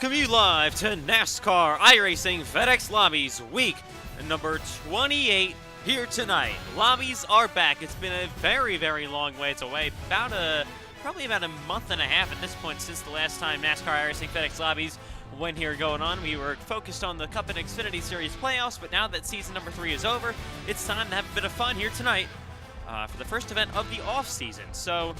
welcome you live to NASCAR iRacing FedEx Lobbies week number 28 here tonight. Lobbies are back. It's been a very, very long ways away. Probably about a month and a half at this point since the last time NASCAR iRacing FedEx Lobbies went here going on. We were focused on the Cup and Xfinity Series playoffs, but now that season number 3 is over, it's time to have a bit of fun here tonight for the first event of the off-season. So,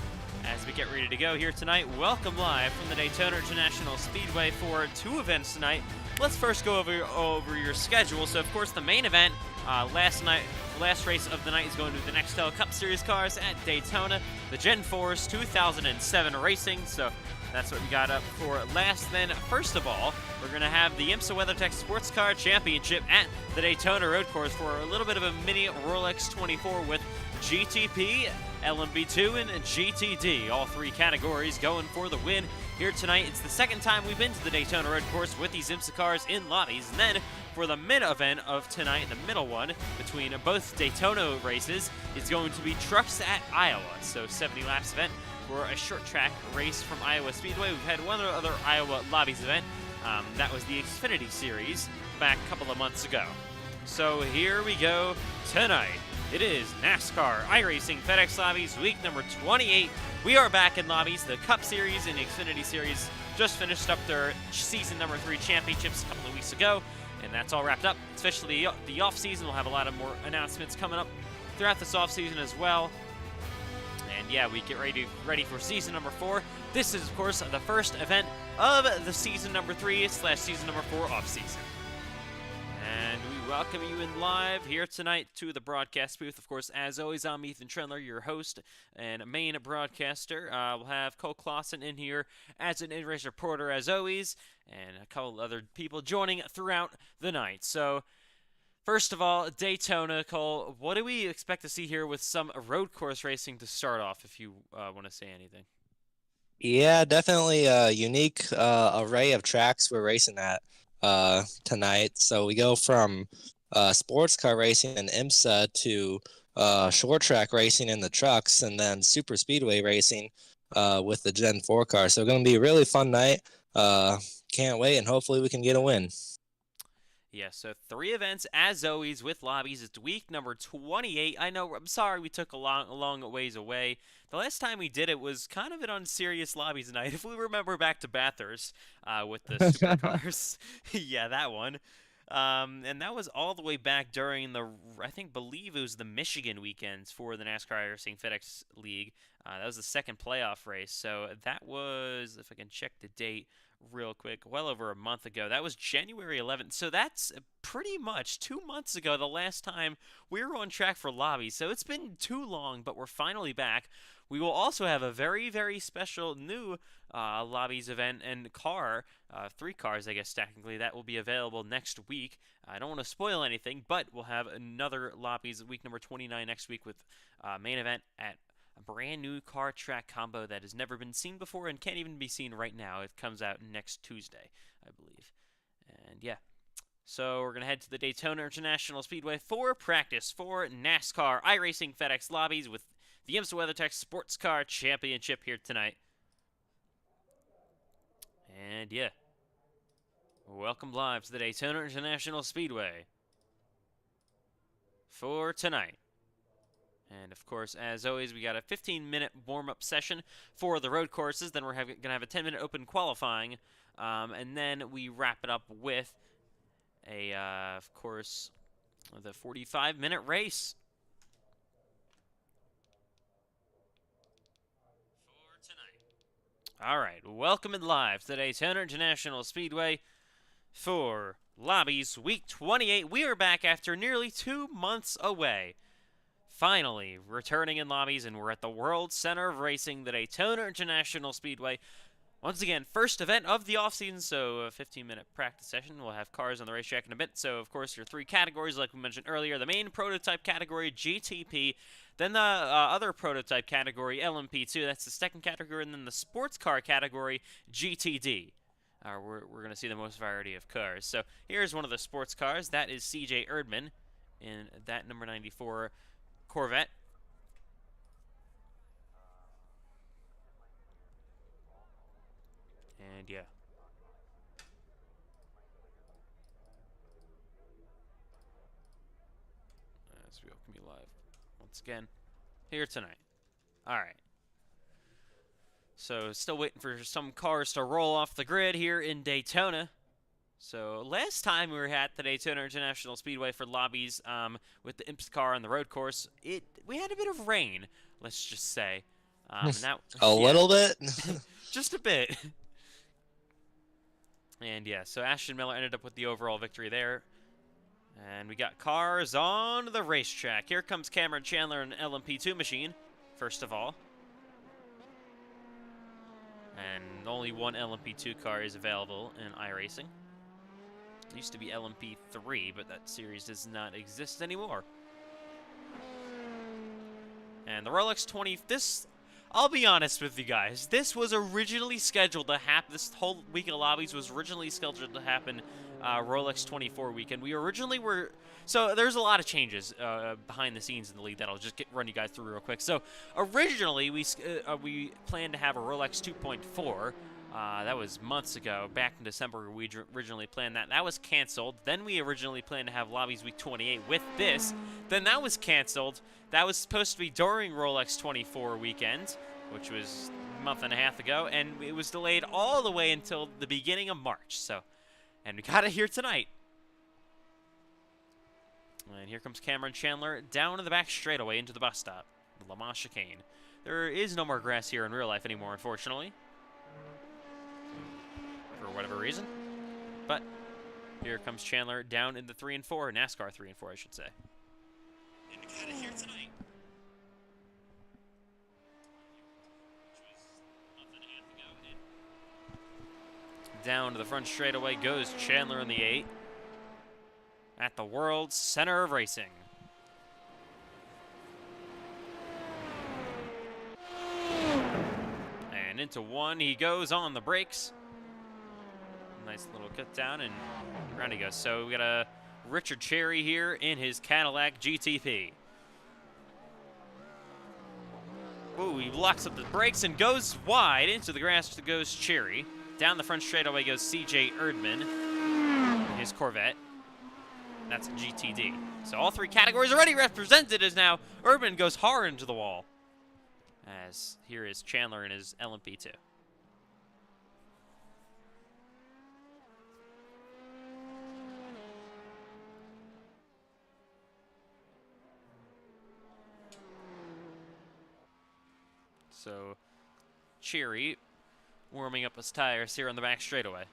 as we get ready to go here tonight, welcome live from the Daytona International Speedway for 2 events tonight. Let's first go over your schedule. So, of course, the main event the last race of the night is going to the Nextel Cup Series cars at Daytona, the Gen 4's 2007 racing. So that's what we got up for last. Then, first of all, we're going to have the IMSA WeatherTech SportsCar Championship at the Daytona Road Course for a little bit of a mini Rolex 24 with GTP, LMB2, and GTD. All 3 categories going for the win here tonight. It's the second time we've been to the Daytona Road Course with these IMSA cars in lobbies. And then for the mid-event of tonight, the middle one between both Daytona races, is going to be Trucks at Iowa. So 70 laps event for a short track race from Iowa Speedway. We've had one other Iowa Lobbies event. That was the Xfinity Series back a couple of months ago. So here we go tonight. It is NASCAR iRacing FedEx Lobbies week number 28. We are back in lobbies. The Cup Series and the Xfinity Series just finished up their season number 3 championships a couple of weeks ago, and that's all wrapped up. Especially the off-season, we'll have a lot of more announcements coming up throughout this off-season as well. And yeah, we get ready for season number 4. This is, of course, the first event of the season number 3/season number 4 off-season. And we welcome you in live here tonight to the broadcast booth. Of course, as always, I'm Ethan Trendler, your host and main broadcaster. We'll have Cole Clausen in here as an in-race reporter, as always, and a couple other people joining throughout the night. So, first of all, Daytona. Cole, what do we expect to see here with some road course racing to start off, if you want to say anything? Yeah, definitely a unique array of tracks we're racing at tonight. So we go from sports car racing in IMSA to short track racing in the trucks, and then super speedway racing with the Gen 4 car. So it's going to be a really fun night. Can't wait, and hopefully we can get a win. Yeah, so 3 events, as always, with lobbies. It's week number 28. I know, I'm sorry we took a long ways away. The last time we did it was kind of an unserious lobbies night, if we remember back to Bathurst with the supercars. Yeah, that one. And that was all the way back during believe it was the Michigan weekends for the NASCAR iRacing FedEx League. That was the second playoff race. So that was, if I can check the date real quick, well over a month ago. That was January 11th. So that's pretty much 2 months ago, the last time we were on track for lobbies. So it's been too long, but we're finally back. We will also have a very, very special new lobbies event and car, 3 cars, I guess, technically, that will be available next week. I don't want to spoil anything, but we'll have another lobbies week number 29 next week with main event at a brand new car track combo that has never been seen before and can't even be seen right now. It comes out next Tuesday, I believe. And yeah. So we're going to head to the Daytona International Speedway for practice for NASCAR iRacing FedEx Lobbies with the IMSA WeatherTech SportsCar Championship here tonight. And yeah. Welcome live to the Daytona International Speedway for tonight. And, of course, as always, we got a 15-minute warm-up session for the road courses. Then we're going to have a 10-minute open qualifying. And then we wrap it up with, of course, the 45-minute race for tonight. All right, welcome in live to the Daytona International Speedway for Lobbies Week 28. We are back after nearly 2 months away. Finally, returning in lobbies, and we're at the World Center of Racing, the Daytona International Speedway. Once again, first event of the offseason, so a 15-minute practice session. We'll have cars on the racetrack in a bit. So, of course, your 3 categories, like we mentioned earlier. The main prototype category, GTP. Then the other prototype category, LMP2. That's the second category. And then the sports car category, GTD. We're going to see the most variety of cars. So, here's one of the sports cars. That is CJ Erdman in that number 94 Corvette. And yeah. SBO can be live once again here tonight. All right. So still waiting for some cars to roll off the grid here in Daytona. So last time we were at the Daytona International Speedway for Lobbies with the IMSA car on the road course, we had a bit of rain, let's just say. And that, a little bit? Just a bit. And yeah, so Ashton Miller ended up with the overall victory there. And we got cars on the racetrack. Here comes Cameron Chandler in an LMP2 machine, first of all. And only one LMP2 car is available in iRacing. It used to be LMP3, but that series does not exist anymore. And the Rolex 20, I'll be honest with you guys, this was originally scheduled to happen, this whole week of Lobbies was originally scheduled to happen Rolex 24 weekend. We originally were, so there's a lot of changes behind the scenes in the league that I'll just run you guys through real quick. So originally we planned to have a Rolex 2.4. That was months ago. Back in December, we originally planned that. That was canceled. Then we originally planned to have Lobbies Week 28 with this. Then that was canceled. That was supposed to be during Rolex 24 weekend, which was a month and a half ago, and it was delayed all the way until the beginning of March. So, and we got it here tonight. And here comes Cameron Chandler down to the back straightaway into the bus stop, the Le Mans chicane. There is no more grass here in real life anymore, unfortunately, for whatever reason. But here comes Chandler down in the 3 and 4, NASCAR 3 and 4, I should say. And we got it here tonight. Down to the front straightaway goes Chandler in the 8 at the world's center of racing. And into 1 he goes on the brakes. Nice little cut down, and around he goes. So we got a Richard Cherry here in his Cadillac GTP. Ooh, he locks up the brakes and goes wide. Into the grass goes Cherry. Down the front straightaway goes CJ Erdman, his Corvette. That's a GTD. So all 3 categories already represented, as now Erdman goes hard into the wall. As here is Chandler in his LMP2. So Cherry warming up his tires here on the back straightaway.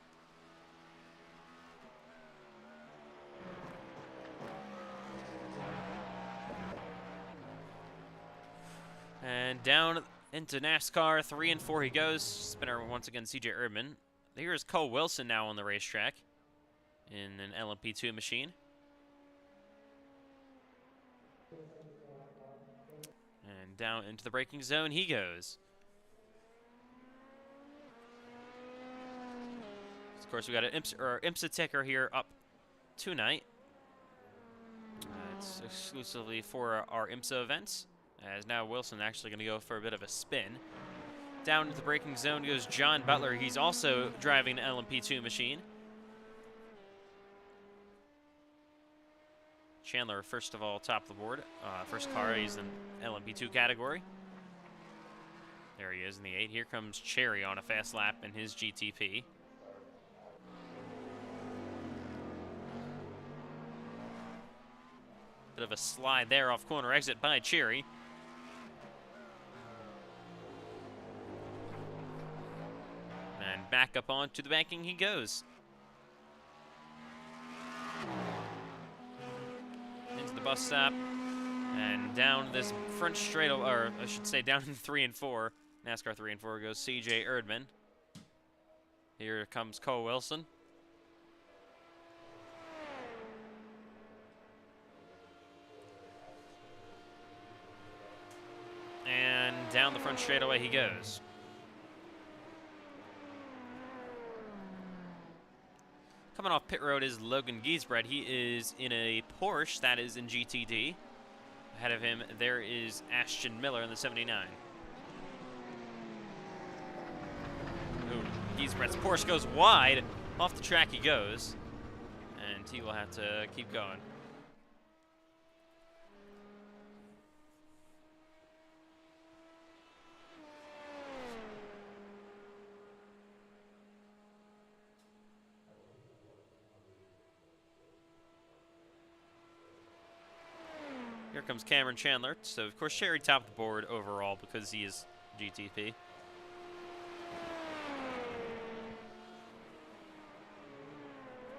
And down into NASCAR 3 and 4 he goes. Spinner once again, CJ Erdman. Here's Cole Wilson now on the racetrack in an LMP2 machine. And down into the braking zone he goes. Of course, we got an IMSA ticker here up tonight. It's exclusively for our IMSA events, as now Wilson actually going to go for a bit of a spin. Down to the braking zone goes John Butler. He's also driving an LMP2 machine. Chandler, first of all, top of the board. First car, he's in LMP2 category. There he is in the 8. Here comes Cherry on a fast lap in his GTP. Bit of a slide there off corner exit by Cherry. And back up onto the banking he goes. Into the bus stop. And down this front straight, or I should say down in 3 and 4, NASCAR 3 and 4 goes CJ Erdman. Here comes Cole Wilson. And down the front straightaway he goes. Coming off pit road is Logan Giesbrecht. He is in a Porsche that is in GTD. Ahead of him, there is Ashton Miller in the 79. Ooh, Giesbrecht's Porsche goes wide. Off the track he goes. And he will have to keep going. Here comes Cameron Chandler. So, of course, Cherry topped the board overall because he is GTP.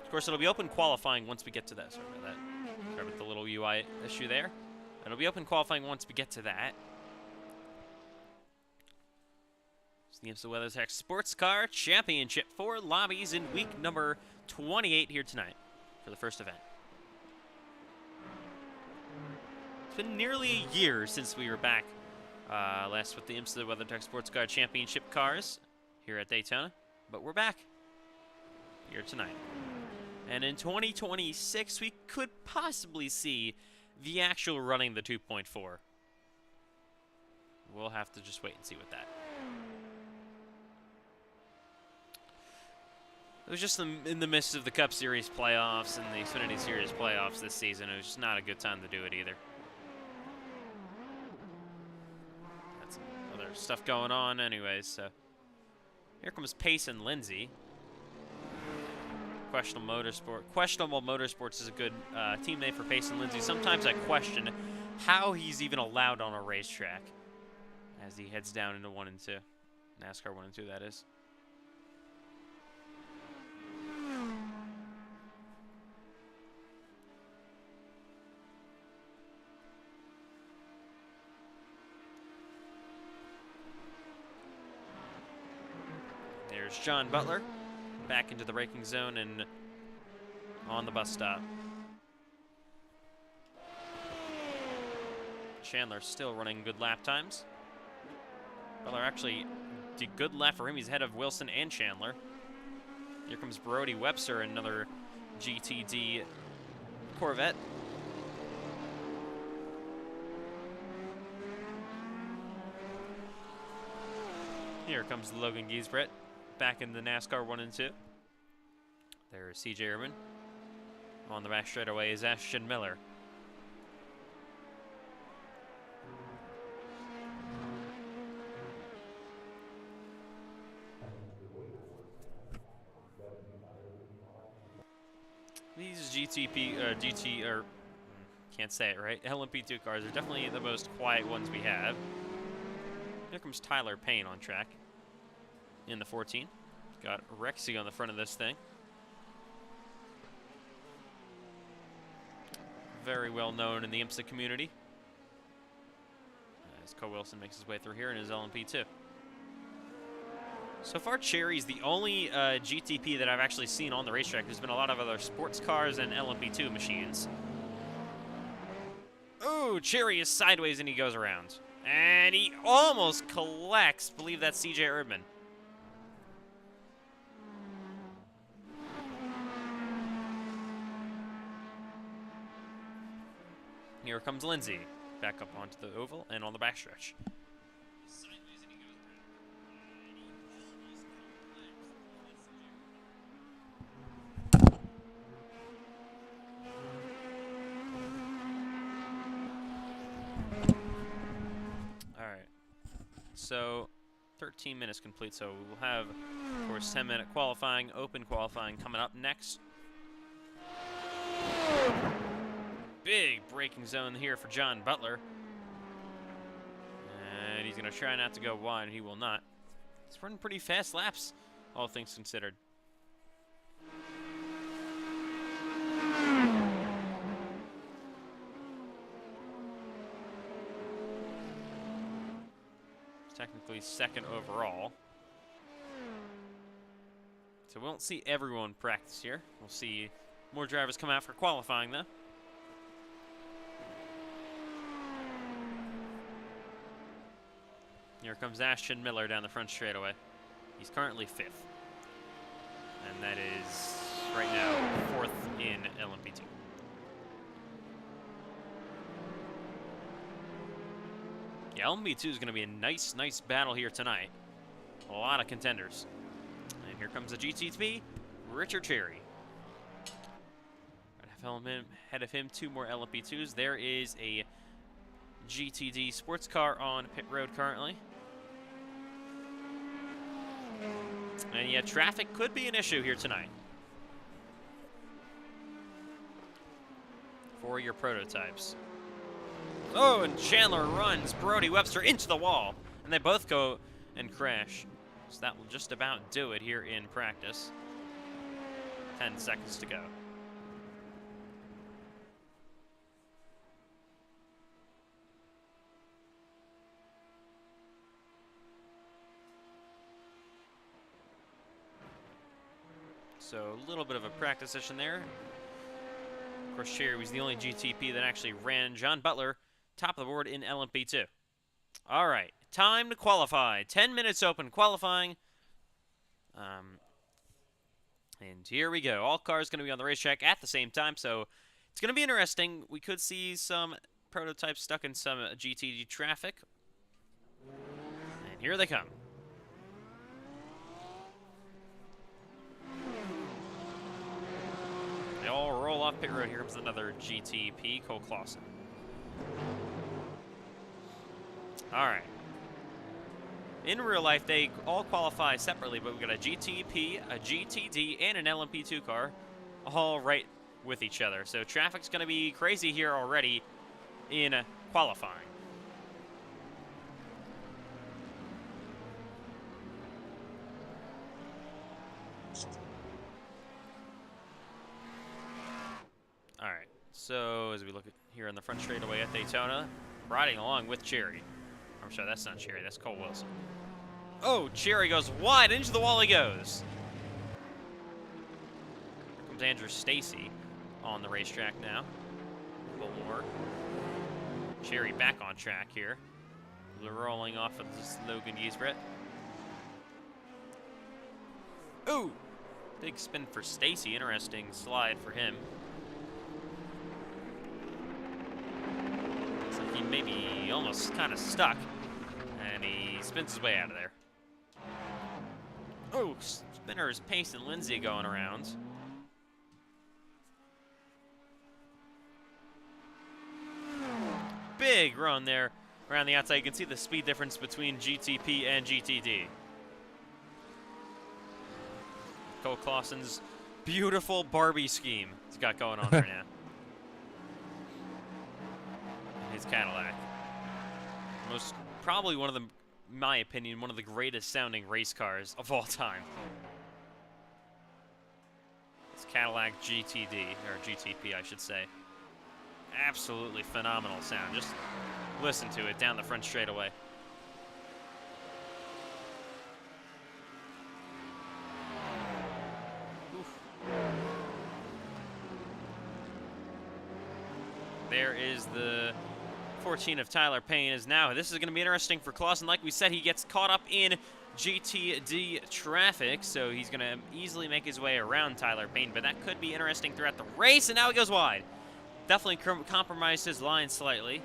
Of course, it'll be open qualifying once we get to that. Sorry about that. Sorry about the little UI issue there. It'll be open qualifying once we get to that. It's the IMSA WeatherTech Sports Car Championship for Lobbies in week number 28 here tonight for the first event. It's been nearly a year since we were back last with the IMSA WeatherTech Sports Car Championship cars here at Daytona, but we're back here tonight. And in 2026, we could possibly see the actual running the 2.4. We'll have to just wait and see with that. It was just in the midst of the Cup Series playoffs and the Xfinity Series playoffs this season. It was just not a good time to do it either. Got some other stuff going on anyways, so. Here comes Pace and Lindsay. Questionable Motorsports is a good team name for Pace and Lindsay. Sometimes I question how he's even allowed on a racetrack as he heads down into 1 and 2. NASCAR 1 and 2, that is. There's John Butler. Back into the braking zone and on the bus stop. Chandler still running good lap times. Butler actually did good lap for him. He's ahead of Wilson and Chandler. Here comes Brody Webster, another GTD Corvette. Here comes Logan Giesbrett. Back in the NASCAR 1 and 2. There's CJ Urban. On the back straightaway is Ashton Miller. These can't say it right, LMP2 cars are definitely the most quiet ones we have. Here comes Tyler Payne on track. In the 14. Got Rexy on the front of this thing. Very well known in the IMSA community. As Cole Wilson makes his way through here in his LMP2. So far, Cherry's the only GTP that I've actually seen on the racetrack. There's been a lot of other sports cars and LMP2 machines. Oh, Cherry is sideways and he goes around. And he almost collects. Believe that's CJ Erdman. Here comes Lindsay, back up onto the oval and on the backstretch. All right, so 13 minutes complete, so we'll have, of course, 10-minute qualifying, open qualifying coming up next. Big braking zone here for John Butler. And he's going to try not to go wide. He will not. He's running pretty fast laps, all things considered. He's technically second overall. So we won't see everyone practice here. We'll see more drivers come out for qualifying, though. Here comes Ashton Miller down the front straightaway. He's currently 5th. And that is, right now, 4th in LMP2. Yeah, LMP2 is going to be a nice battle here tonight. A lot of contenders. And here comes the GTP, Richard Cherry. Ahead of him, 2 more LMP2s. There is a GTD sports car on pit road currently. And yeah, traffic could be an issue here tonight for your prototypes. Oh, and Chandler runs Brody Webster into the wall, and they both go and crash. So that will just about do it here in practice. 10 seconds to go. So a little bit of a practice session there. Of course, Cherry was the only GTP that actually ran. John Butler, top of the board in LMP2. All right, time to qualify. 10 minutes open qualifying. And here we go. All cars going to be on the racetrack at the same time, so it's going to be interesting. We could see some prototypes stuck in some GTD traffic. And here they come. They all roll off pit road. Here comes another GTP, Cole Clausen. All right. In real life, they all qualify separately, but we got a GTP, a GTD, and an LMP2 car, all right with each other. So traffic's going to be crazy here already in qualifying. All right. So as we look at here on the front straightaway at Daytona, riding along with Cherry. I'm sorry, that's not Cherry, that's Cole Wilson. Oh, Cherry goes wide, into the wall he goes. Here comes Andrew Stacy on the racetrack now. A little more. Cherry back on track here. They're rolling off of this Logan Giesbrett. Ooh! Big spin for Stacy, interesting slide for him. Looks like he maybe almost kind of stuck. And he spins his way out of there. Oh, Spinner's Pace and Lindsay going around. Big run there around the outside. You can see the speed difference between GTP and GTD. Cole Clausen's beautiful Barbie scheme he's got going on right now. His Cadillac. Probably one of the, in my opinion, one of the greatest sounding race cars of all time. It's Cadillac GTD, or GTP I should say. Absolutely phenomenal sound. Just listen to it down the front straightaway. Oof. There is the 14 of Tyler Payne is now. This is going to be interesting for Clausen. Like we said, he gets caught up in GTD traffic, so he's going to easily make his way around Tyler Payne, but that could be interesting throughout the race, and now he goes wide. Definitely compromised his line slightly,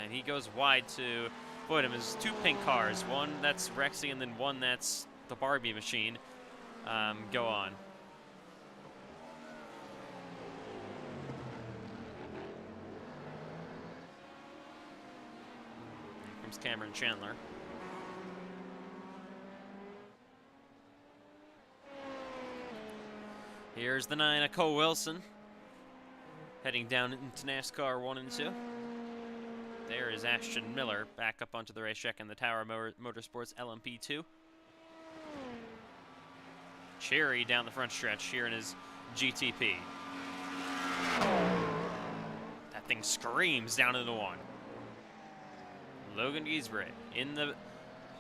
and he goes wide to avoid him. There's two pink cars, one that's Rexy and then one that's the Barbie machine. Go on. Cameron Chandler. Here's the 9 of Cole Wilson, heading down into NASCAR 1 and 2. There is Ashton Miller back up onto the racetrack in the Tower Motorsports LMP2. Cherry down the front stretch here in his GTP. That thing screams down into the 1. Logan Giesbrett in the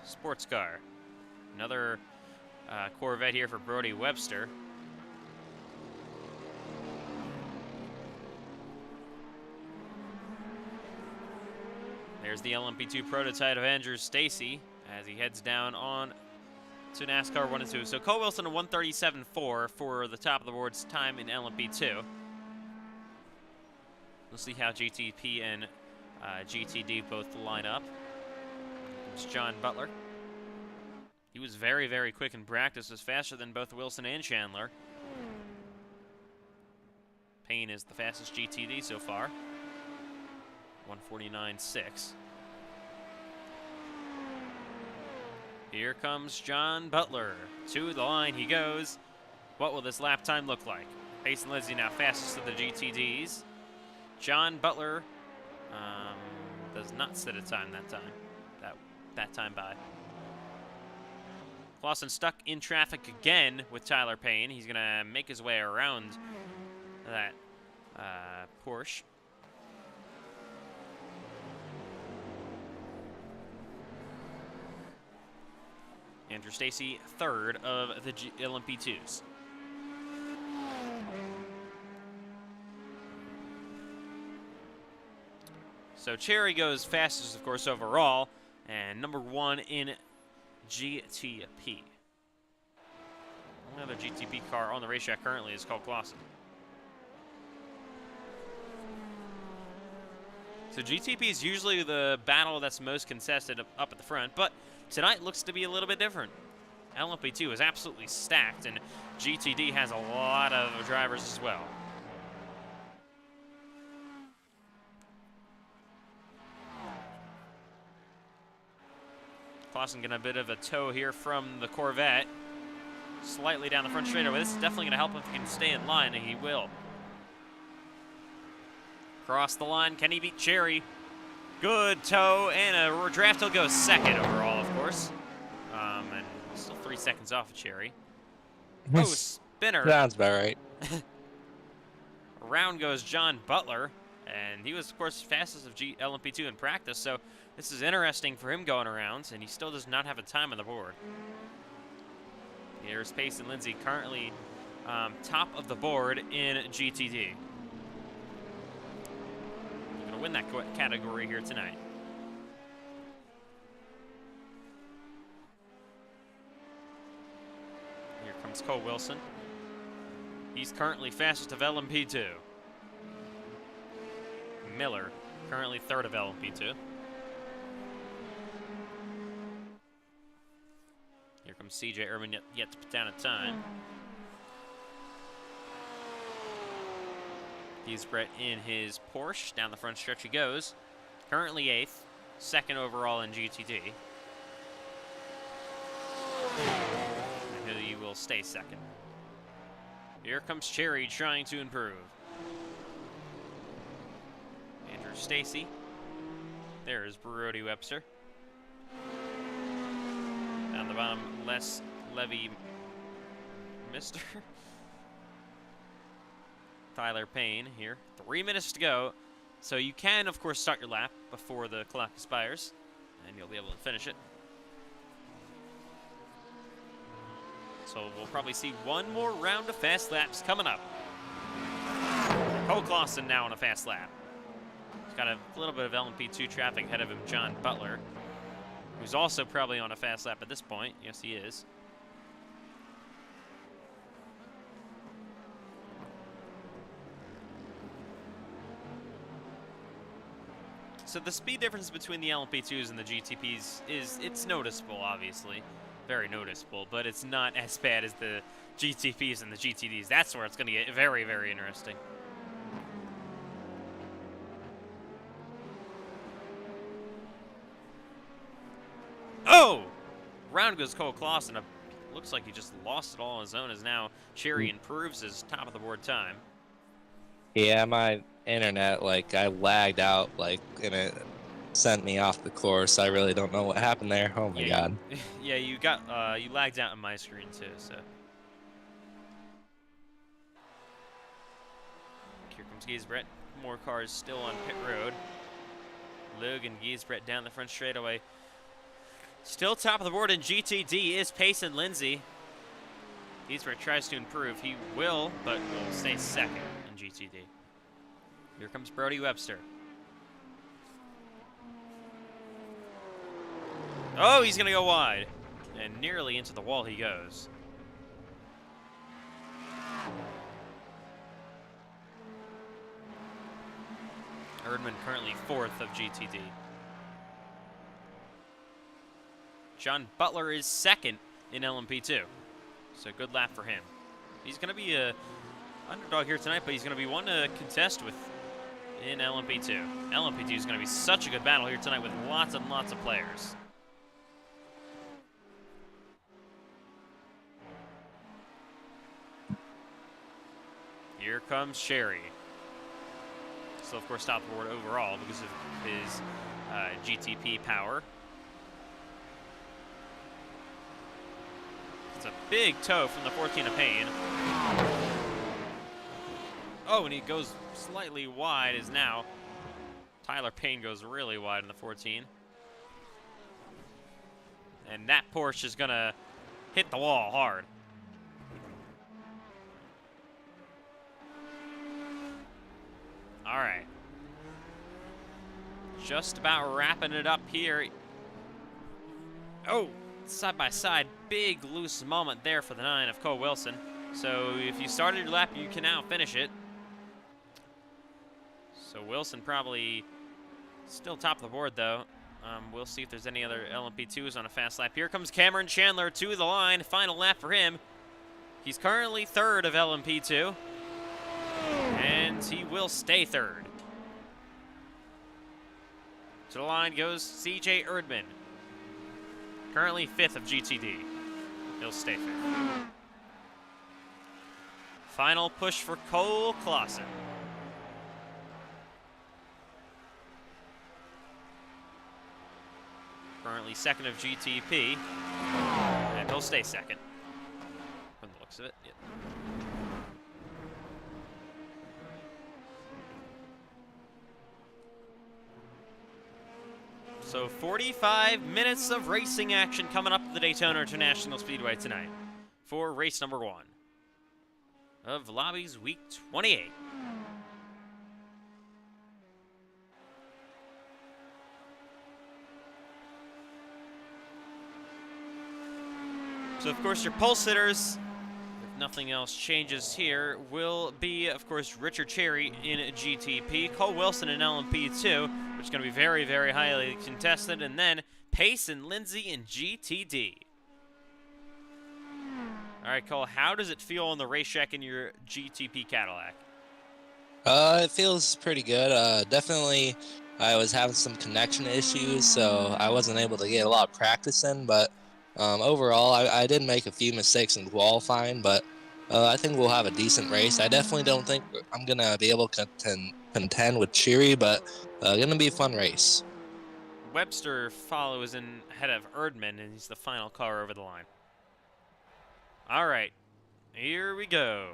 sports car. Another Corvette here for Brody Webster. There's the LMP2 prototype of Andrew Stacy as he heads down on to NASCAR 1 and 2. So Cole Wilson a 137.4 for the top of the board's time in LMP2. We'll see how GTP and GTD both line up. It's John Butler. He was very, very quick in practice. Was faster than both Wilson and Chandler. Payne is the fastest GTD so far. 149.6. Here comes John Butler. To the line he goes. What will this lap time look like? Pace and Lindsay now fastest of the GTDs. John Butler Does not set a time that time. That time by. Clausen stuck in traffic again with Tyler Payne. He's gonna make his way around that Porsche. Andrew Stacy, third of the LMP2s. So Cherry goes fastest, of course, overall, and number 1 in GTP. Only other GTP car on the racetrack currently is called Clausen. So GTP is usually the battle that's most contested up at the front, but tonight looks to be a little bit different. LMP2 is absolutely stacked, and GTD has a lot of drivers as well. Clausen getting a bit of a tow here from the Corvette. Slightly down the front straightaway. This is definitely going to help him if he can stay in line, and he will. Cross the line. Can he beat Cherry? Good tow, and a draft. He'll go second overall, of course. And still 3 seconds off of Cherry. Oh, spinner. Sounds about right. Around goes John Butler, and he was, of course, fastest of LMP2 in practice, so this is interesting for him going around, and he still does not have a time on the board. Here's Payson Lindsay, currently top of the board in GTD. Going to win that category here tonight. Here comes Cole Wilson. He's currently fastest of LMP2. Miller, currently third of LMP2. Here comes CJ Urban, yet to put down a time. Giesbrecht in his Porsche. Down the front stretch he goes. Currently 8th, second overall in GTD. And he will stay second. Here comes Cherry trying to improve. Andrew Stacy. There is Brody Webster. Down the bottom, Les Levy Mister. Tyler Payne here. 3 minutes to go. So you can, of course, start your lap before the clock expires, and you'll be able to finish it. So we'll probably see one more round of fast laps coming up. Cole Clausen now on a fast lap. He's got a little bit of LMP2 traffic ahead of him, John Butler, who's also probably on a fast lap at this point. Yes, he is. So the speed difference between the LMP2s and the GTPs it's noticeable, obviously. Very noticeable, but it's not as bad as the GTPs and the GTDs. That's where it's going to get very, very interesting. Oh! Round goes Cole Clausen. Looks like he just lost it all on his own, as now Cherry improves his top of the board time. Yeah, my internet, like, I lagged out, like, and it sent me off the course. I really don't know what happened there. Oh my god. Yeah, you got you lagged out on my screen too, so. Here comes Giesbrecht. More cars still on pit road. Logan Giesbrecht down the front straightaway. Still top of the board in GTD is Payson Lindsay. Giesbrecht tries to improve. He will, but will stay second in GTD. Here comes Brody Webster. Oh, he's going to go wide. And nearly into the wall he goes. Erdman currently 4th of GTD. John Butler is 2nd in LMP2. So good lap for him. He's going to be a underdog here tonight, but he's going to be one to contest with in LMP2. LMP2 is going to be such a good battle here tonight with lots and lots of players. Here comes Cherry. still, of course, top of the board overall because of his GTP power. It's a big toe from the 14 of Payne. Oh, and he goes slightly wide as now Tyler Payne goes really wide in the 14. And that Porsche is going to hit the wall hard. All right. Just about wrapping it up here. Oh, side by side, big loose moment there for the 9 of Cole Wilson. So if you started your lap, you can now finish it. So Wilson probably still top of the board, though. We'll see if there's any other LMP2s on a fast lap. Here comes Cameron Chandler to the line. Final lap for him. He's currently 3rd of LMP2. And he will stay 3rd. To the line goes CJ Erdman. Currently 5th of GTD. He'll stay 5th. Final push for Cole Clausen. Currently 2nd of GTP. And he'll stay 2nd. From the looks of it, yeah. So 45 minutes of racing action coming up at the Daytona International Speedway tonight for race number 1 of Lobbies Week 28. So, of course, your pole sitters, if nothing else changes here, will be, of course, Richard Cherry in GTP, Cole Wilson in LMP2, which is going to be very, very highly contested, and then Pace and Lindsay in GTD. All right, Cole, how does it feel on the racetrack in your GTP Cadillac? It feels pretty good. Definitely, I was having some connection issues, so I wasn't able to get a lot of practice in, but overall, I did make a few mistakes in qualifying, but I think we'll have a decent race. I definitely don't think I'm going to be able to contend with Cheery, but going to be a fun race. Webster follows in ahead of Erdman, and he's the final car over the line. All right, here we go.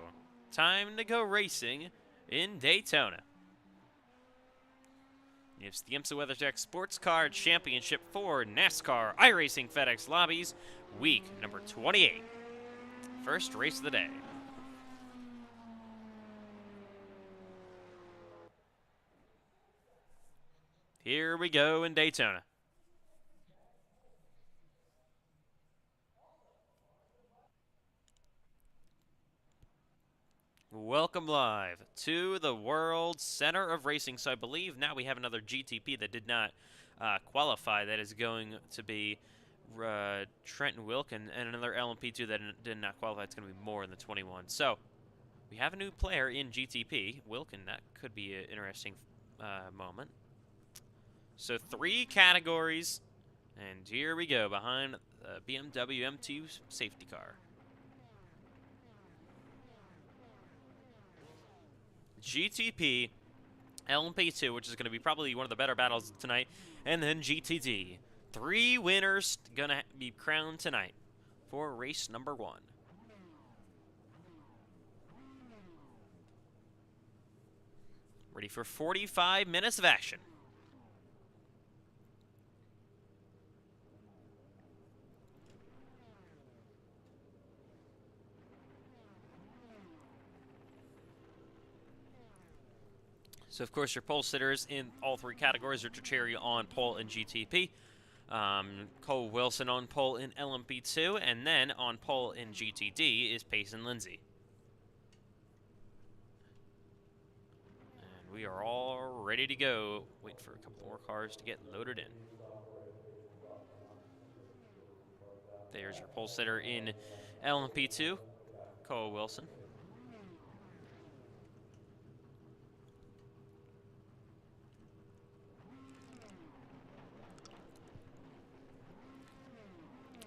Time to go racing in Daytona. It's the IMSA WeatherTech Sports Car Championship for NASCAR iRacing FedEx Lobbies, week number 28. First race of the day. Here we go in Daytona. Welcome live to the World Center of Racing. So I believe now we have another GTP that did not qualify. That is going to be Trenton Wilkin, and another LMP2 that did not qualify. It's going to be more in the 21. So we have a new player in GTP. Wilkin, that could be an interesting moment. So 3 categories, and here we go behind the BMW M2 safety car. GTP, LMP2, which is going to be probably one of the better battles tonight, and then GTD. 3 winners going to be crowned tonight for race number 1. Ready for 45 minutes of action. So, of course, your pole sitters in all 3 categories. Richard Cherry on pole in GTP. Cole Wilson on pole in LMP2. And then on pole in GTD is Pace and Lindsay. And we are all ready to go. Wait for a couple more cars to get loaded in. There's your pole sitter in LMP2, Cole Wilson.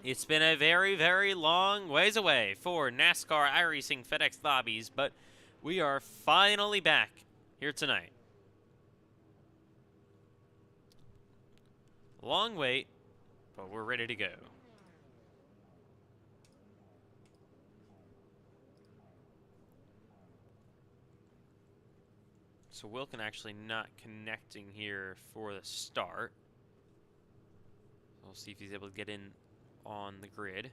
It's been a very, very long ways away for NASCAR iRacing FedEx Lobbies, but we are finally back here tonight. Long wait, but we're ready to go. So Wilkin actually not connecting here for the start. We'll see if he's able to get in on the grid.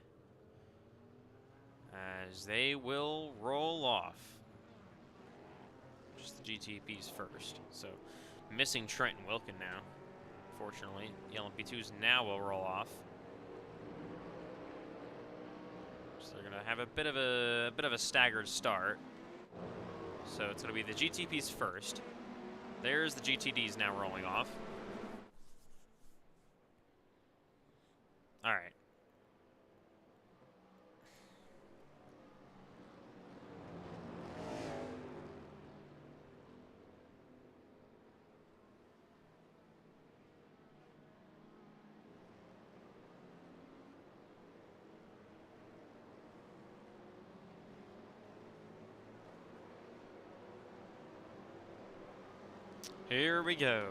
As they will roll off. Just the GTPs first. So missing Trenton Wilkin now. Fortunately, the LMP2s now will roll off. So they're gonna have a bit of a staggered start. So it's going to be the GTPs first. There's the GTDs now rolling off. All right. Here we go.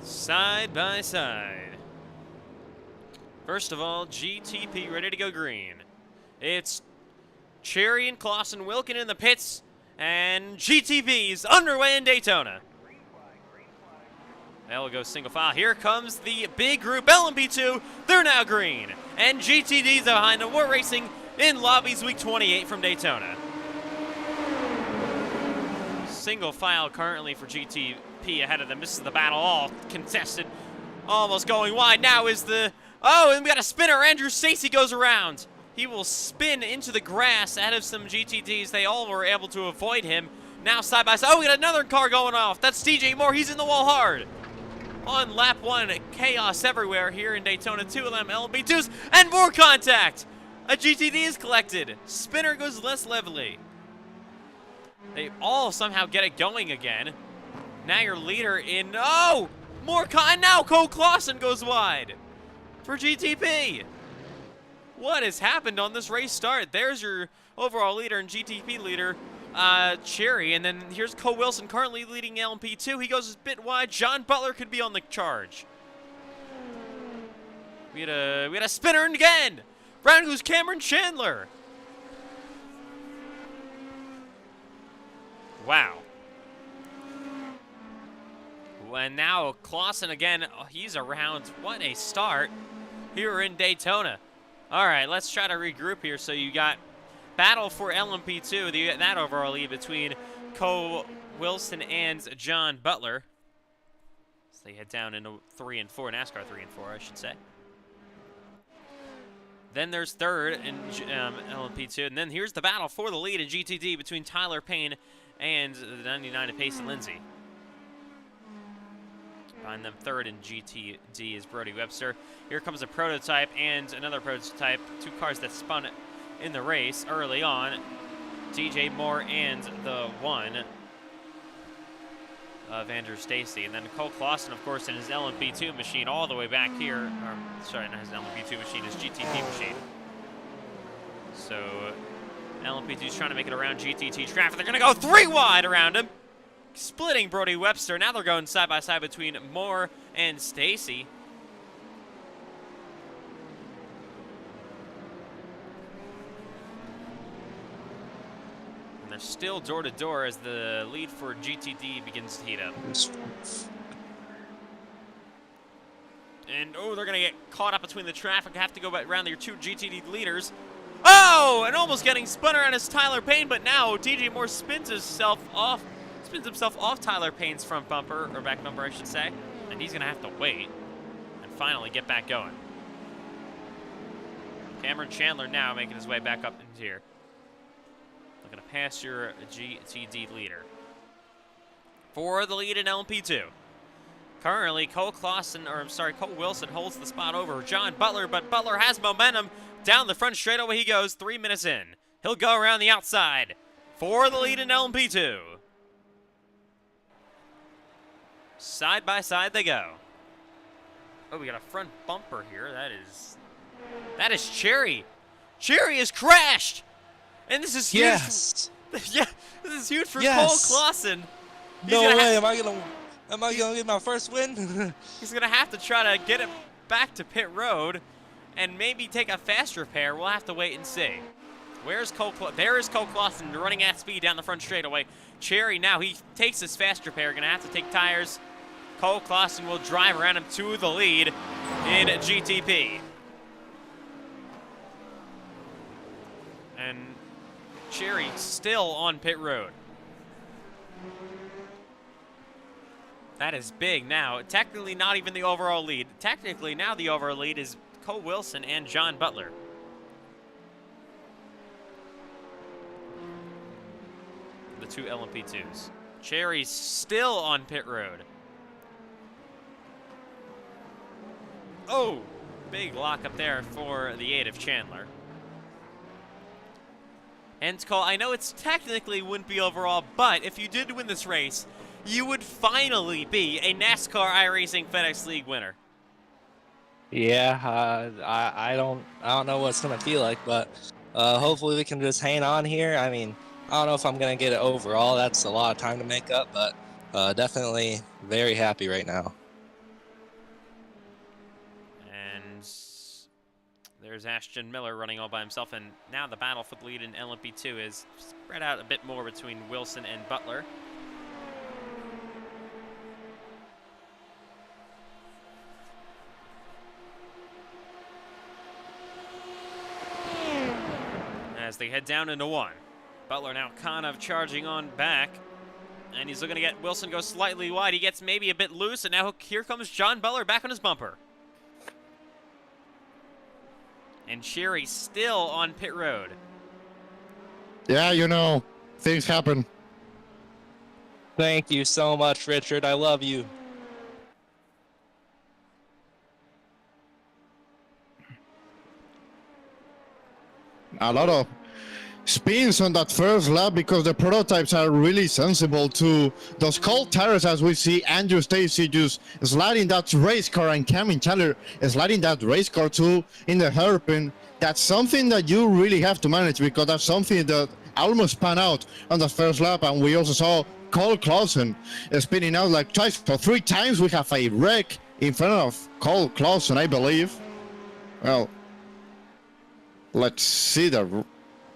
Side by side. First of all, GTP ready to go green. It's Cherry and Clausen Wilkin in the pits, and GTP's underway in Daytona. They'll go single file. Here comes the big group LMP2. They're now green. And GTD's behind them. We're racing in Lobbies Week 28 from Daytona. Single file currently for GTP ahead of them. This is the battle, all contested. Almost going wide. Now is the... Oh, and we got a spinner. Andrew Stacy goes around. He will spin into the grass ahead of some GTDs. They all were able to avoid him. Now side by side. Oh, we got another car going off. That's DJ Moore. He's in the wall hard. On lap 1, chaos everywhere here in Daytona. 2 LMP2s and more contact. A GTD is collected. Spinner goes less levelly. They all somehow get it going again. Now your leader in... Oh! More con... Now Cole Clausen goes wide for GTP. What has happened on this race start? There's your overall leader and GTP leader, Cherry. And then here's Cole Wilson currently leading LMP2. He goes a bit wide. John Butler could be on the charge. We had a spinner again. Round goes Cameron Chandler. Wow. And now Clausen again. Oh, he's around. What a start here in Daytona. All right, let's try to regroup here. So you got battle for LMP2, that overall lead between Cole Wilson and John Butler. So they head down into 3 and 4, NASCAR 3 and 4, I should say. Then there's third in LMP2, and then here's the battle for the lead in GTD between Tyler Payne and the 99 of Payson Lindsay. Behind them, third in GTD is Brody Webster. Here comes a prototype and another prototype, 2 cars that spun in the race early on. DJ Moore and the 1 of Andrew Stacy. And then Cole Clausen, of course, in his LMP2 machine all the way back here. Sorry, not his LMP2 machine, his GTP machine. So LMP2's trying to make it around GTT traffic. They're going to go 3 wide around him, splitting Brody Webster. Now they're going side by side between Moore and Stacy. And they're still door to door as the lead for GTD begins to heat up. And oh, they're going to get caught up between the traffic. Have to go around their 2 GTD leaders. Oh, and almost getting spun around is Tyler Payne, but now DJ Moore spins himself off Tyler Payne's front bumper, or back bumper, I should say, and he's going to have to wait and finally get back going. Cameron Chandler now making his way back up into here. Looking to pass your GTD leader. For the lead in LMP2. Currently, Cole Wilson holds the spot over John Butler, but Butler has momentum. Down the front straightaway he goes, 3 minutes in. He'll go around the outside for the lead in LMP2. Side by side they go. Oh, we got a front bumper here. That is Cherry. Cherry has crashed. And this is huge. Yes. Yeah, this is huge for Yes. Cole Clausen. No way. Am I gonna get my first win? He's gonna have to try to get it back to pit road, and maybe take a fast repair. We'll have to wait and see. Where's Cole? There is Cole Clausen running at speed down the front straightaway. Cherry now, he takes his fast repair. Gonna have to take tires. Cole Clausen will drive around him to the lead in GTP. And Cherry still on pit road. That is big now. Technically not even the overall lead. Technically now the overall lead is Cole Wilson and John Butler. The two LMP2s. Cherry's still on pit road. Oh, big lock up there for the 8 of Chandler. And Cole, I know it's technically wouldn't be overall, but if you did win this race, you would finally be a NASCAR iRacing FedEx League winner. Yeah, I don't know what it's gonna feel like, but hopefully we can just hang on here. I mean, I don't know if I'm gonna get it overall. That's a lot of time to make up, but definitely very happy right now. And there's Ashton Miller running all by himself, and now the battle for the lead in LMP2 is spread out a bit more between Wilson and Butler. As they head down into 1. Butler now kind of charging on back. And he's looking to get Wilson go slightly wide. He gets maybe a bit loose, and now here comes John Butler back on his bumper. And Cherry still on pit road. Yeah, you know, things happen. Thank you so much, Richard. I love you. A lot of spins on that first lap because the prototypes are really sensible to those cold tires, as we see Andrew Stacy just sliding that race car and Cameron Chandler sliding that race car too in the hairpin. That's something that you really have to manage, because that's something that almost spun out on the first lap. And we also saw Cole Clausen spinning out like twice or 3 times. We have a wreck in front of Cole Clausen, I believe. Well, let's see the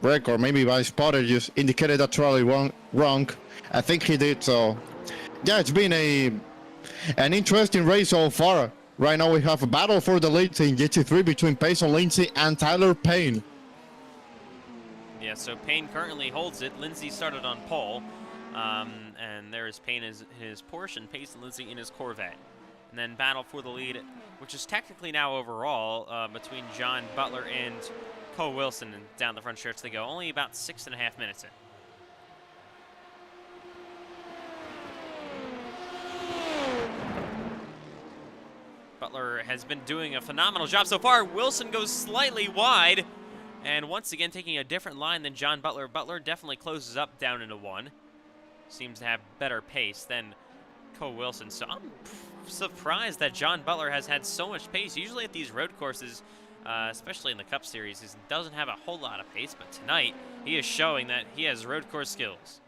wreck, or maybe my spotter just indicated that totally wrong. I think he did. So yeah, it's been an interesting race so far. Right now we have a battle for the lead in GT3 between Payson Lindsay and Tyler Payne. Yeah, so Payne currently holds it. Lindsay started on pole. And there is Payne in his Porsche and Payson Lindsay in his Corvette. And then battle for the lead, which is technically now overall between John Butler and Cole Wilson, and down the front stretch they go. Only about 6.5 minutes in. Butler has been doing a phenomenal job so far. Wilson goes slightly wide, and once again taking a different line than John Butler. Butler definitely closes up down into 1. Seems to have better pace than Cole Wilson. So I'm surprised that John Butler has had so much pace. Usually at these road courses, especially in the Cup Series, he doesn't have a whole lot of pace, but tonight he is showing that he has road course skills.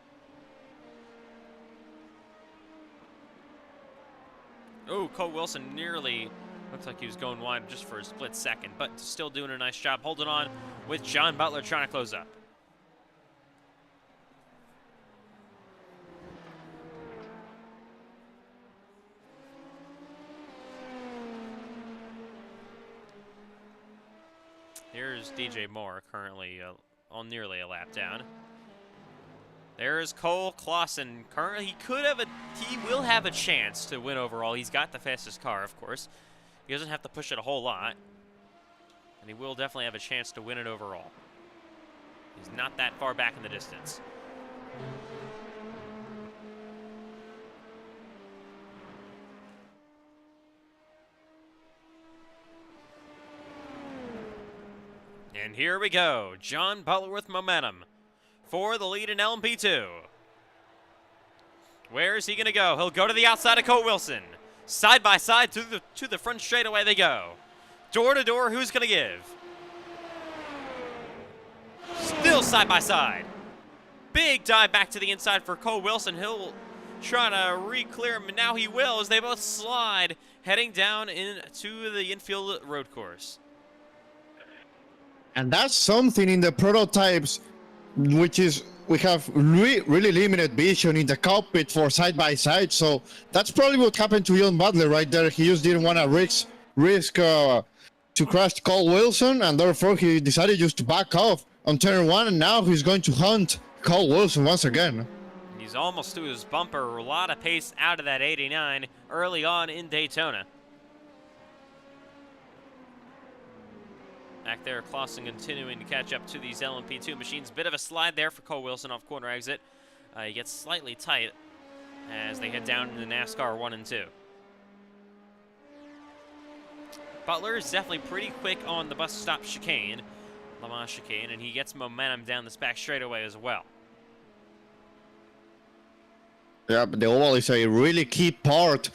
Oh, Cole Wilson nearly looks like he was going wide just for a split second, but still doing a nice job holding on with John Butler trying to close up. Here's DJ Moore, currently on nearly a lap down. There's Cole Clausen. Currently, he will have a chance to win overall. He's got the fastest car, of course. He doesn't have to push it a whole lot, and he will definitely have a chance to win it overall. He's not that far back in the distance. And here we go. John Butler with momentum for the lead in LMP2. Where is he going to go? He'll go to the outside of Cole Wilson. Side by side to the front straightaway they go. Door to door, who's going to give? Still side by side. Big dive back to the inside for Cole Wilson. He'll try to re-clear him, and now he will as they both slide, heading down into the infield road course. And that's something in the prototypes, which is we have really limited vision in the cockpit for side-by-side. So that's probably what happened to John Butler right there. He just didn't want to risk to crash Cole Wilson, and therefore he decided just to back off on turn 1, and now he's going to hunt Cole Wilson once again. He's almost to his bumper. A lot of pace out of that 89 early on in Daytona. Back there, Clausen continuing to catch up to these LMP2 machines. Bit of a slide there for Cole Wilson off corner exit. He gets slightly tight as they head down into NASCAR 1 and 2. Butler is definitely pretty quick on the bus stop chicane, Le Mans chicane, and he gets momentum down this back straightaway as well. Yeah, but the oval is a really key part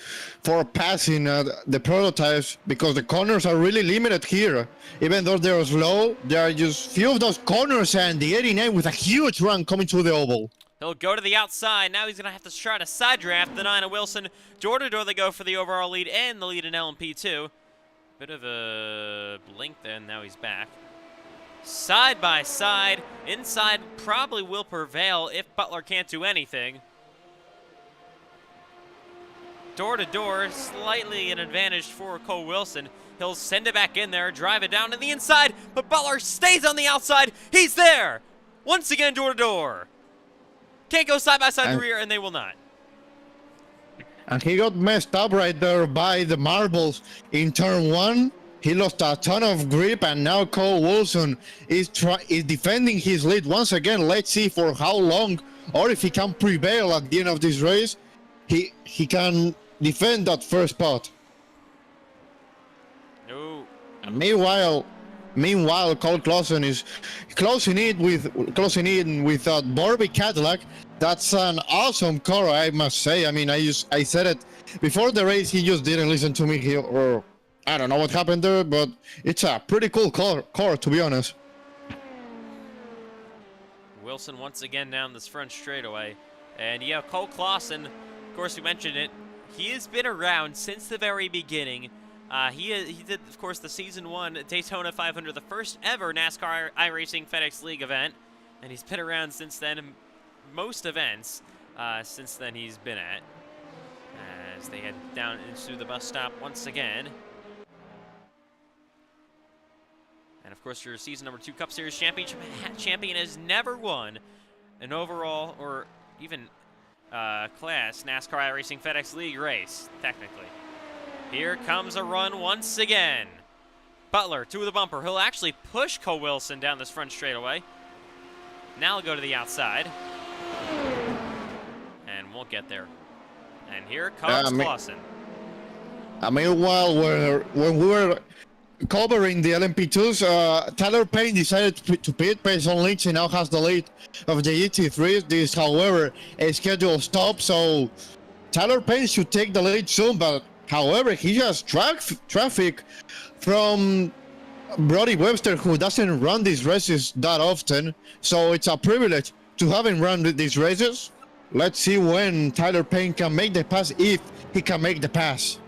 for passing the prototypes, because the corners are really limited here. Even though they're slow, there are just few of those corners, and the 89 with a huge run coming to the oval. He'll go to the outside. Now he's going to have to try to side draft the 9 of Wilson. Door to door they go for the overall lead and the lead in LMP2. Bit of a blink there, and now he's back. Side by side. Inside probably will prevail if Butler can't do anything. Door to door, slightly an advantage for Cole Wilson. He'll send it back in there, drive it down to the inside, but Butler stays on the outside. He's there! Once again, door to door. Can't go side by side the rear, and they will not. And he got messed up right there by the marbles in turn 1. He lost a ton of grip, and now Cole Wilson is defending his lead once again. Let's see for how long, or if he can prevail at the end of this race. He can defend that first spot. No. And meanwhile, Cole Clausen is closing in with that Barbie Cadillac. That's an awesome car, I must say. I mean, I said it before the race. He just didn't listen to me, or I don't know what happened there, but it's a pretty cool car, to be honest. Wilson once again down this front straightaway. And yeah, Cole Clausen, of course we mentioned it, he has been around since the very beginning. He did, of course, the Season 1 Daytona 500, the first ever NASCAR iRacing FedEx League event. And he's been around since then, most events since then he's been at. As they head down into the bus stop once again. And of course, your season number 2 Cup Series champion has never won an overall or even class NASCAR iRacing FedEx League race, technically. Here comes a run once again. Butler to the bumper. He'll actually push Cole Wilson down this front straightaway. Now he'll go to the outside. And we'll get there. And here comes Clausen. Meanwhile, when we were covering the LMP2s, Tyler Payne decided to pit. Payson Lynch now has the lead of the GT3. This, however, a scheduled stop, so Tyler Payne should take the lead soon, but however, he has traffic from Brody Webster, who doesn't run these races that often, so it's a privilege to have him run these races. Let's see when Tyler Payne can make the pass, if he can make the pass.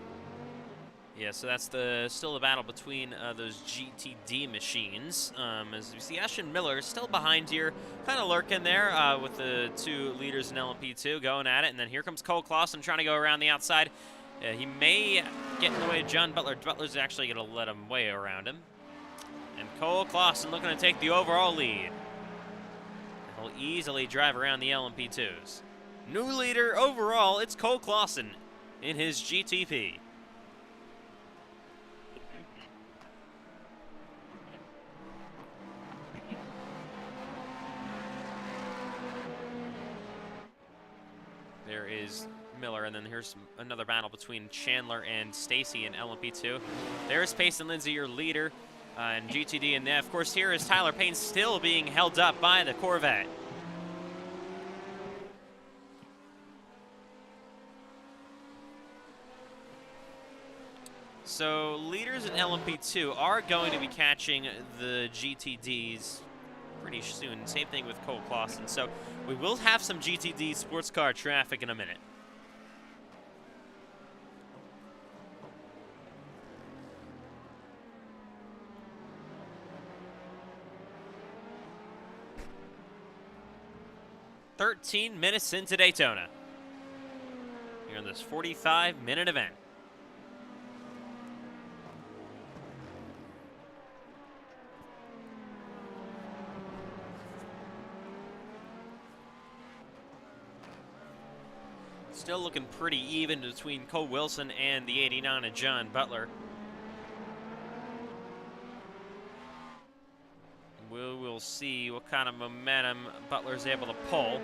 Yeah, so that's still the battle between those GTD machines. As we see, Ashton Miller still behind here, kind of lurking there with the 2 leaders in LMP2 going at it. And then here comes Cole Clausen trying to go around the outside. He may get in the way of John Butler. Butler's actually going to let him way around him. And Cole Clausen looking to take the overall lead. He'll easily drive around the LMP2s. New leader overall, it's Cole Clausen in his GTP. There is Miller, and then here's another battle between Chandler and Stacy in LMP2. There's Payson Lindsay, your leader, in GTD, and of course here is Tyler Payne still being held up by the Corvette. So leaders in LMP2 are going to be catching the GTDs pretty soon. Same thing with Cole Clausen. So we will have some GTD sports car traffic in a minute. .13 minutes into Daytona. Here in this 45-minute event. Still looking pretty even between Cole Wilson and the 89 of John Butler. We'll see what kind of momentum Butler's able to pull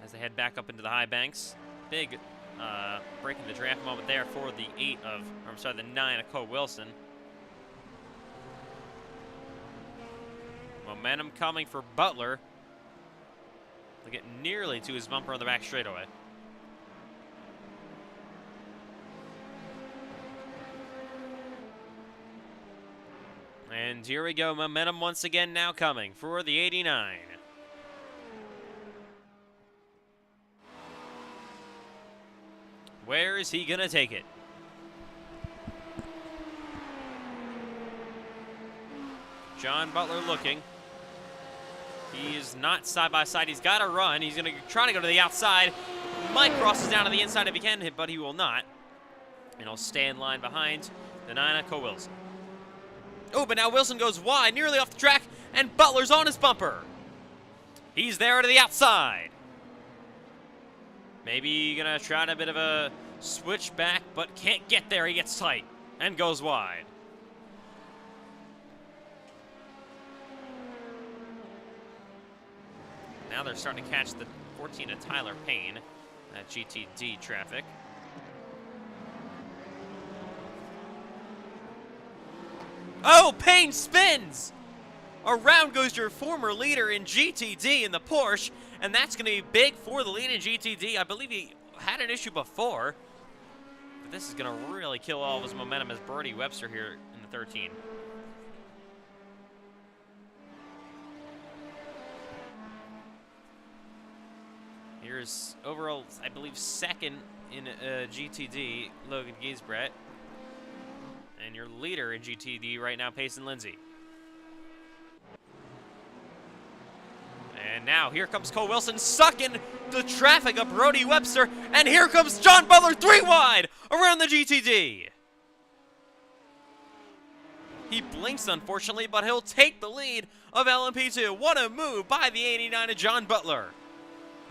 as they head back up into the high banks. Big breaking the draft moment there for the the 9 of Cole Wilson. Momentum coming for Butler. They'll get nearly to his bumper on the back straightaway. And here we go, momentum once again now coming for the 89. Where is he gonna take it? John Butler looking. He is not side by side. He's got to run. He's gonna try to go to the outside. Mike crosses down to the inside if he can hit, but he will not. And he'll stay in line behind the 9 of Cole Wilson. Oh, but now Wilson goes wide, nearly off the track, and Butler's on his bumper. He's there to the outside. Maybe gonna try a bit of a switch back, but can't get there. He gets tight and goes wide. Now they're starting to catch the 14 of Tyler Payne at GTD traffic. Oh, Payne spins! Around goes your former leader in GTD in the Porsche, and that's going to be big for the lead in GTD. I believe he had an issue before, but this is going to really kill all of his momentum as Brody Webster here in the 13. Here's overall, I believe, second in GTD, Logan Giesbrecht. And your leader in GTD right now, Payson Lindsay. And now here comes Cole Wilson sucking the traffic of Brody Webster. And here comes John Butler 3 wide around the GTD. He blinks, unfortunately, but he'll take the lead of LMP2. What a move by the 89 of John Butler.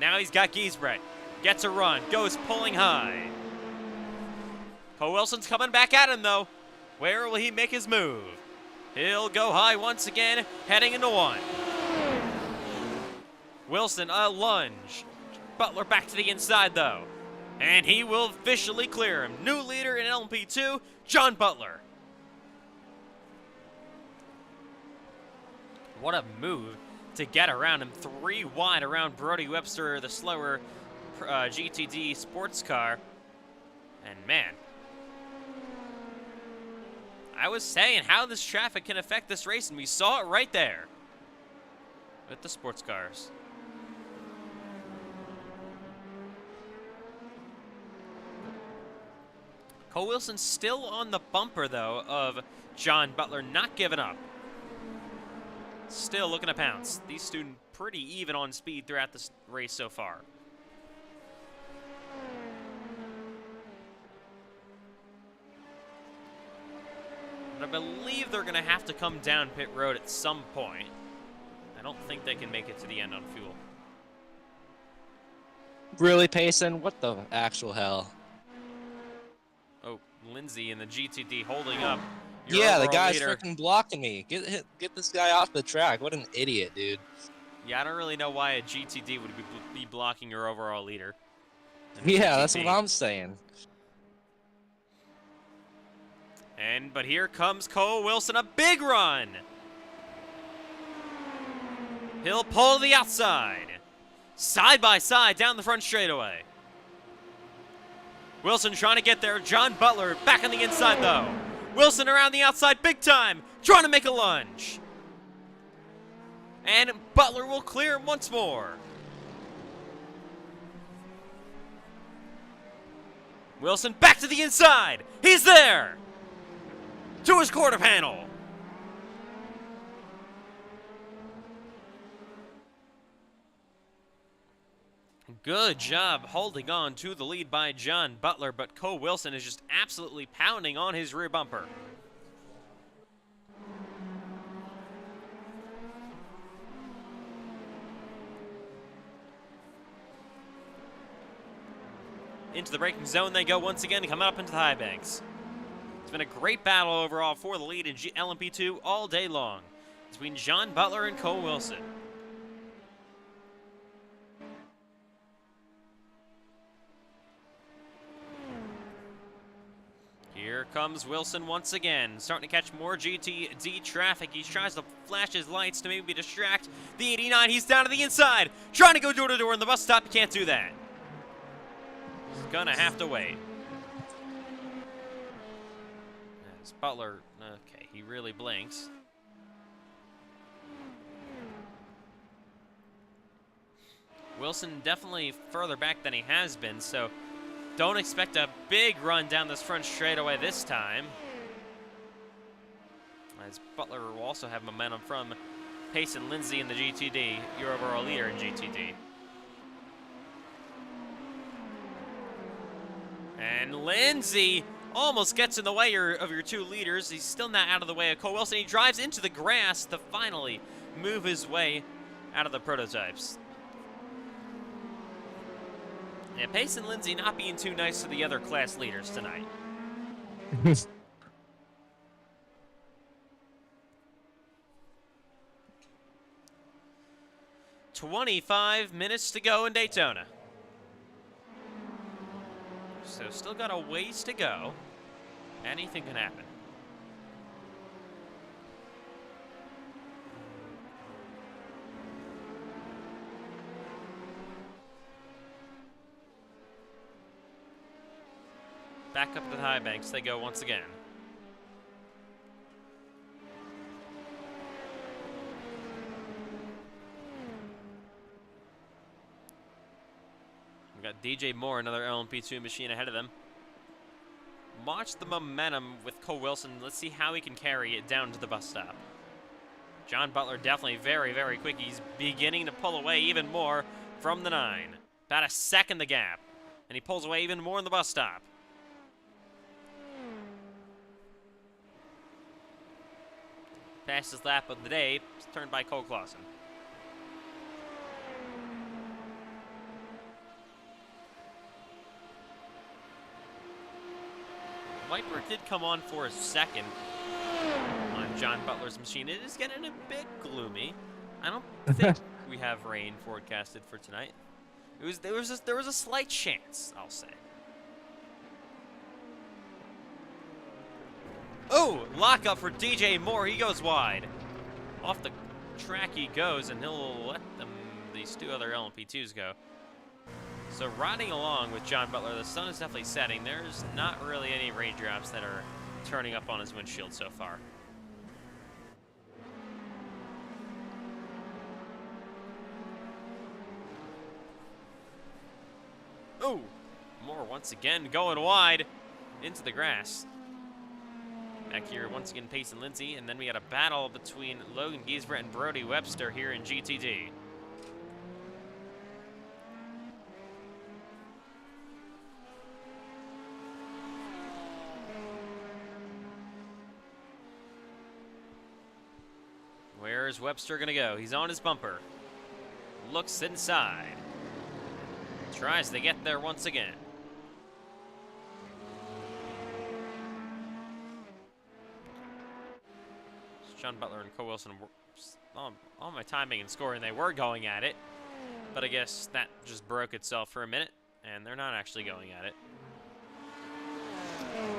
Now he's got Giesbrecht. Gets a run, goes pulling high. Cole Wilson's coming back at him, though. Where will he make his move? He'll go high once again, heading into 1. Wilson, a lunge. Butler back to the inside, though. And he will officially clear him. New leader in LMP2, John Butler. What a move to get around him. 3 wide around Brody Webster, the slower GTD sports car. And man, I was saying how this traffic can affect this race, and we saw it right there with the sports cars. Cole Wilson still on the bumper, though, of John Butler, not giving up. Still looking to pounce. These two pretty even on speed throughout this race so far. But I believe they're going to have to come down pit road at some point. I don't think they can make it to the end on fuel. Really, Payson? What the actual hell? Oh, Lindsay in the GTD holding up. Yeah, the guy's leader. freaking blocking me. Get this guy off the track. What an idiot, dude. Yeah, I don't really know why a GTD would be blocking your overall leader. Yeah, that's what I'm saying. But here comes Cole Wilson, a big run. He'll pull to the outside. Side by side down the front straightaway. Wilson trying to get there. John Butler back on the inside, though. Wilson around the outside big time, trying to make a lunge. And Butler will clear once more. Wilson back to the inside. He's there. To his quarter panel. Good job holding on to the lead by John Butler, but Cole Wilson is just absolutely pounding on his rear bumper. Into the braking zone they go once again, coming up into the high banks. It's been a great battle overall for the lead in LMP2 all day long between John Butler and Cole Wilson. Here comes Wilson once again, starting to catch more GTD traffic. He tries to flash his lights to maybe distract the 89. He's down to the inside, trying to go door to door in the bus stop. He can't do that. He's gonna have to wait. As Butler, okay, he really blinks. Wilson definitely further back than he has been, so don't expect a big run down this front straightaway this time. As Butler will also have momentum from Payson Lindsay in the GTD, your overall leader in GTD. And Lindsay almost gets in the way of your two leaders. He's still not out of the way of Cole Wilson. He drives into the grass to finally move his way out of the prototypes. Yeah, Payson Lindsay not being too nice to the other class leaders tonight. 25 minutes to go in Daytona. So still got a ways to go. Anything can happen. Back up to the high banks they go once again. We got DJ Moore, another LMP2 machine ahead of them. Watch the momentum with Cole Wilson. Let's see how he can carry it down to the bus stop. John Butler definitely very, very quick. He's beginning to pull away even more from the 9. About a second the gap. And he pulls away even more in the bus stop. Fastest lap of the day, turned by Cole Clausen. Viper did come on for a second on John Butler's machine. It is getting a bit gloomy. I don't think we have rain forecasted for tonight. There was a slight chance, I'll say. Oh, lockup for DJ Moore. He goes wide. Off the track he goes, and he'll let these two other LMP2s go. So riding along with John Butler, the sun is definitely setting. There's not really any raindrops that are turning up on his windshield so far. Oh, Moore once again going wide into the grass. Back here, once again, Payson Lindsay, and then we got a battle between Logan Giesbrecht and Brody Webster here in GTD. Where's Webster gonna go? He's on his bumper. Looks inside. Tries to get there once again. John Butler and Cole Wilson were on my timing and scoring. They were going at it, but I guess that just broke itself for a minute, and they're not actually going at it.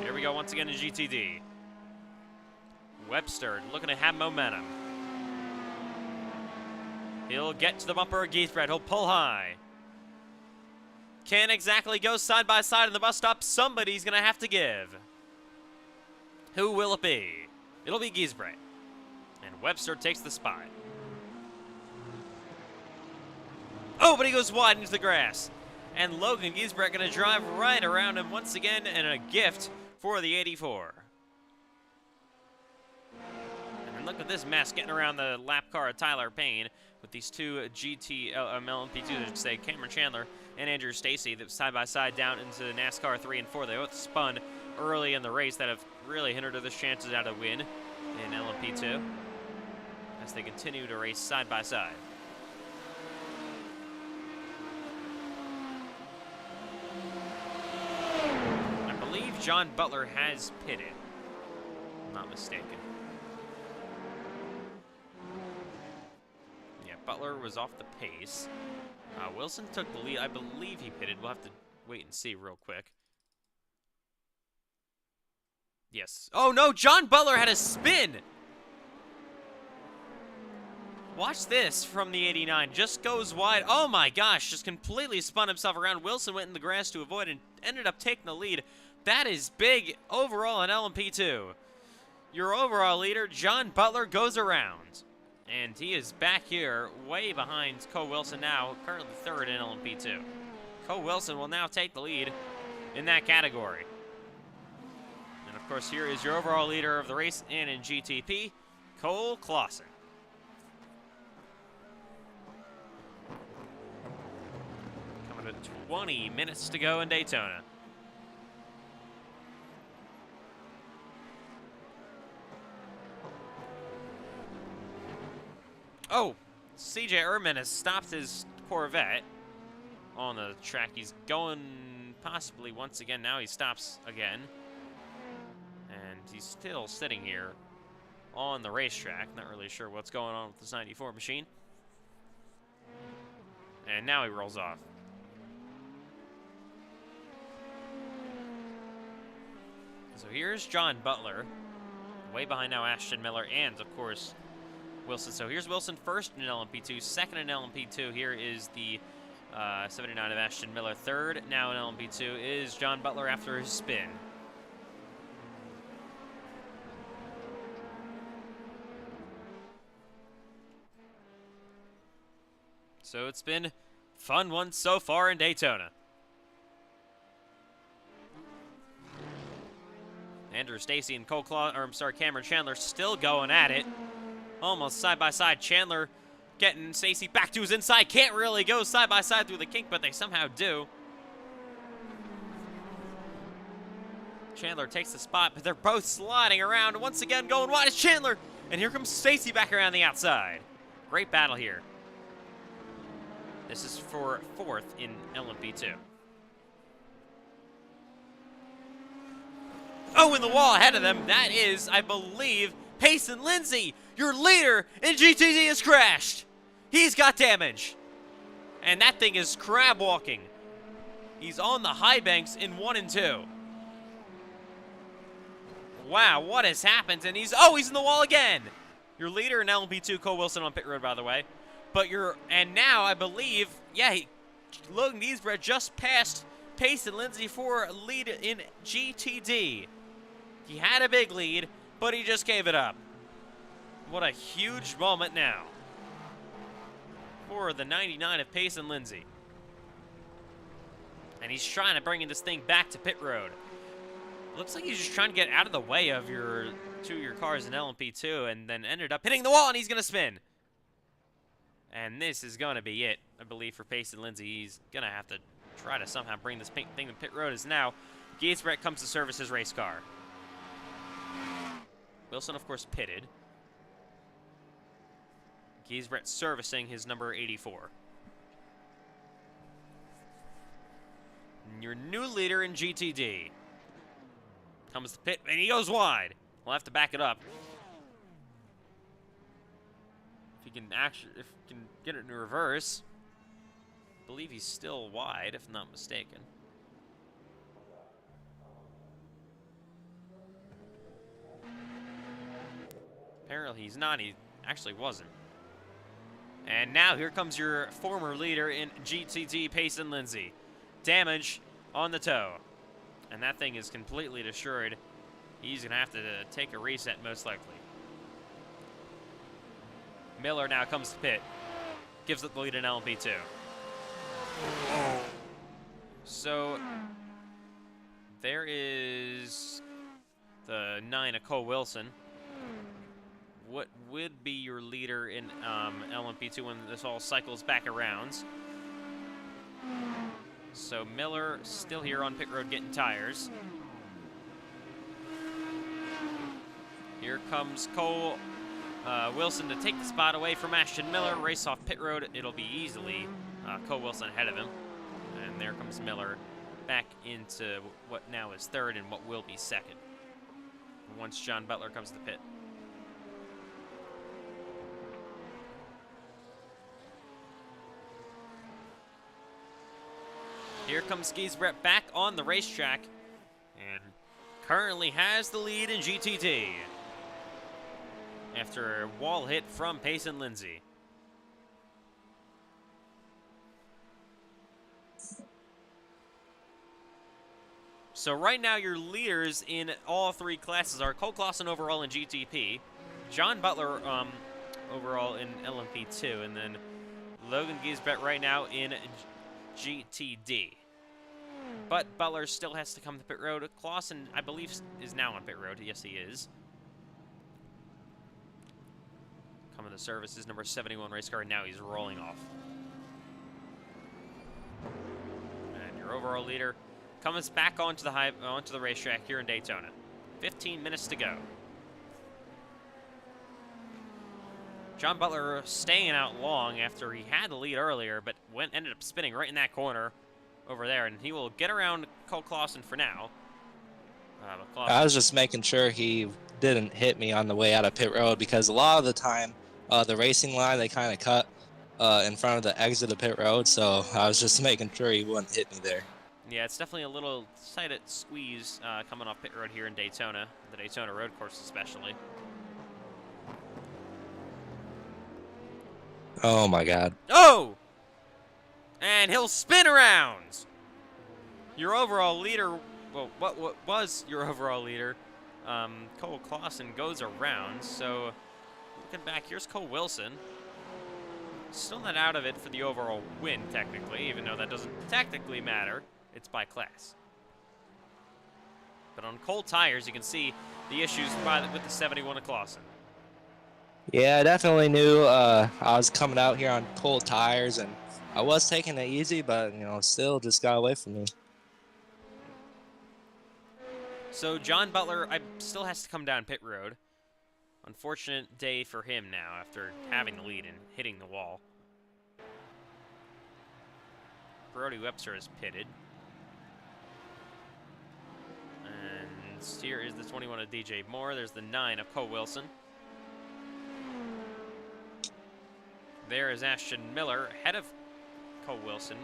Here we go once again in GTD. Webster looking to have momentum. He'll get to the bumper of Giesbrecht. He'll pull high. Can't exactly go side by side in the bus stop. Somebody's going to have to give. Who will it be? It'll be Giesbrecht. And Webster takes the spot. Oh, but he goes wide into the grass. And Logan Giesbrecht going to drive right around him once again, and a gift for the 84. And look at this mess getting around the lap car of Tyler Payne with these two LMP2s, I should say, Cameron Chandler and Andrew Stacy, that side by side down into NASCAR 3 and 4. They both spun early in the race that have really hindered their chances at a win in LMP2 as they continue to race side by side. I believe John Butler has pitted, if I'm not mistaken. Yeah, Butler was off the pace. Wilson took the lead. I believe he pitted. We'll have to wait and see real quick. Yes. Oh, no, John Butler had a spin. Watch this from the 89. Just goes wide. Oh, my gosh. Just completely spun himself around. Wilson went in the grass to avoid and ended up taking the lead. That is big overall in LMP2. Your overall leader, John Butler, goes around. And he is back here way behind Cole Wilson now, currently third in LMP2. Cole Wilson will now take the lead in that category. And of course, here is your overall leader of the race and in GTP, Cole Clausen. Coming to 20 minutes to go in Daytona. Oh, CJ Ehrman has stopped his Corvette on the track. He's going possibly once again. Now he stops again. And he's still sitting here on the racetrack. Not really sure what's going on with this 94 machine. And now he rolls off. So here's John Butler. Way behind now Ashton Miller and, of course, Wilson. So here's Wilson first in LMP2, second in LMP2. Here is the 79 of Ashton Miller. Third now in LMP2 is John Butler after his spin. So it's been fun one so far in Daytona. Andrew Stacy and Cameron Chandler still going at it. Almost side by side. Chandler getting Stacy back to his inside. Can't really go side by side through the kink, but they somehow do. Chandler takes the spot, but they're both sliding around. Once again, going wide is Chandler. And here comes Stacy back around the outside. Great battle here. This is for fourth in LMP2. Oh, in the wall ahead of them. That is, I believe, Payson Lindsay. Your leader in GTD has crashed. He's got damage. And that thing is crab walking. He's on the high banks in 1 and 2. Wow, what has happened? And he's in the wall again. Your leader in LMP2, Cole Wilson on pit road, by the way. And now I believe, Logan Giesbrecht just passed Payson Lindsay for a lead in GTD. He had a big lead, but he just gave it up. What a huge moment now for the 99 of Payson Lindsay. And he's trying to bring this thing back to pit road. Looks like he's just trying to get out of the way of your cars in LMP2 and then ended up hitting the wall, and he's going to spin. And this is going to be it, I believe, for Payson Lindsay. He's going to have to try to somehow bring this thing to pit road, as now Giesbrecht comes to service his race car. Wilson, of course, pitted. Giesbrecht servicing his number 84. And your new leader in GTD comes to pit, and he goes wide. We'll have to back it up. If he can get it in reverse. I believe he's still wide, if I'm not mistaken. Apparently he's not. He actually wasn't. And now here comes your former leader in GTD, Payson Lindsay. Damage on the toe. And that thing is completely destroyed. He's going to have to take a reset, most likely. Miller now comes to pit. Gives up the lead in LMP2. So there is the 9 of Cole Wilson. What would be your leader in LMP2 when this all cycles back around? So Miller still here on pit road getting tires. Here comes Cole Wilson to take the spot away from Ashton Miller. Race off pit road. It'll be easily Cole Wilson ahead of him. And there comes Miller back into what now is third and what will be second once John Butler comes to the pit. Here comes Giesbrecht back on the racetrack and currently has the lead in GTD after a wall hit from Payson Lindsay. So right now your leaders in all 3 classes are Cole Clausen overall in GTP, John Butler overall in LMP2, and then Logan Giesbrecht right now in GTD. But Butler still has to come to pit road. Clausen, I believe, is now on pit road. Yes, he is. Coming to service is number 71 race car, and now he's rolling off. And your overall leader comes back onto the racetrack here in Daytona. 15 minutes to go. John Butler staying out long after he had the lead earlier, but ended up spinning right in that corner over there, and he will get around Cole Clausen for now. I was just making sure he didn't hit me on the way out of pit road, because a lot of the time, the racing line, they kind of cut in front of the exit of pit road, so I was just making sure he wouldn't hit me there. Yeah, it's definitely a little tight squeeze coming off pit road here in Daytona, the Daytona road course especially. Oh my God. Oh! And he'll spin around! Your overall leader, well, what was your overall leader? Cole Clausen goes around, so looking back, here's Cole Wilson. Still not out of it for the overall win, technically, even though that doesn't technically matter. It's by class. But on cold tires, you can see the issues with the 71 of Clausen. Yeah, I definitely knew I was coming out here on cold tires, and I was taking it easy, but, you know, still just got away from me. So John Butler still has to come down pit road. Unfortunate day for him now after having the lead and hitting the wall. Brody Webster is pitted. And here is the 21 of DJ Moore. There's the 9 of Cole Wilson. There is Ashton Miller ahead of Cole Wilson.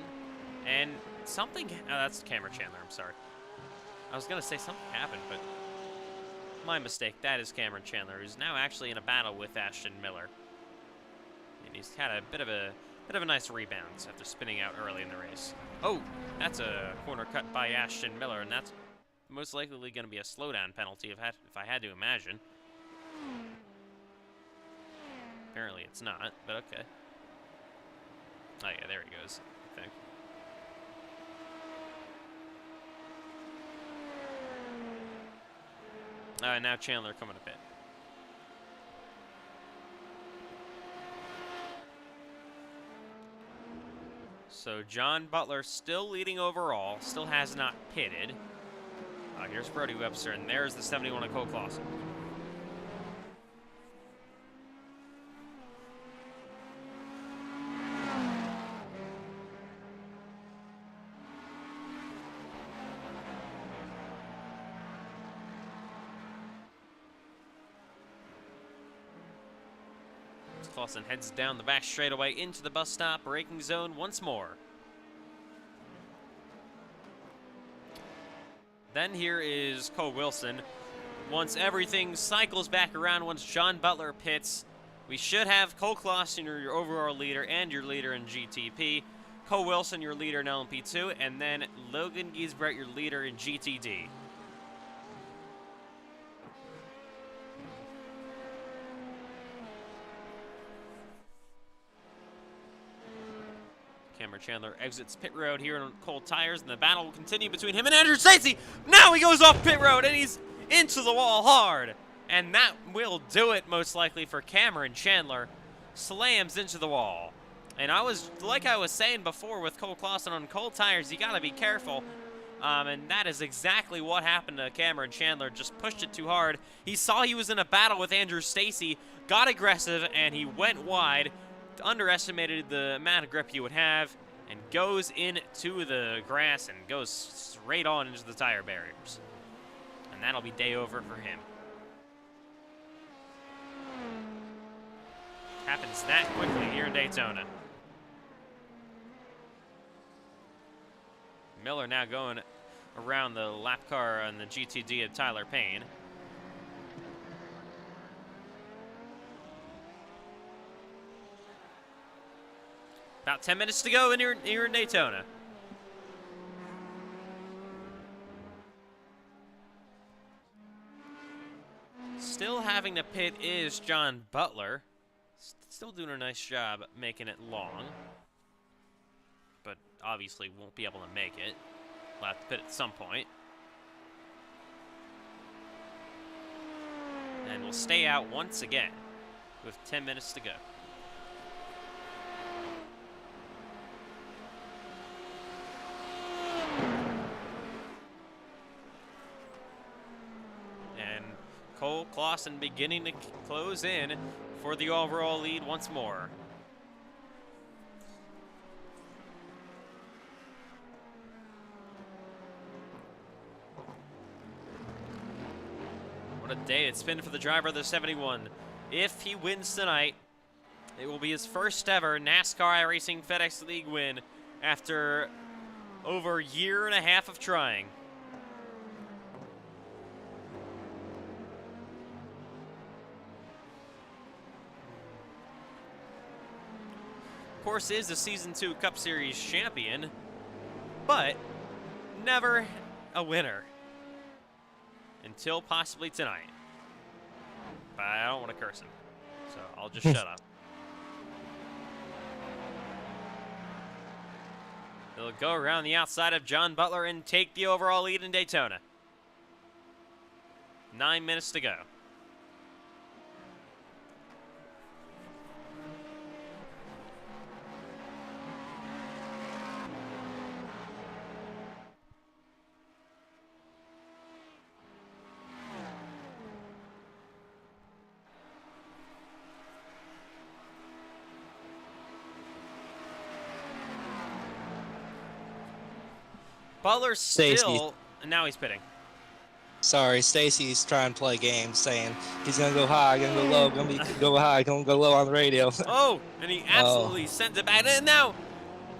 And something... Oh, that's Cameron Chandler, I'm sorry. I was going to say something happened, but my mistake. That is Cameron Chandler, who's now actually in a battle with Ashton Miller. And he's had a bit of a nice rebound after spinning out early in the race. Oh, that's a corner cut by Ashton Miller, and that's most likely going to be a slowdown penalty if I had to imagine. Apparently it's not, but okay. Oh yeah, there he goes, I think. Now Chandler coming to pit. So John Butler still leading overall, still has not pitted. Here's Brody Webster, and there's the 71 of Cole Clausen. Clausen heads down the back straightaway into the bus stop, braking zone once more. Then here is Cole Wilson. Once everything cycles back around, once John Butler pits, we should have Cole Clausen, your overall leader and your leader in GTP, Cole Wilson, your leader in LMP2, and then Logan Giesbrecht, your leader in GTD. Cameron Chandler exits pit road here on cold tires, and the battle will continue between him and Andrew Stacey. Now he goes off pit road, and he's into the wall hard. And that will do it, most likely, for Cameron Chandler. Slams into the wall. And like I was saying before with Cole Clausen on cold tires, you got to be careful. And that is exactly what happened to Cameron Chandler. Just pushed it too hard. He saw he was in a battle with Andrew Stacey, got aggressive, and he went wide. Underestimated the amount of grip he would have, and goes into the grass and goes straight on into the tire barriers. And that'll be day over for him. Happens that quickly here in Daytona. Miller now going around the lap car on the GTD of Tyler Payne. About 10 minutes to go here in Daytona. Still having to pit is John Butler. Still doing a nice job making it long. But obviously won't be able to make it. We'll have to pit at some point. And we'll stay out once again with 10 minutes to go. And Cole Clausen beginning to close in for the overall lead once more. What a day it's been for the driver of the 71. If he wins tonight, it will be his first ever NASCAR iRacing FedEx League win after over a year and a half of trying. Of course, is the Season 2 Cup Series champion, but never a winner. Until possibly tonight. But I don't want to curse him, so I'll just shut up. They'll go around the outside of John Butler and take the overall lead in Daytona. 9 minutes to go. Butler's still, and now he's pitting. Sorry, Stacy's trying to play games, saying he's gonna go high, gonna go low, go high, gonna go low on the radio. Oh, and he absolutely sends it back. And now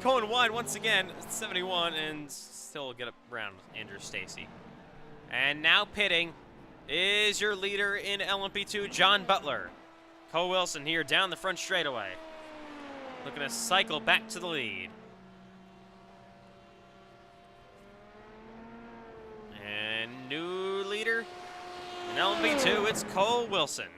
going wide once again, 71, and still get around Andrew Stacey. And now pitting is your leader in LMP2, John Butler. Cole Wilson here down the front straightaway, looking to cycle back to the lead. And new leader in LMP2, it's Cole Wilson.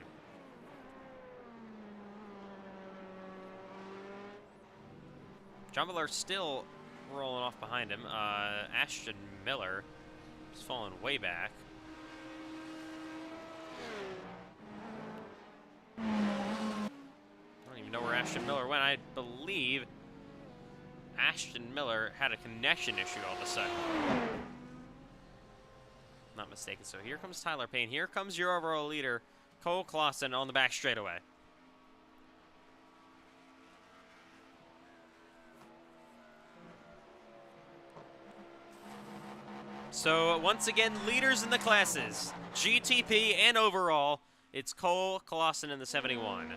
John Butler still rolling off behind him. Ashton Miller is falling way back. I don't even know where Ashton Miller went. I believe Ashton Miller had a connection issue all of a sudden. Not mistaken. So here comes Tyler Payne. Here comes your overall leader, Cole Clausen, on the back straightaway. So once again, leaders in the classes, GTP and overall, it's Cole Clausen in the 71.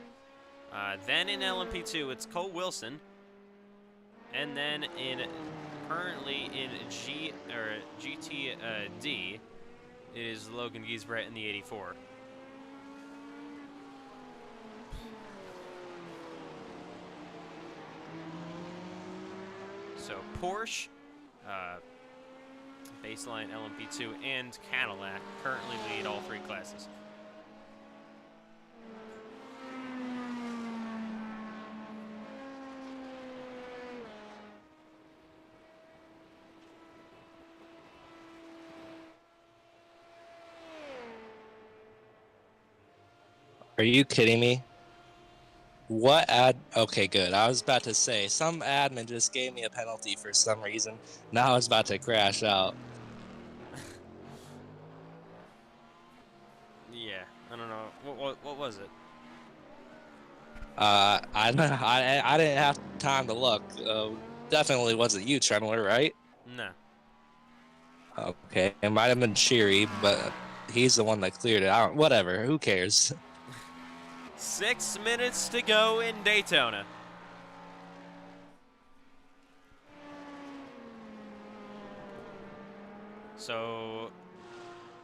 Then in LMP2, it's Cole Wilson, and then currently in GTD. It is Logan Giesbrett in the 84. So Porsche, Baseline, LMP2, and Cadillac currently lead all three classes. Are you kidding me? What ad? Okay, good. I was about to say, some admin just gave me a penalty for some reason. Now I was about to crash out. Yeah, I don't know. What was it? I didn't have time to look. Definitely wasn't you, Tremler, right? No. Okay, it might have been Cheery, but he's the one that cleared it out. Whatever, who cares? 6 minutes to go in Daytona. So,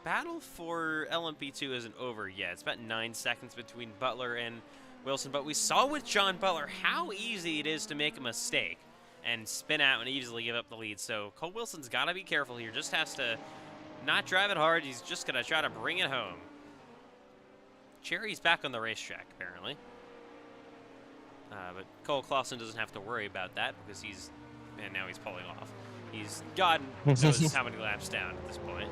battle for LMP2 isn't over yet. It's about 9 seconds between Butler and Wilson, but we saw with John Butler how easy it is to make a mistake and spin out and easily give up the lead. So Cole Wilson's got to be careful here. Just has to not drive it hard. He's just going to try to bring it home. Cherry's back on the racetrack, apparently. But Cole Clausen doesn't have to worry about that because and now he's pulling off. He's God knows how many laps down at this point.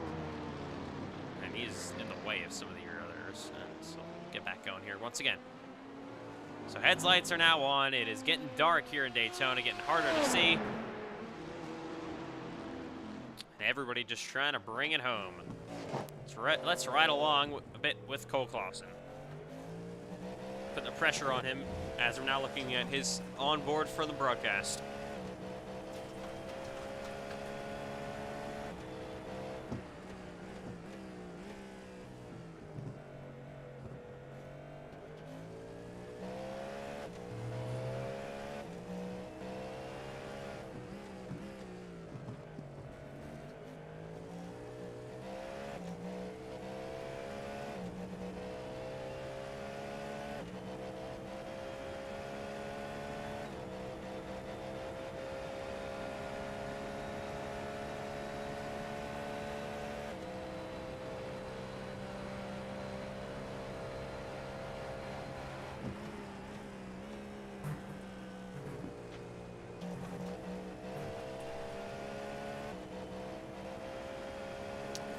And he's in the way of some of the others. And so we'll get back going here once again. So headlights are now on. It is getting dark here in Daytona, getting harder to see. And everybody just trying to bring it home. Let's ride along a bit with Cole Clausen. Put the pressure on him as we're now looking at his onboard for the broadcast.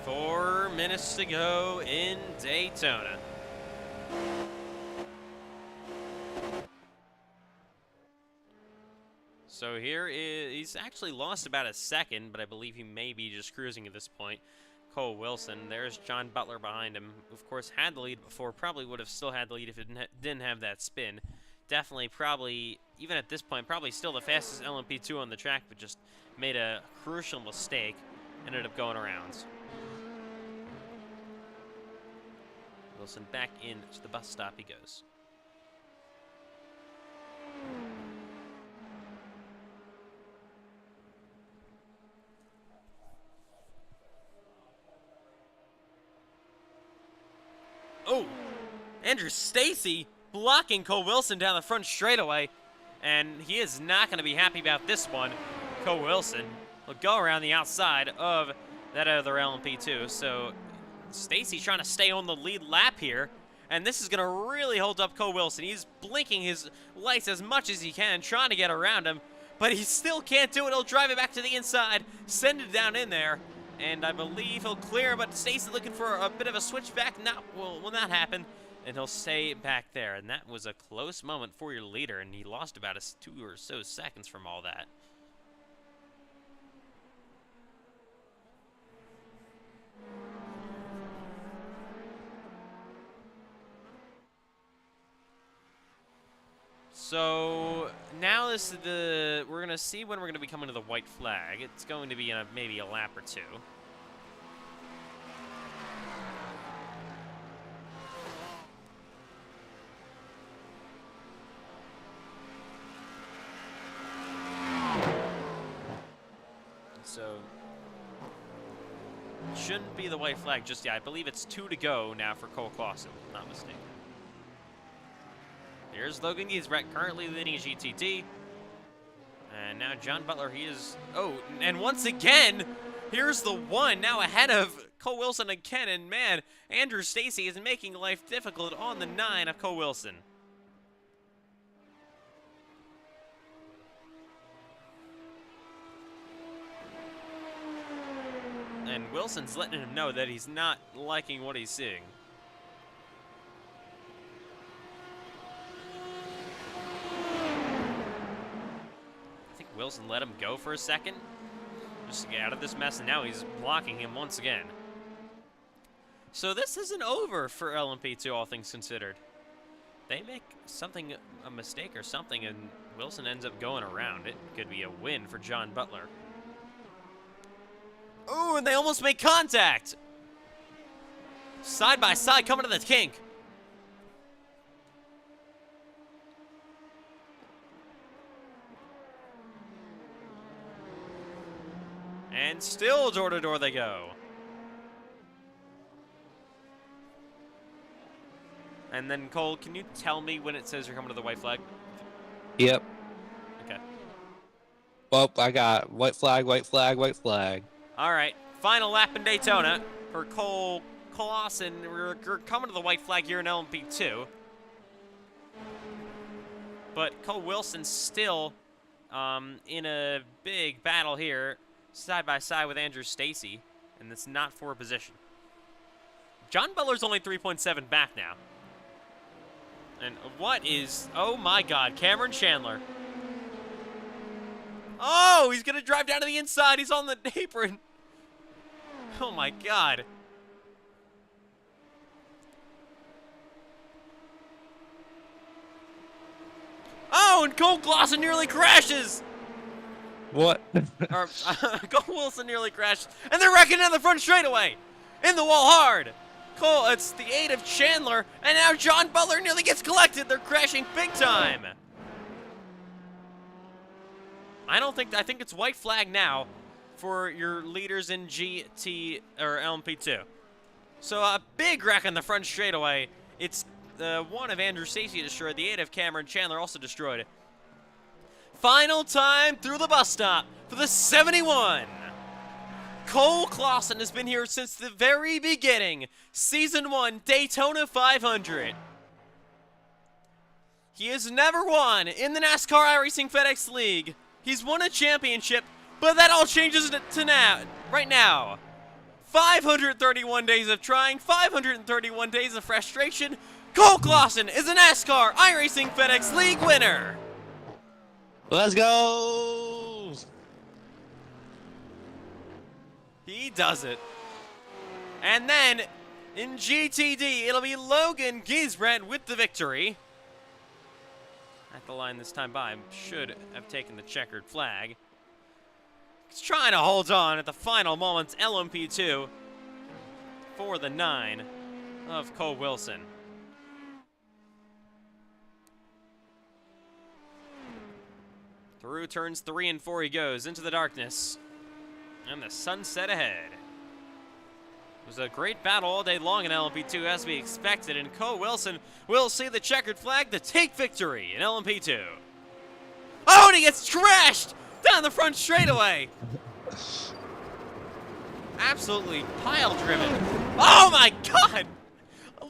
Four minutes to go in Daytona. So he's actually lost about a second, but I believe he may be just cruising at this point. Cole Wilson, there's John Butler behind him. Of course, had the lead before, probably would have still had the lead if it didn't have that spin. Definitely, probably, even at this point, probably still the fastest LMP2 on the track, but just made a crucial mistake. Ended up going around. Wilson back into the bus stop he goes. Oh, Andrew Stacy blocking Cole Wilson down the front straightaway, and he is not going to be happy about this one. Cole Wilson will go around the outside of that other LMP2, so Stacy's trying to stay on the lead lap here, and this is going to really hold up Cole Wilson. He's blinking his lights as much as he can, trying to get around him, but he still can't do it. He'll drive it back to the inside, send it down in there, and I believe he'll clear, but Stacy looking for a bit of a switchback. Will not happen, and he'll stay back there, and that was a close moment for your leader, and he lost about 2 or so seconds from all that. So now we're gonna see when we're gonna be coming to the white flag. It's going to be in maybe a lap or two. So shouldn't be the white flag just yet. I believe it's 2 to go now for Cole Clausen, if I'm not mistaken. Here's Logan. He's currently leading a GTT. And now John Butler, he is... Oh, and once again, here's the one now ahead of Cole Wilson again. And man, Andrew Stacy is making life difficult on the 9 of Cole Wilson. And Wilson's letting him know that he's not liking what he's seeing. Wilson let him go for a second just to get out of this mess, and now he's blocking him once again. So this isn't over for LMP2, all things considered. They make a mistake or something, and Wilson ends up going around. It could be a win for John Butler. Ooh, and they almost make contact! Side by side, coming to the kink. And still door to door they go. And then, Cole, can you tell me when it says you're coming to the white flag? Yep. Okay. Well, I got white flag, white flag, white flag. All right. Final lap in Daytona for Cole Clausen. We're coming to the white flag here in LMP2. But Cole Wilson still in a big battle here, side by side with Andrew Stacy, and it's not for a position. John Butler's only 3.7 back now. And what is... Oh, my God. Cameron Chandler. Oh, he's going to drive down to the inside. He's on the apron. Oh, my God. Oh, and Cole Clausen nearly crashes. What? Cole Wilson nearly crashed. And they're wrecking down the front straightaway. In the wall hard. Cole, it's the aid of Chandler, and now John Butler nearly gets collected. They're crashing big time. I think it's white flag now for your leaders in GT or LMP2. So a big wreck on the front straightaway. It's one of Andrew Stacy destroyed. The aid of Cameron Chandler also destroyed. Final time through the bus stop for the 71. Cole Clausen has been here since the very beginning. Season 1, Daytona 500. He has never won in the NASCAR iRacing FedEx League. He's won a championship, but that all changes to now, right now. 531 days of trying, 531 days of frustration. Cole Clausen is a NASCAR iRacing FedEx League winner. Let's go! He does it. And then, in GTD, it'll be Logan Giesbrecht with the victory. At the line this time by, should have taken the checkered flag. He's trying to hold on at the final moments, LMP2, for the 9 of Cole Wilson. Through turns 3 and 4 he goes, into the darkness. And the sunset ahead. It was a great battle all day long in LMP2 as we expected, and Cole Wilson will see the checkered flag to take victory in LMP2. Oh, and he gets trashed down the front straightaway. Absolutely pile-driven. Oh my God!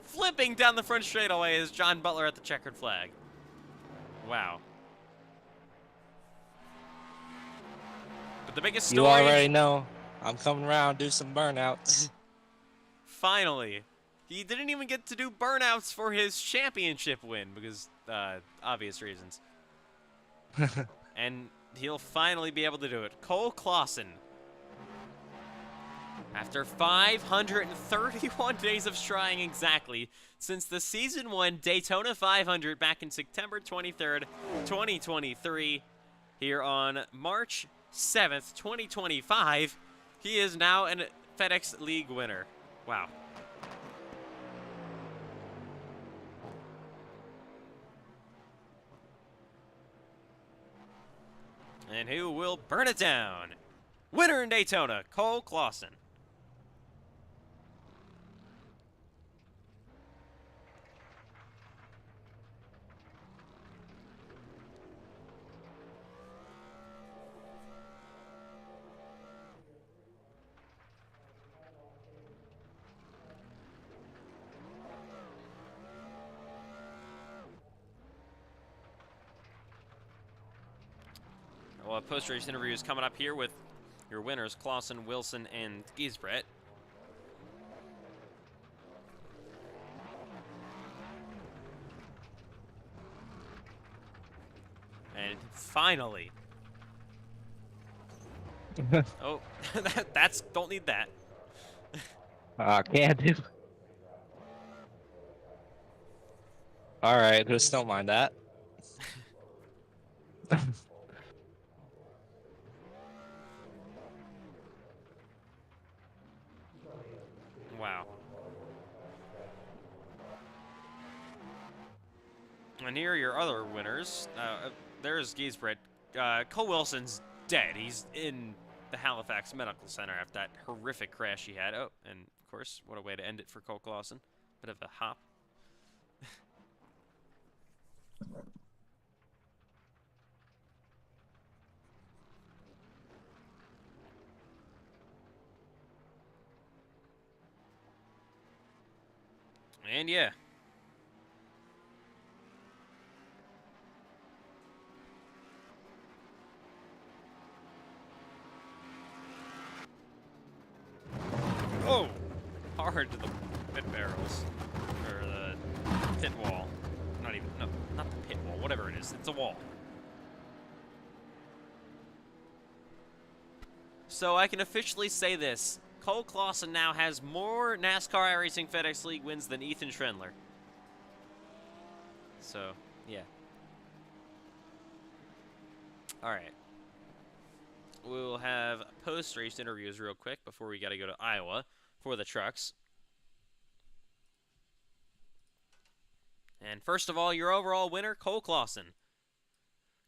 Flipping down the front straightaway is John Butler at the checkered flag. Wow. But the biggest story... You already know. I'm coming around, do some burnouts. Finally. He didn't even get to do burnouts for his championship win because, obvious reasons. And he'll finally be able to do it. Cole Clausen. After 531 days of trying exactly, since the Season 1 Daytona 500 back in September 23rd, 2023, here on March 7th, 2025, he is now a FedEx League winner. Wow. And who will burn it down? Winner in Daytona, Cole Clausen. Well, post-race interviews coming up here with your winners, Clausen, Wilson, and Giesbrecht. And finally, Oh, that's don't need that. Can't do. All right, just don't mind that. Wow. And here are your other winners. There's Giesbrecht. Cole Wilson's dead. He's in the Halifax Medical Center after that horrific crash he had. Oh, and of course, what a way to end it for Cole Clausen. Bit of a hop. And yeah. Oh! Hard to the pit barrels. Or the pit wall. Not even, no, not the pit wall. Whatever it is. It's a wall. So I can officially say this. Cole Clausen now has more NASCAR iRacing FedEx League wins than Ethan Schindler. So, yeah. Alright. We'll have post-race interviews real quick before we got to go to Iowa for the trucks. And first of all, your overall winner, Cole Clausen.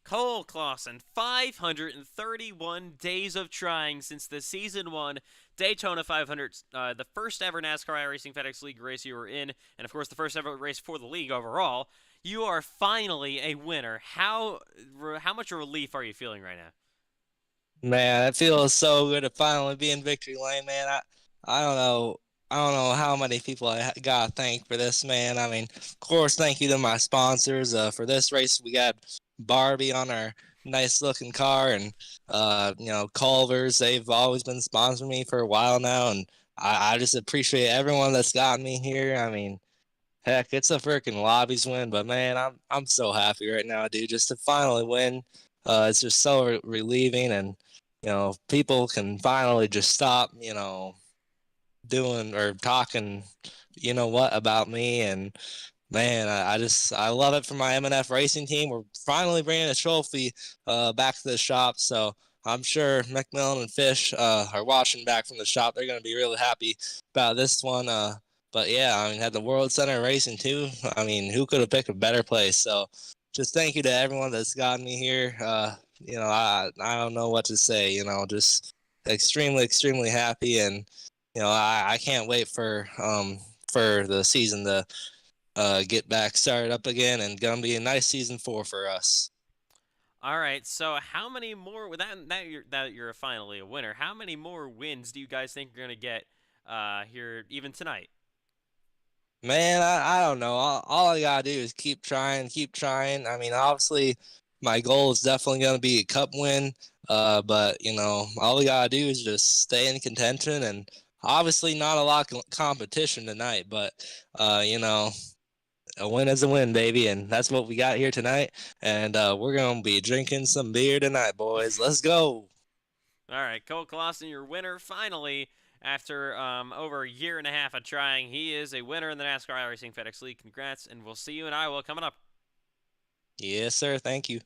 Cole Clausen, 531 days of trying since the Season 1 Daytona 500, the first ever NASCAR iRacing FedEx League race you were in, and of course the first ever race for the league overall. You are finally a winner. How much relief are you feeling right now? Man, it feels so good to finally be in victory lane, man. I don't know. I don't know how many people I gotta thank for this, man. I mean, of course, thank you to my sponsors. For this race, we got Barbie on our nice looking car, and Culver's. They've always been sponsoring me for a while now, and I just appreciate everyone that's gotten me here. I mean, heck, it's a freaking Lobbies win, but man, I'm so happy right now, dude. Just to finally win, it's just so relieving, and people can finally just stop, doing or talking, about me. And man, I love it for my M&F racing team. We're finally bringing a trophy back to the shop. So I'm sure McMillan and Fish are watching back from the shop. They're going to be really happy about this one. But yeah, I mean, had the World Center Racing too. I mean, who could have picked a better place? So just thank you to everyone that's gotten me here. I don't know what to say. Just extremely, extremely happy, and I can't wait for the season to get back started up again, and gonna be a nice season 4 for us. All right, so how many more? With that you're finally a winner. How many more wins do you guys think you're gonna get here even tonight? Man, I don't know. All I gotta do is keep trying, keep trying. I mean, obviously, my goal is definitely gonna be a cup win. But all we gotta do is just stay in contention, and obviously not a lot of competition tonight. But a win is a win, baby, and that's what we got here tonight. And we're gonna be drinking some beer tonight, boys. Let's go. All right, Cole Clausen, your winner finally. After over a year and a half of trying, he is a winner in the NASCAR iRacing FedEx League. Congrats, and we'll see you in Iowa coming up. Yes, sir. Thank you.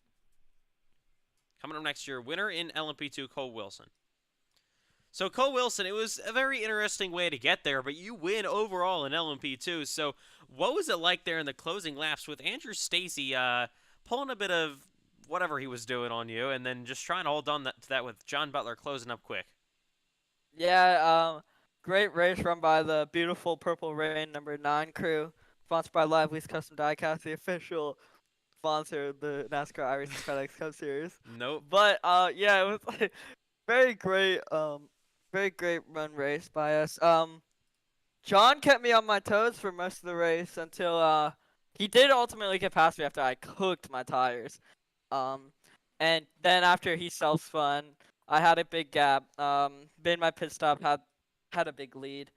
Coming up next year, winner in LMP2, Cole Wilson. So Cole Wilson, it was a very interesting way to get there, but you win overall in LMP2. So what was it like there in the closing laps with Andrew Stacy pulling a bit of whatever he was doing on you, and then just trying to hold on to that with John Butler closing up quick? Yeah, great race run by the beautiful Purple Rain #9 crew, sponsored by Lively's Custom Diecast, the official sponsor of the NASCAR iRacing FedEx Cup Series. Nope. But yeah, it was like very great run race by us. John kept me on my toes for most of the race until he did ultimately get past me after I cooked my tires. And then after he self-spun, I had a big gap. Made my pit stop, had a big lead,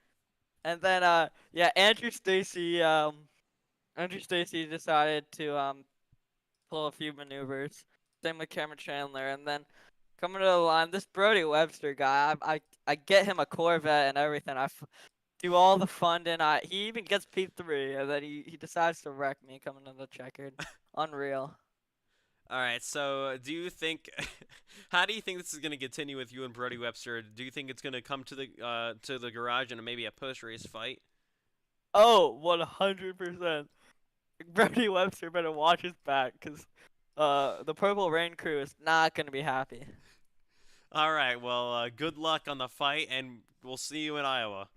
and then yeah, Andrew Stacy decided to pull a few maneuvers. Same with Cameron Chandler, and then Coming to the line, this Brody Webster guy, I get him a Corvette and everything. Do all the funding. He even gets P3, and then he decides to wreck me coming to the checkered. Unreal. All right, so do you think, how do you think this is going to continue with you and Brody Webster? Do you think it's going to come to the garage and maybe a post-race fight? Oh, 100%. Brody Webster better watch his back, because the Purple Rain crew is not going to be happy. All right, well, good luck on the fight, and we'll see you in Iowa.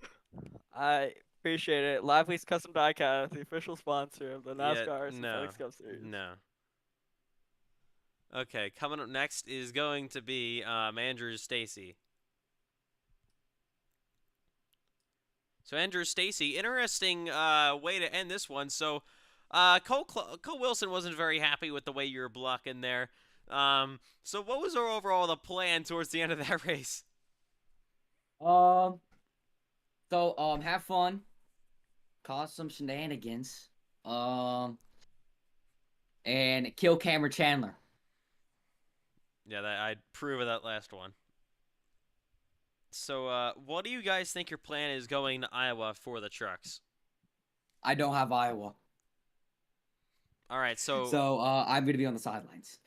I appreciate it. Lively's Custom Diecast, the official sponsor of the NASCAR and no, FedEx Cup Series. no. Okay, coming up next is going to be Andrew Stacy. So Andrew Stacy, interesting way to end this one. So Cole Wilson wasn't very happy with the way you were blocking there. So what was overall the plan towards the end of that race? Have fun, cause some shenanigans, and kill Cameron Chandler. Yeah, I'd approve of that last one. So, what do you guys think your plan is going to Iowa for the trucks? I don't have Iowa. All right, so I'm gonna be on the sidelines.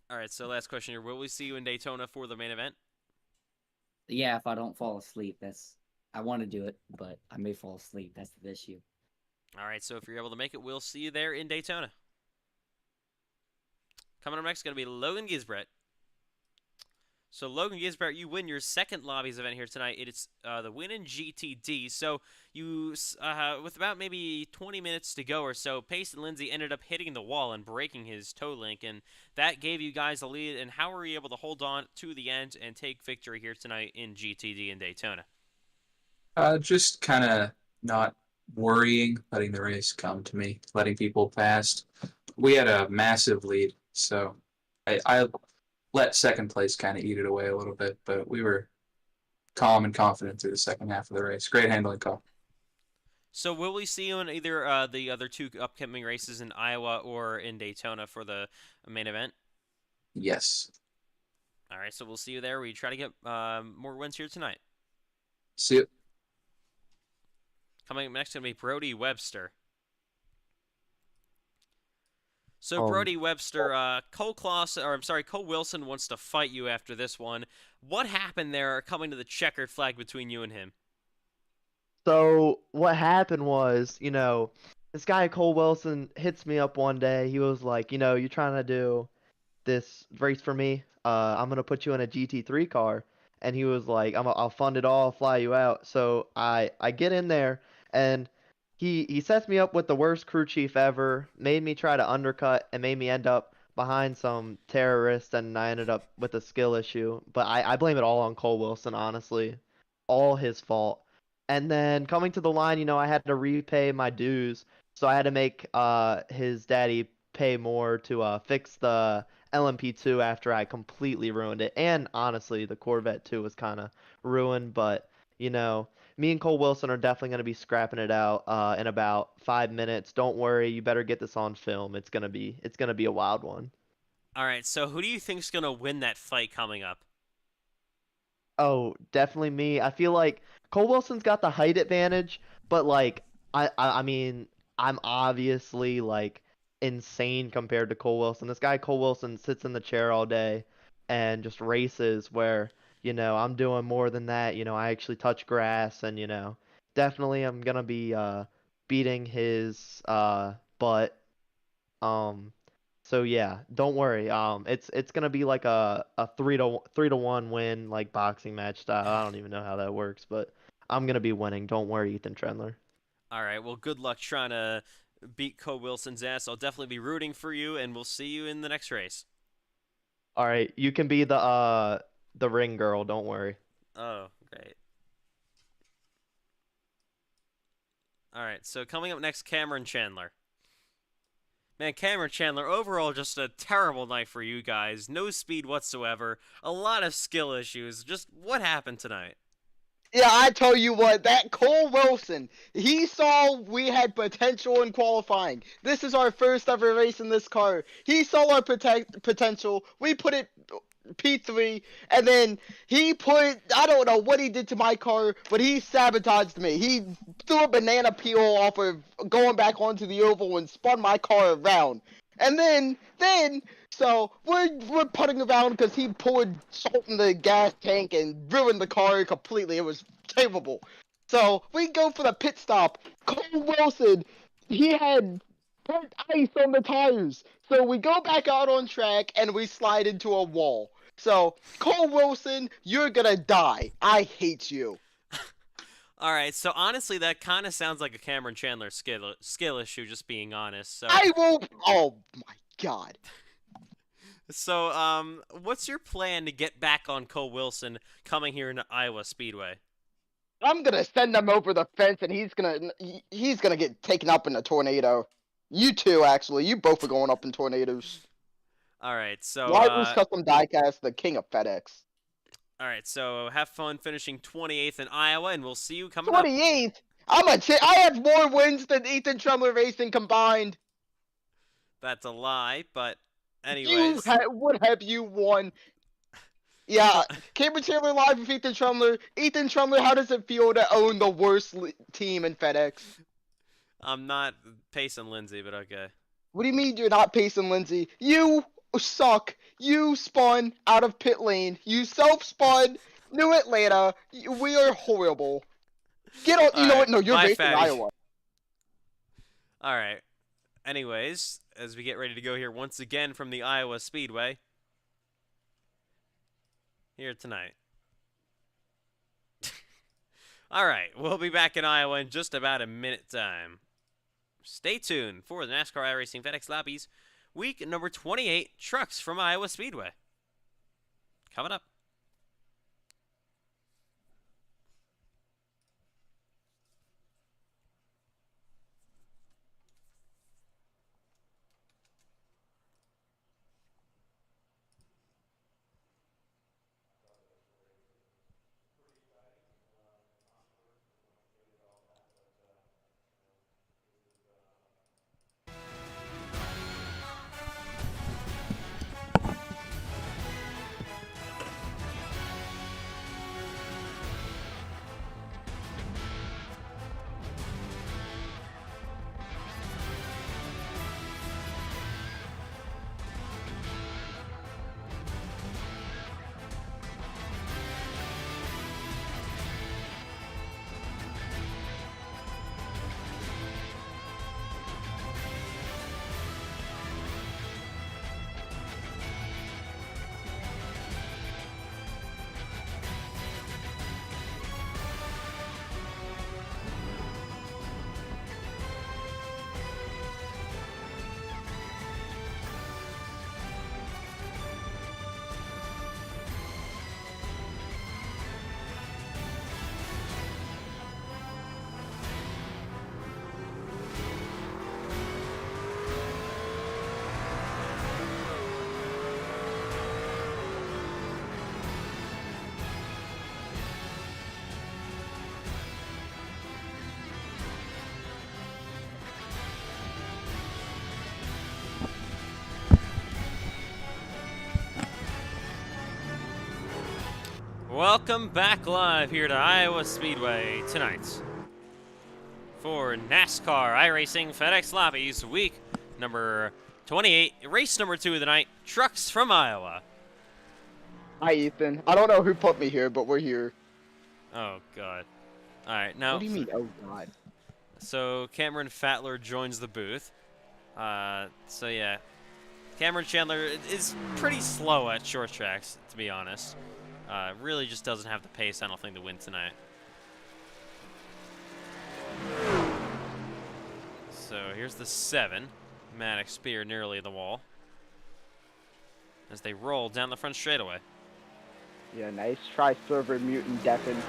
all right, so last question here: will we see you in Daytona for the main event? Yeah, if I don't fall asleep, I want to do it, but I may fall asleep. That's the issue. All right, so if you're able to make it, we'll see you there in Daytona. Coming up next is going to be Logan Gisbert. So, Logan Gisbert, you win your second Lobbies event here tonight. It's the win in GTD. So, you, with about maybe 20 minutes to go or so, Pace and Lindsay ended up hitting the wall and breaking his toe link, and that gave you guys the lead. And how were you able to hold on to the end and take victory here tonight in GTD in Daytona? Just kind of not worrying, letting the race come to me, letting people pass. We had a massive lead, so I let second place kind of eat it away a little bit, but we were calm and confident through the second half of the race. Great handling call. So will we see you in either the other two upcoming races in Iowa or in Daytona for the main event? Yes. All right, so we'll see you there. We try to get more wins here tonight. See you. Coming up next is going to be Brody Webster. So Brody Webster, Cole Wilson wants to fight you after this one. What happened there coming to the checkered flag between you and him? So what happened was, this guy Cole Wilson hits me up one day. He was like, you're trying to do this race for me. I'm gonna put you in a GT3 car. And he was like, I'll fund it all, fly you out. So I get in there, and he sets me up with the worst crew chief ever, made me try to undercut, and made me end up behind some terrorists, and I ended up with a skill issue. But I blame it all on Cole Wilson, honestly. All his fault. And then coming to the line, I had to repay my dues. So I had to make his daddy pay more to fix the LMP2 after I completely ruined it. And honestly, the Corvette too was kind of ruined. But, me and Cole Wilson are definitely going to be scrapping it out in about 5 minutes. Don't worry, you better get this on film. It's gonna be a wild one. All right, so who do you think's going to win that fight coming up? Oh, definitely me. I feel like Cole Wilson's got the height advantage, but I mean, I'm obviously insane compared to Cole Wilson. This guy Cole Wilson sits in the chair all day and just races where, I'm doing more than that. I actually touch grass, and definitely I'm gonna be beating his butt. So yeah, don't worry. It's gonna be like a 3-1 win, like boxing match style. I don't even know how that works, but I'm gonna be winning. Don't worry, Ethan Trendler. All right, well, good luck trying to beat Cole Wilson's ass. I'll definitely be rooting for you, and we'll see you in the next race. All right, you can be the ring girl. Don't worry. Oh, great. All right, so coming up next, Cameron Chandler. Man, Cameron Chandler, overall just a terrible night for you guys. No speed whatsoever. A lot of skill issues. Just what happened tonight? Yeah, I tell you what, that Cole Wilson, he saw we had potential in qualifying. This is our first ever race in this car. He saw our potential. We put it P3, and then he put, I don't know what he did to my car, but he sabotaged me. He threw a banana peel off of going back onto the oval and spun my car around. And then, so we're putting around because he poured salt in the gas tank and ruined the car completely. It was terrible. So we go for the pit stop. Cole Wilson, he had put ice on the tires. So we go back out on track and we slide into a wall. So Cole Wilson, you're gonna die. I hate you. All right, so honestly, that kind of sounds like a Cameron Chandler skill issue, just being honest. So, I will. Oh my god. what's your plan to get back on Cole Wilson coming here into Iowa Speedway? I'm gonna send him over the fence, and he's gonna get taken up in a tornado. You too, actually. You both are going up in tornadoes. All right, so Libraries Custom Diecast, the king of FedEx. all right, so have fun finishing 28th in Iowa, and we'll see you coming up. 28th. I have more wins than Ethan Tremler Racing combined. That's a lie, but anyways. What have you won? Yeah, Cameron Taylor live with Ethan Tremler. Ethan Tremler, how does it feel to own the worst team in FedEx? I'm not Payson Lindsay, but okay. What do you mean you're not Payson Lindsay? You suck. You spun out of pit lane. You self-spun. New Atlanta. We are horrible. Get on. You know what? No, you're bye, racing fatty. Iowa. All right. Anyways, as we get ready to go here once again from the Iowa Speedway. Here tonight. All right, we'll be back in Iowa in just about a minute time. Stay tuned for the NASCAR iRacing FedEx Lobbies week number 28 trucks from Iowa Speedway. Coming up. Welcome back live here to Iowa Speedway tonight for NASCAR iRacing FedEx Lobbies week number 28, race number 2 of the night, trucks from Iowa. Hi, Ethan. I don't know who put me here, but we're here. Oh, God. All right, now. What do you mean, oh, God? So Cameron Fatler joins the booth. So, yeah. Cameron Chandler is pretty slow at short tracks, to be honest. Really just doesn't have the pace, I don't think, to win tonight. So here's the 7. Maddox Spear nearly the wall. As they roll down the front straightaway. Yeah, nice try, server mutant Deffen.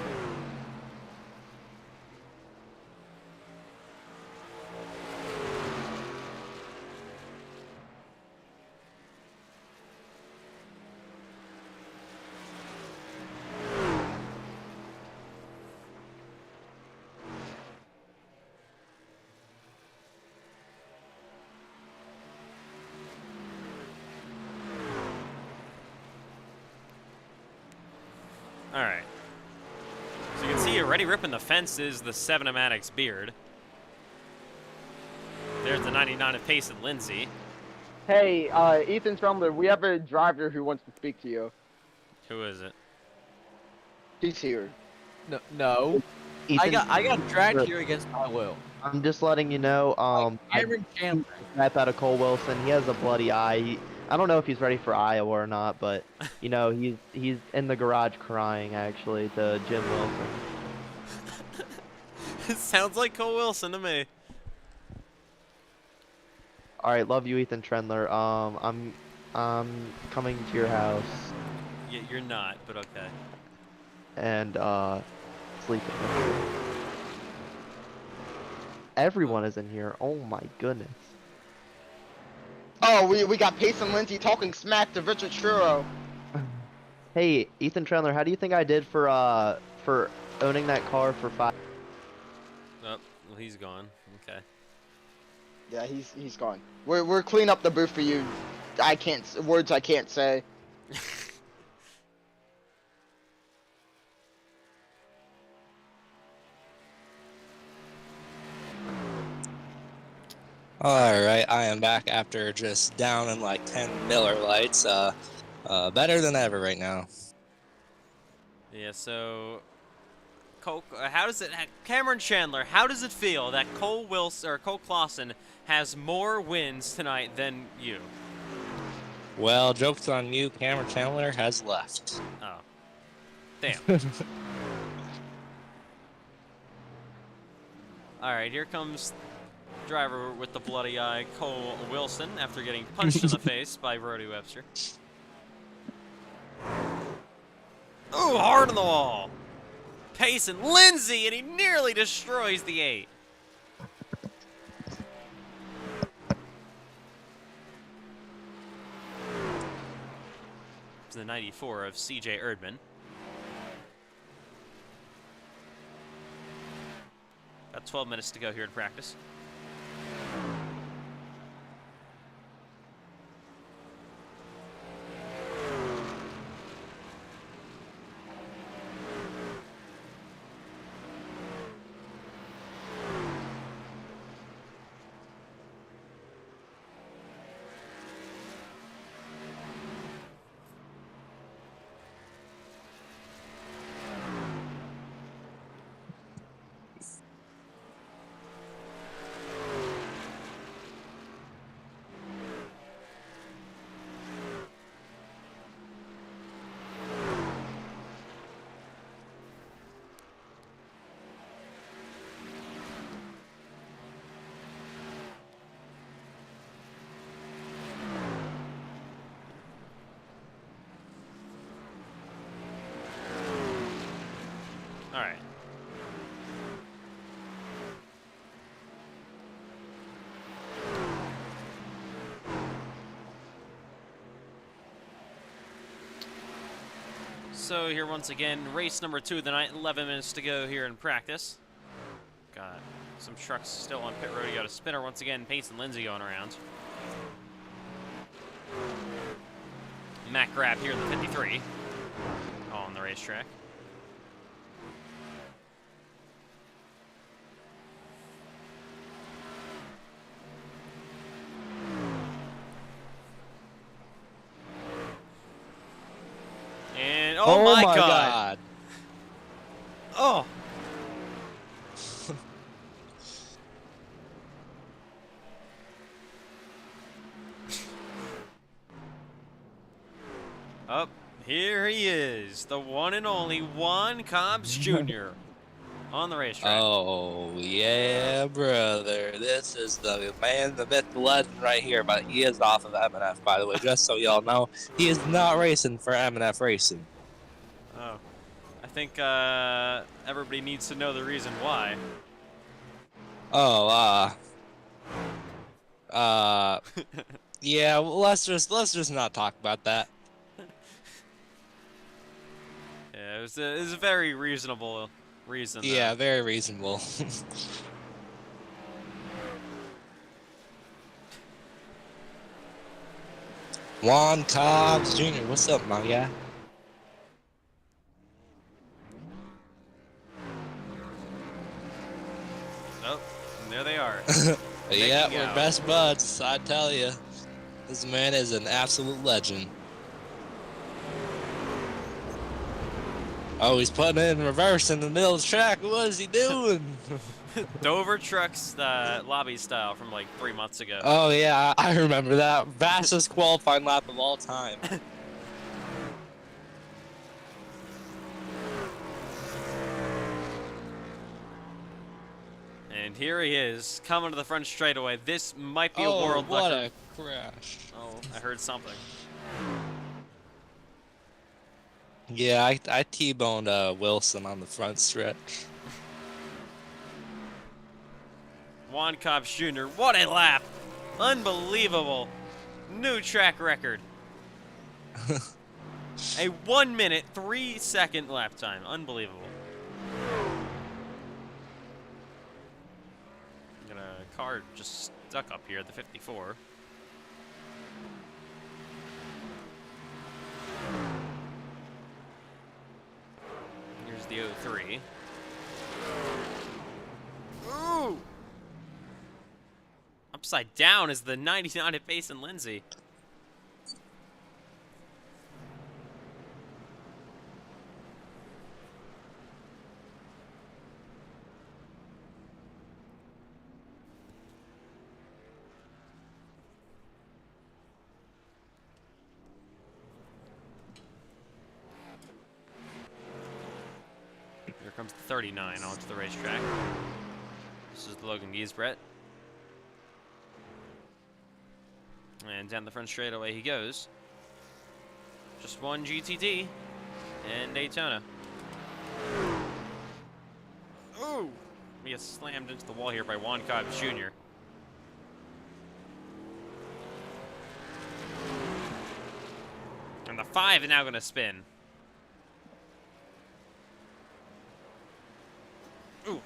All right. So you can see already ripping the fence is the 7-Matic's Beard. There's the 99 of Pace and Lindsay. Hey, Ethan Trumler, we have a driver who wants to speak to you. Who is it? He's here. No. Ethan, I got dragged here against my will. I'm just letting you know. I Cameron Chandler. snap out of Cole Wilson. He has a bloody eye. I don't know if he's ready for Iowa or not, but you know he's in the garage crying actually to Jim Wilson. It sounds like Cole Wilson to me. All right, love you, Ethan Trendler. I'm coming to your house Yeah, you're not, but okay. and sleeping. Everyone is in here. Oh my goodness. Oh, we got Pace and Lindsay talking smack to Richard Churro. Hey, Ethan Trendler, how do you think I did for owning that car for 5? Oh, well, he's gone. Okay. Yeah, he's gone. We're cleaning up the booth for you. I can't words I can't say. Alright, I am back after just down in like 10 Miller Lights. Better than ever right now. Yeah, so Cole, how does it Cameron Chandler, how does it feel that Cole Wilson or Cole Clausen has more wins tonight than you? Well, joke's on you, Cameron Chandler has left. Oh. Damn. Alright, here comes driver with the bloody eye, Cole Wilson, after getting punched in the face by Brody Webster. Ooh, hard on the wall. Pace and Lindsay, and he nearly destroys the 8. It's the 94 of CJ Erdman. About 12 minutes to go here in practice. All right. So here once again, race number 2 of the night, 11 minutes to go here in practice. Got some trucks still on pit road. You got a spinner once again, Pace and Lindsay going around. Mac Grab here in the 53 on the racetrack. And oh, my God. Oh. Up here he is, the one and only Juan Cobbs Jr. on the racetrack. Oh, yeah, brother. This is the man, the myth, the legend right here, but he is off of M&F, by the way, just so y'all know. He is not racing for M&F Racing. Oh. I think everybody needs to know the reason why. Oh, yeah, well, let's just not talk about that. Yeah, it was a very reasonable reason. Yeah, very reasonable. Juan Cobbs Jr., what's up, my guy? Yeah, Making we're out. best buds. I tell you, this man is an absolute legend. Oh, he's putting it in reverse in the middle of the track. What is he doing? Dover trucks lobby style from like 3 months ago. Oh yeah, I remember that. Fastest qualifying lap of all time. And here he is, coming to the front straightaway. This might be a Oh, world what record. a crash. Oh, I heard something. Yeah, I T-boned Wilson on the front stretch. Juan Cobbs Jr., what a lap! Unbelievable. New track record. A 1 minute, 3 second lap time. Unbelievable. Got a car just stuck up here at the 54. Here's the 03. Ooh! Upside down is the 99 at Basin Lindsay. Here comes the 39 onto the racetrack. This is Logan Giesbrett. And down the front straightaway he goes. Just one GTD and Daytona. Ooh! He gets slammed into the wall here by Juan Cobbs Jr. And the 5 is now going to spin. Ooh!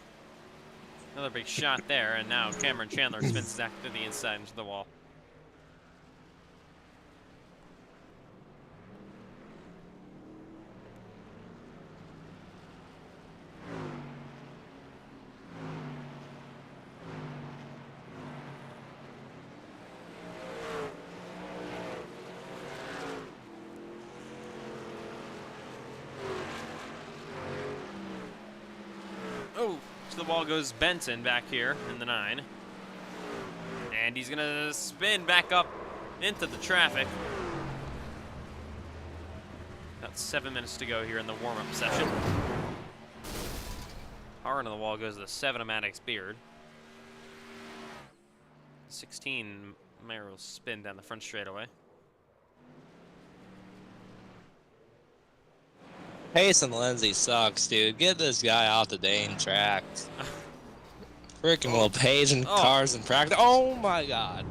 Another big shot there, and now Cameron Chandler spins back to the inside into the wall. Oh, to the wall goes Benton back here in the 9. And he's gonna spin back up into the traffic. About 7 minutes to go here in the warm-up session. Hard on the wall goes the 7 of Maddox Beard. 16 Merrill spin down the front straightaway. Payson Lindsay sucks, dude. Get this guy off the dang track. Freaking little page and cars in practice. Oh my god.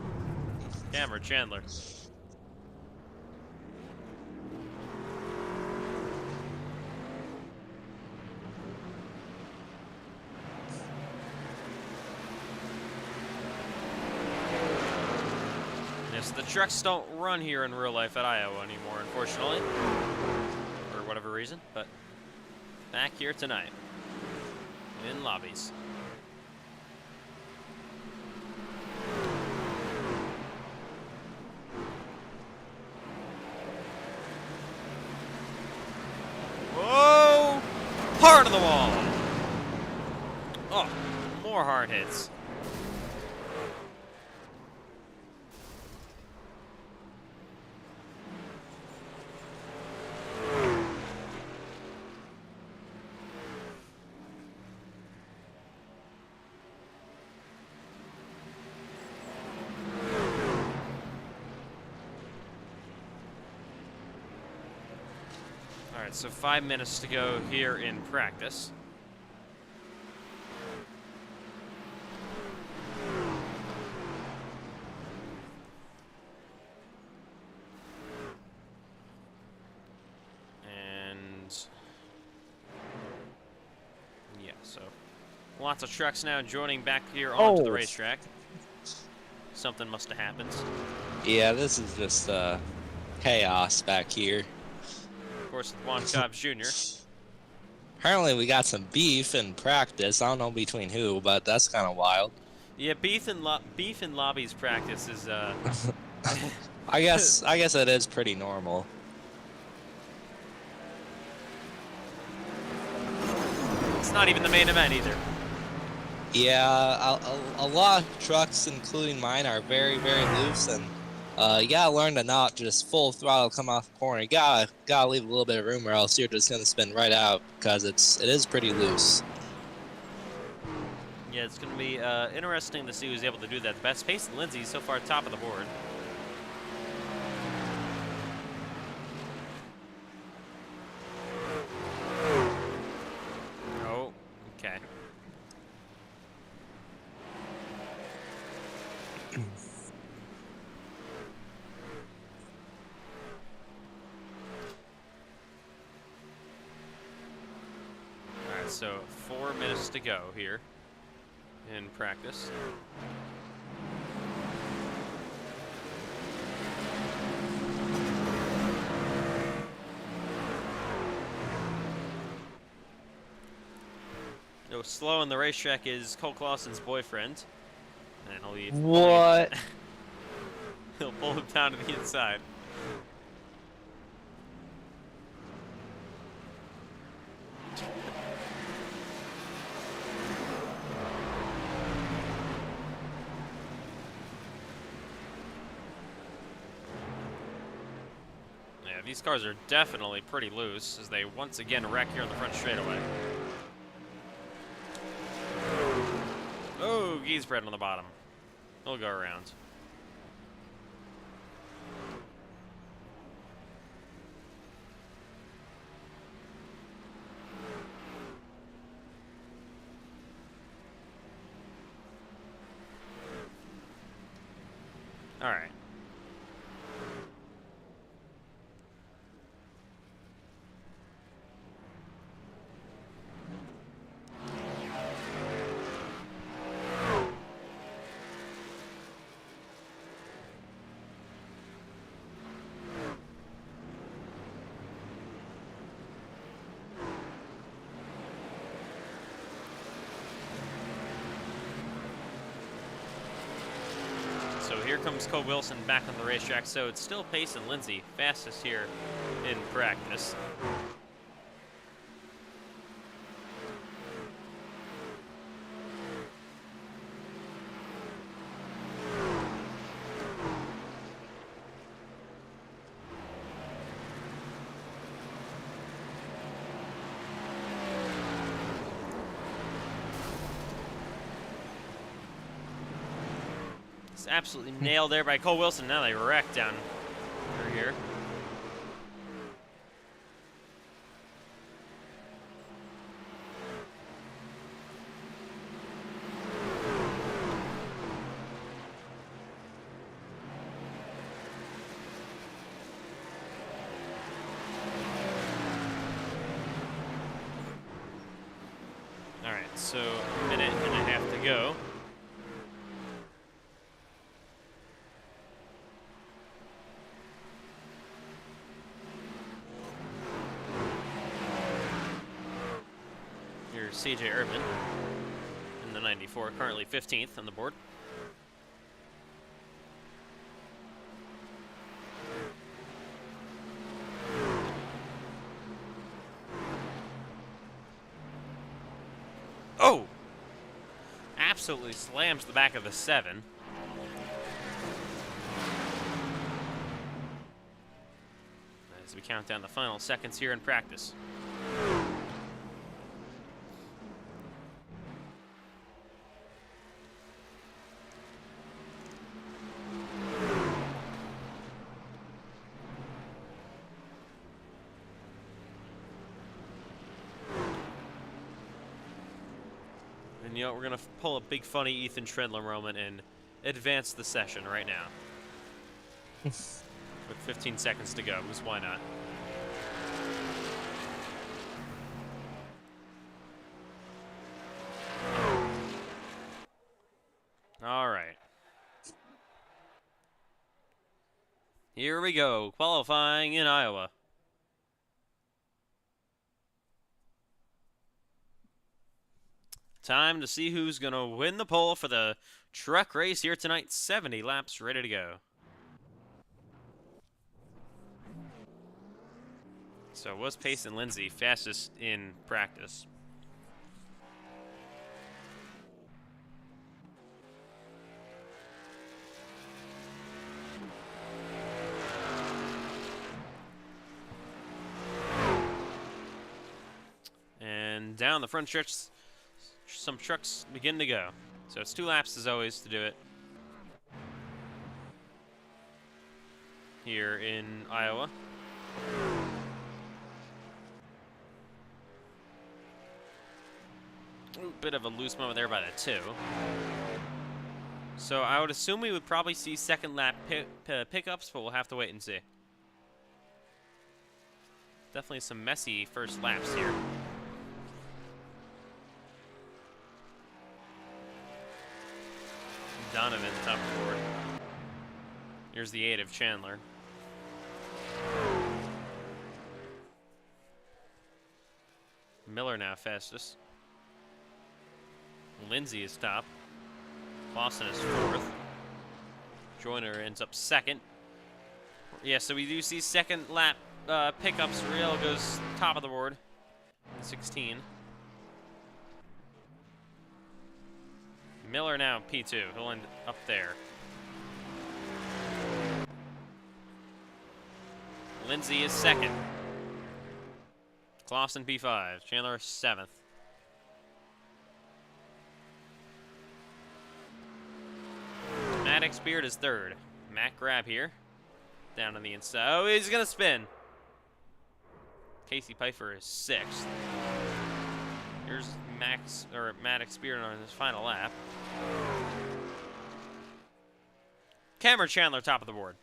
Cameron Chandler. Yes, the trucks don't run here in real life at Iowa anymore, unfortunately. For whatever reason, but back here tonight in Lobbies. Whoa! Hard on the wall. Oh, more hard hits. All right, so 5 minutes to go here in practice. And yeah, so lots of trucks now joining back here onto the racetrack. Something must have happened. Yeah, this is just chaos back here. Of course, with Juan Cobbs Jr. Apparently we got some beef in practice. I don't know between who, but that's kind of wild. Yeah, beef and lobbies practice is I guess it is pretty normal. it's not even the main event either. Yeah, a lot of trucks, including mine, are very, very loose, and you gotta learn to not just full throttle come off the corner. You gotta leave a little bit of room, or else you're just gonna spin right out because it is pretty loose. Yeah, it's going to be interesting to see who's able to do that. The best pace, Lindsay, so far top of the board. Oh, okay. All right, so 4 minutes to go here in practice. No, slow on the racetrack is Cole Clausen's boyfriend. And What? he'll pull him down to the inside. Yeah, these cars are definitely pretty loose as they once again wreck here on the front straightaway. Oh, geese bread on the bottom. He'll go around. All right. So here comes Cole Wilson back on the racetrack. So it's still Pace and Lindsay, fastest here in practice. It's absolutely nailed there by Cole Wilson. Now they wreck down through here. All right, so a minute and a half to go. Here's CJ Urban in the 94, currently 15th on the board. Oh! Absolutely slams the back of the 7. As we count down the final seconds here in practice. And you know, we're going to pull a big funny Ethan Trendler moment and advance the session right now. With 15 seconds to go, because why not? All right. Here we go, qualifying in Iowa. Time to see who's going to win the pole for the truck race here tonight. 70 laps ready to go. So was Payson Lindsay fastest in practice? And down the front stretch, some trucks begin to go. So it's 2 laps as always to do it. Here in Iowa. Ooh, bit of a loose moment there by the 2. So I would assume we would probably see second lap pickups, but we'll have to wait and see. Definitely some messy first laps here. Donovan top of the board. Here's the 8 of Chandler. Miller now fastest. Lindsay is top. Clausen is 4th. Joyner ends up 2nd. Yeah, so we do see second lap pickups. Real goes top of the board. 16. Miller now P2. He'll end up there. Lindsay is 2nd. Clausen P5. Chandler 7th. Maddox Beard is 3rd. Matt Grab here. Down on the inside. Oh, he's going to spin. Casey Pfeiffer is 6th. Here's Maddox Beard on his final lap. Cameron Chandler top of the board.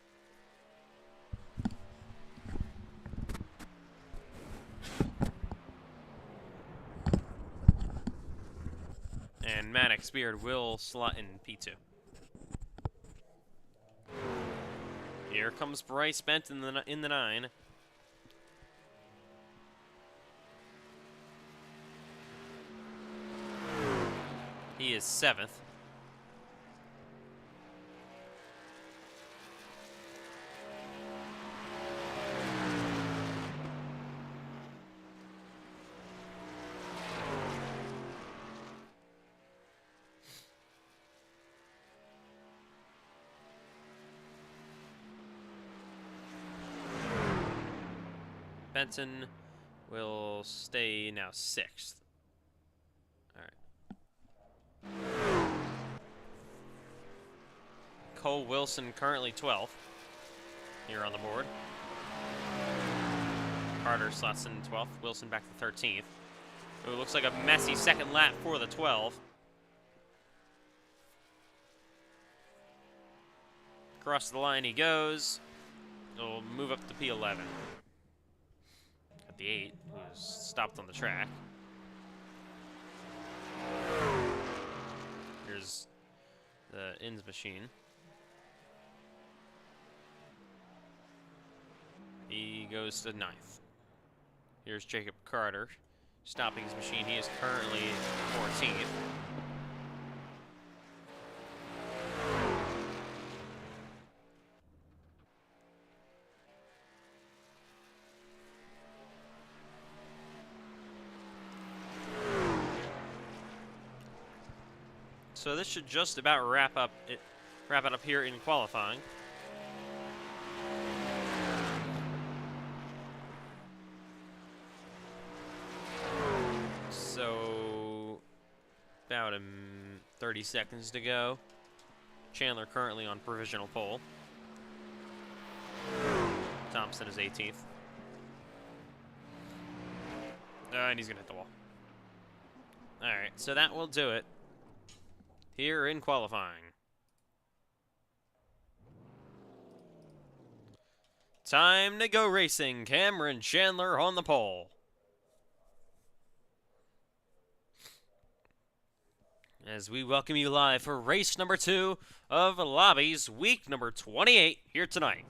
And Maddox Beard will slot in P2. Here comes Bryce Bent in the 9. He is 7th. Benton will stay now 6th. All right. Cole Wilson currently 12th here on the board. Carter slots in 12th. Wilson back to 13th. It looks like a messy second lap for the 12. Across the line he goes. He'll move up to P11. At the 8, who's stopped on the track. Here's the INS machine. He goes to 9th. Here's Jacob Carter stopping his machine. He is currently 14th. So this should just about wrap it up here in qualifying. So about 30 seconds to go. Chandler currently on provisional pole. Thompson is 18th. And he's gonna hit the wall. All right, so that will do it here in qualifying. Time to go racing. Cameron Chandler on the pole. As we welcome you live for race number 2 of Lobbies, week number 28 here tonight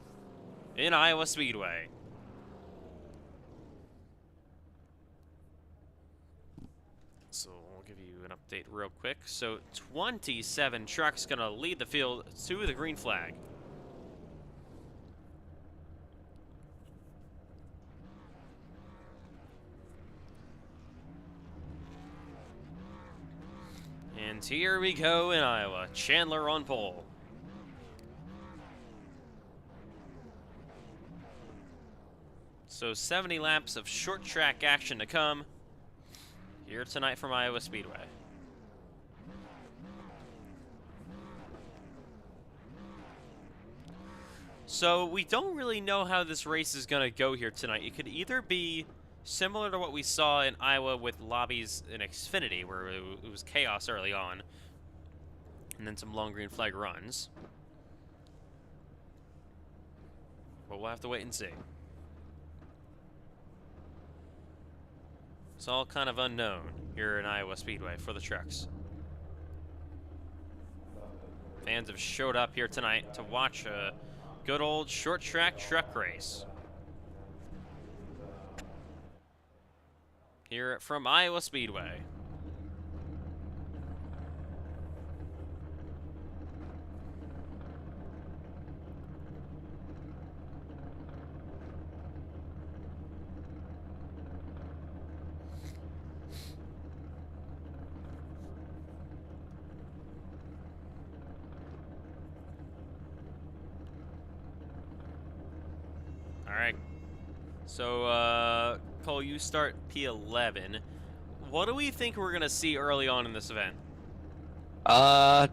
in Iowa Speedway. So we'll give you an Update real quick. So 27 trucks gonna lead the field to the green flag. And here we go in Iowa. Chandler on pole. So 70 laps of short track action to come here tonight from Iowa Speedway. So we don't really know how this race is going to go here tonight. It could either be similar to what we saw in Iowa with Lobbies in Xfinity, where it was chaos early on, and then some long green flag runs. But we'll have to wait and see. It's all kind of unknown here in Iowa Speedway for the trucks. Fans have showed up here tonight to watch a good old short track truck race. Here from Iowa Speedway. Alright, so Cole, you start P11. What do we think we're gonna see early on in this event?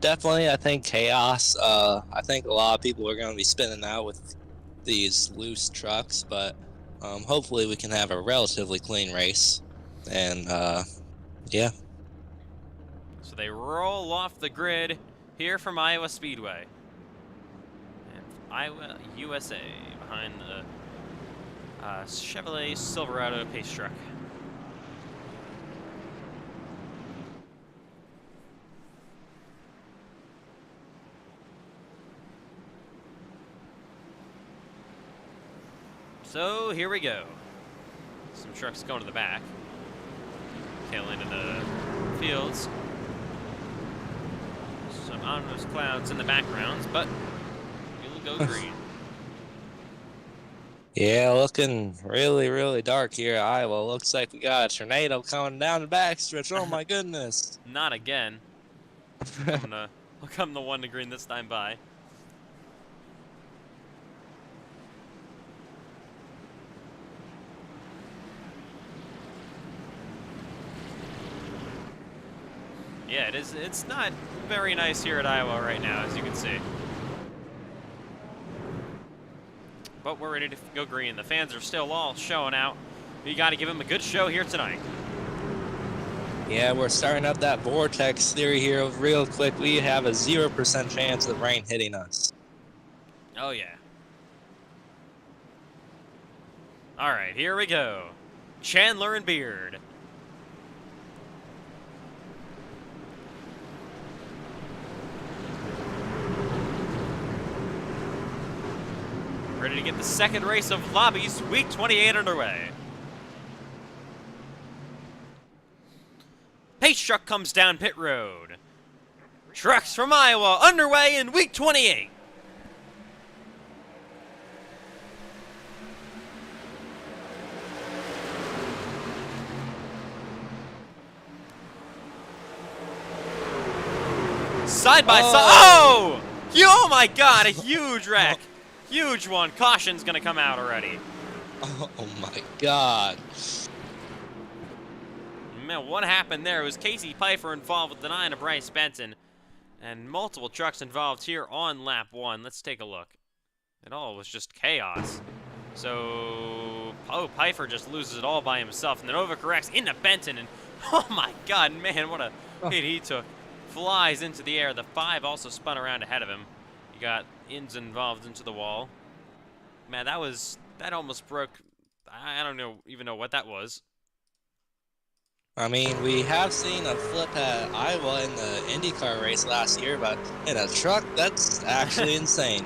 Definitely, I think chaos. I think a lot of people are going to be spinning out with these loose trucks, but hopefully we can have a relatively clean race. And, yeah. So they roll off the grid here from Iowa Speedway. And Iowa, USA, behind the Chevrolet Silverado pace truck. So here we go. Some trucks going to the back. Tail end of the fields. Some ominous clouds in the backgrounds, but we'll go green. Yeah, looking really, really dark here at Iowa. Looks like we got a tornado coming down the backstretch. Oh my goodness. Not again. We'll come the one to green this time by. Yeah, it is. It's not very nice here at Iowa right now, as you can see. But we're ready to go green. The fans are still all showing out. You got to give them a good show here tonight. Yeah, we're starting up that vortex theory here real quick. We have a 0% chance of rain hitting us. Oh, yeah. All right, here we go. Chandler and Beard. Ready to get the second race of Lobbies, week 28 underway. Pace truck comes down pit road. Trucks from Iowa underway in week 28. Side by side. Oh! Oh my God, a huge wreck. Huge one. Caution's gonna come out already. Oh my God. Man, what happened there? It was Casey Pfeiffer involved with the 9 of Bryce Benson. And multiple trucks involved here on lap 1. Let's take a look. It all was just chaos. So, Pfeiffer just loses it all by himself. And then overcorrects into Benton. And, oh my God, man, what a hit he took. Flies into the air. The 5 also spun around ahead of him. You got ins involved into the wall. Man, that almost broke. I don't even know what that was. I mean, we have seen a flip at Iowa in the IndyCar race last year, but in a truck, that's actually insane.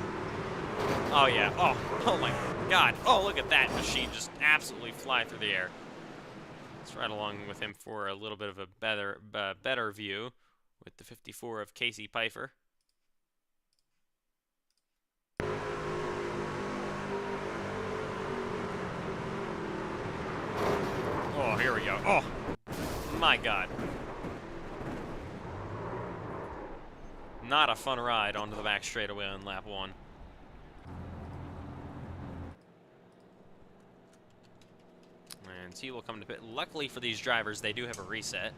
Oh yeah. Oh my God. Oh, look at that machine just absolutely fly through the air. Let's ride along with him for a little bit of a better view with the 54 of Casey Pfeiffer. Oh, here we go. Oh, my God. Not a fun ride onto the back straightaway on lap 1. And T will come to pit. Luckily for these drivers, they do have a reset.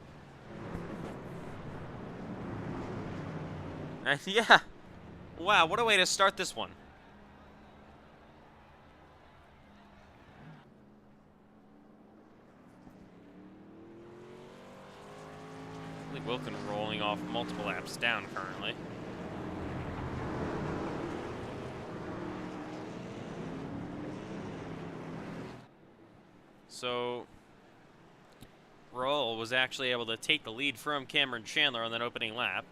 And yeah. Wow, what a way to start this one. Wilkin rolling off multiple laps down currently. So, Roll was actually able to take the lead from Cameron Chandler on that opening lap.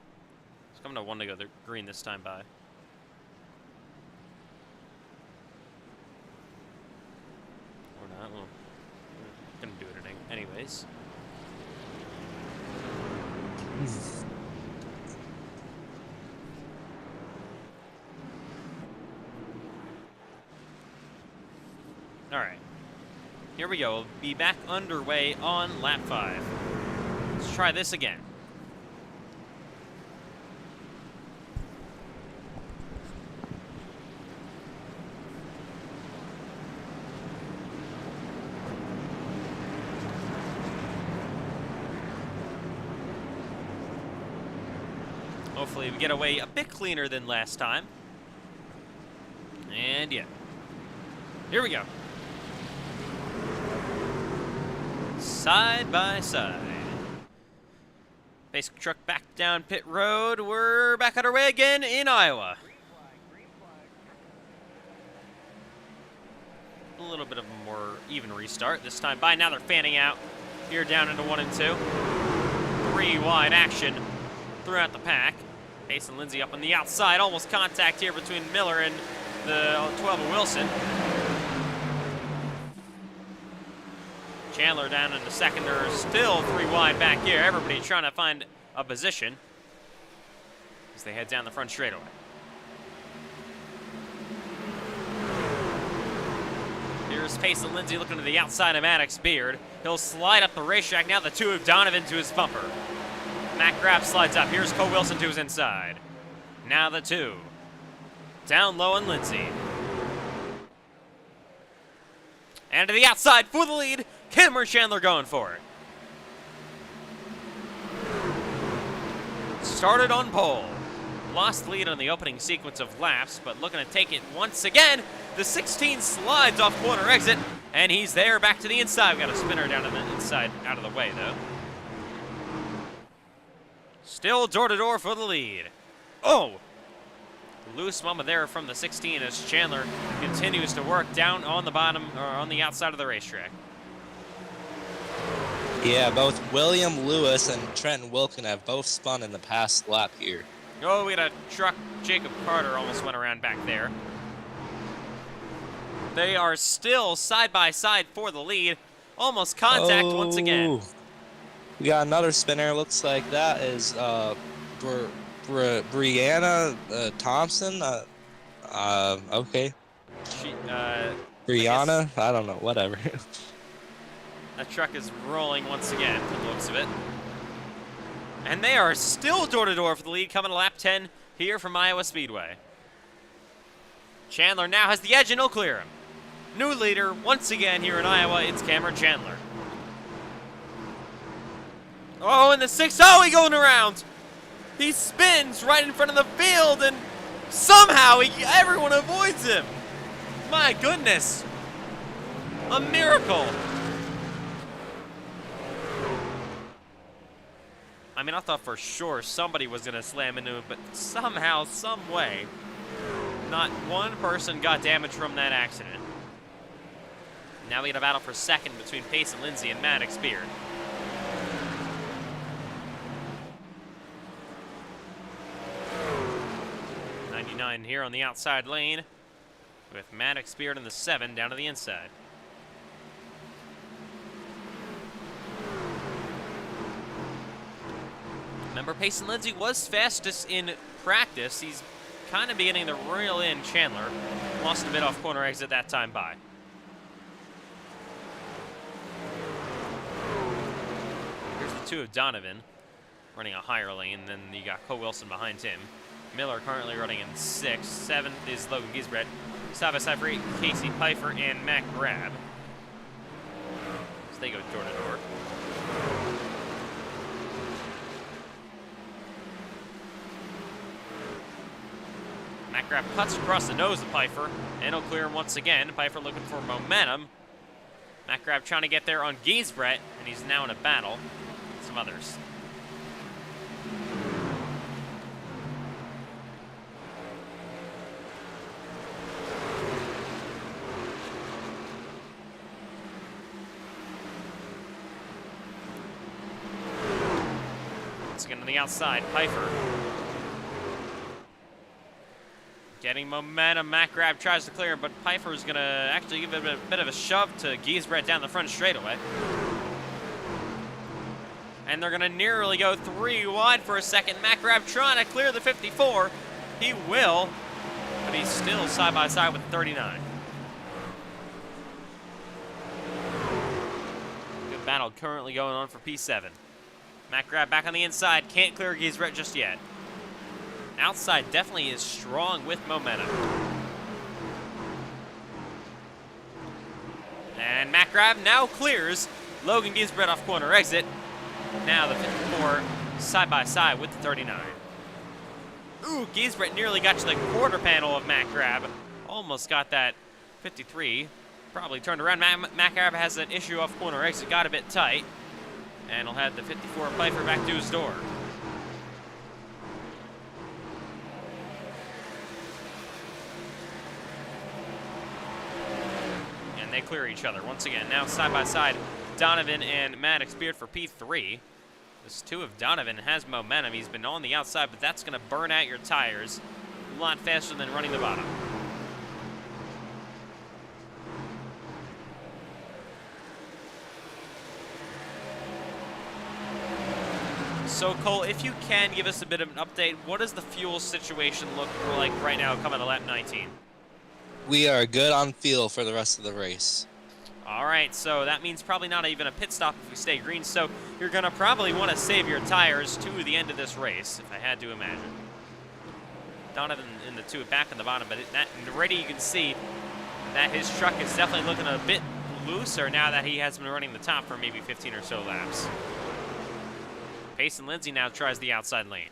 It's coming to 1 to go green this time by. Or not, well, we're gonna do it anyways. All right, here we go. We'll be back underway on lap 5. Let's try this again. Hopefully we get away a bit cleaner than last time. And yeah. Here we go. Side by side. Basic truck back down pit road. We're back on our way again in Iowa. A little bit of a more even restart this time by. Now they're fanning out here down into 1 and 2. 3 wide action throughout the pack. Pace and Lindsay up on the outside. Almost contact here between Miller and the 12 of Wilson. Chandler down into second. They're still 3 wide back here. Everybody trying to find a position as they head down the front straightaway. Here's Pace and Lindsay looking to the outside of Maddox Beard. He'll slide up the racetrack. Now the 2 of Donovan to his bumper. Matt Graff slides up. Here's Cole Wilson to his inside. Now the 2. Down low on Lindsay. And to the outside for the lead. Cameron Chandler going for it. Started on pole. Lost lead on the opening sequence of laps, but looking to take it once again. The 16 slides off corner exit, and he's there back to the inside. We've got a spinner down on the inside, out of the way though. Still door-to-door for the lead. Oh! Loose mama there from the 16 as Chandler continues to work down on the bottom, or on the outside of the racetrack. Yeah, both William Lewis and Trenton Wilkin have both spun in the past lap here. Oh, we got a truck. Jacob Carter almost went around back there. They are still side by side for the lead. Almost contact once again. We got another spinner. Looks like that is Brianna Thompson. Okay. Brianna? I don't know. Whatever. That truck is rolling once again from the looks of it. And they are still door-to-door for the lead, coming to lap 10 here from Iowa Speedway. Chandler now has the edge and he'll clear him. New leader once again here in Iowa, it's Cameron Chandler. Oh, and the 6, oh, he going around. He spins right in front of the field and somehow everyone avoids him. My goodness. A miracle. I mean, I thought for sure somebody was going to slam into him, but somehow, some way, not one person got damaged from that accident. Now we got a battle for second between Pace and Lindsay and Maddox Beard. '99 here on the outside lane with Maddox Beard in the 7 down to the inside. Remember, Payson Lindsay was fastest in practice. He's kind of beginning to reel in Chandler. Lost a bit off corner exit that time by. Here's the two of Donovan running a higher lane. Then you got Cole Wilson behind him. Miller currently running in 6th. 7th is Logan Giesbrecht. Side by side for 8, Casey Pfeiffer and Matt Grab. So they go door to door. Matt Grab cuts across the nose of Pfeiffer, and he'll clear him once again. Pfeiffer looking for momentum. Matt Grab trying to get there on Giesbrecht, and he's now in a battle with some others. Once again on the outside, Pfeiffer. Getting momentum, Matt Grab tries to clear, but Pfeiffer is going to actually give it a bit of a shove to Giesbrecht down the front straightaway. And they're going to nearly go 3 wide for a second. Matt Grab trying to clear the 54. He will, but he's still side by side with 39. Good battle currently going on for P7. Matt Grab back on the inside, can't clear Giesbrecht just yet. Outside definitely is strong with momentum. And Matt Grab now clears Logan Giesbrecht off corner exit. Now the 54 side by side with the 39. Ooh, Giesbrecht nearly got to the quarter panel of Matt Grab. Almost got that 53. Probably turned around. Matt Grab has an issue off corner exit, got a bit tight. And he'll have the 54 Pfeiffer back to his door. They clear each other once again. Now side by side, Donovan and Maddox Beard for P3. This 2 of Donovan has momentum. He's been on the outside, but that's going to burn out your tires a lot faster than running the bottom. So Cole, if you can give us a bit of an update, what does the fuel situation look like right now coming to lap 19? We are good on fuel for the rest of the race. All right, so that means probably not even a pit stop if we stay green. So you're going to probably want to save your tires to the end of this race, if I had to imagine. Donovan in the 2 back on the bottom, but already you can see that his truck is definitely looking a bit looser now that he has been running the top for maybe 15 or so laps. Payson Lindsay now tries the outside lane.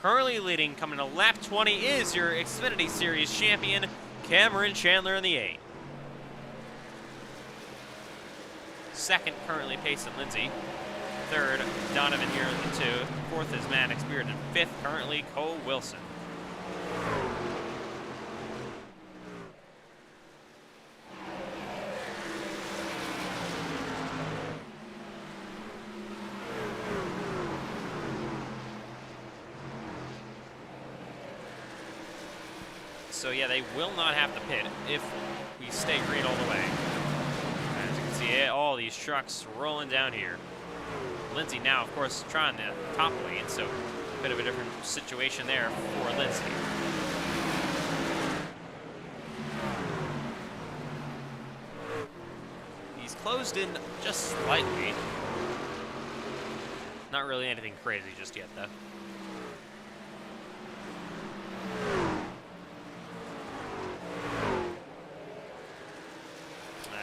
Currently leading, coming to lap 20, is your Xfinity Series champion, Cameron Chandler in the 8. Second, currently Payson Lindsay. Third, Donovan here in the 2. Fourth is Maddox Beard, and 5th, currently Cole Wilson. So yeah, they will not have to pit if we stay green all the way. As you can see, all these trucks rolling down here. Lindsay now, of course, trying the top lane, so a bit of a different situation there for Lindsay. He's closed in just slightly. Not really anything crazy just yet, though.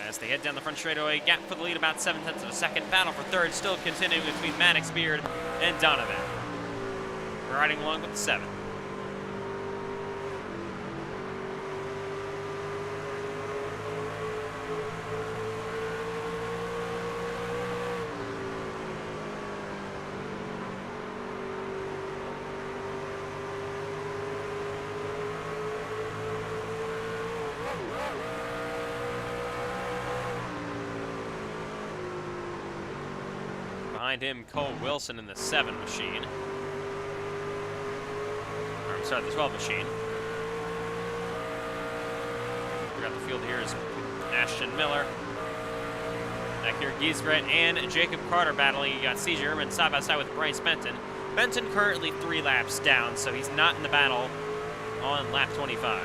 As they head down the front straightaway, gap for the lead about 0.7 of a second. Battle for third still continuing between Maddox Beard and Donovan. Riding along with the 7. Behind him, Cole Wilson in the 7 machine. Or, I'm sorry, the 12 machine. We got the field here is Ashton Miller. Back here, Giesbrecht and Jacob Carter battling. You got C. German side by side with Bryce Benton. Benton currently 3 laps down, so he's not in the battle on lap 25.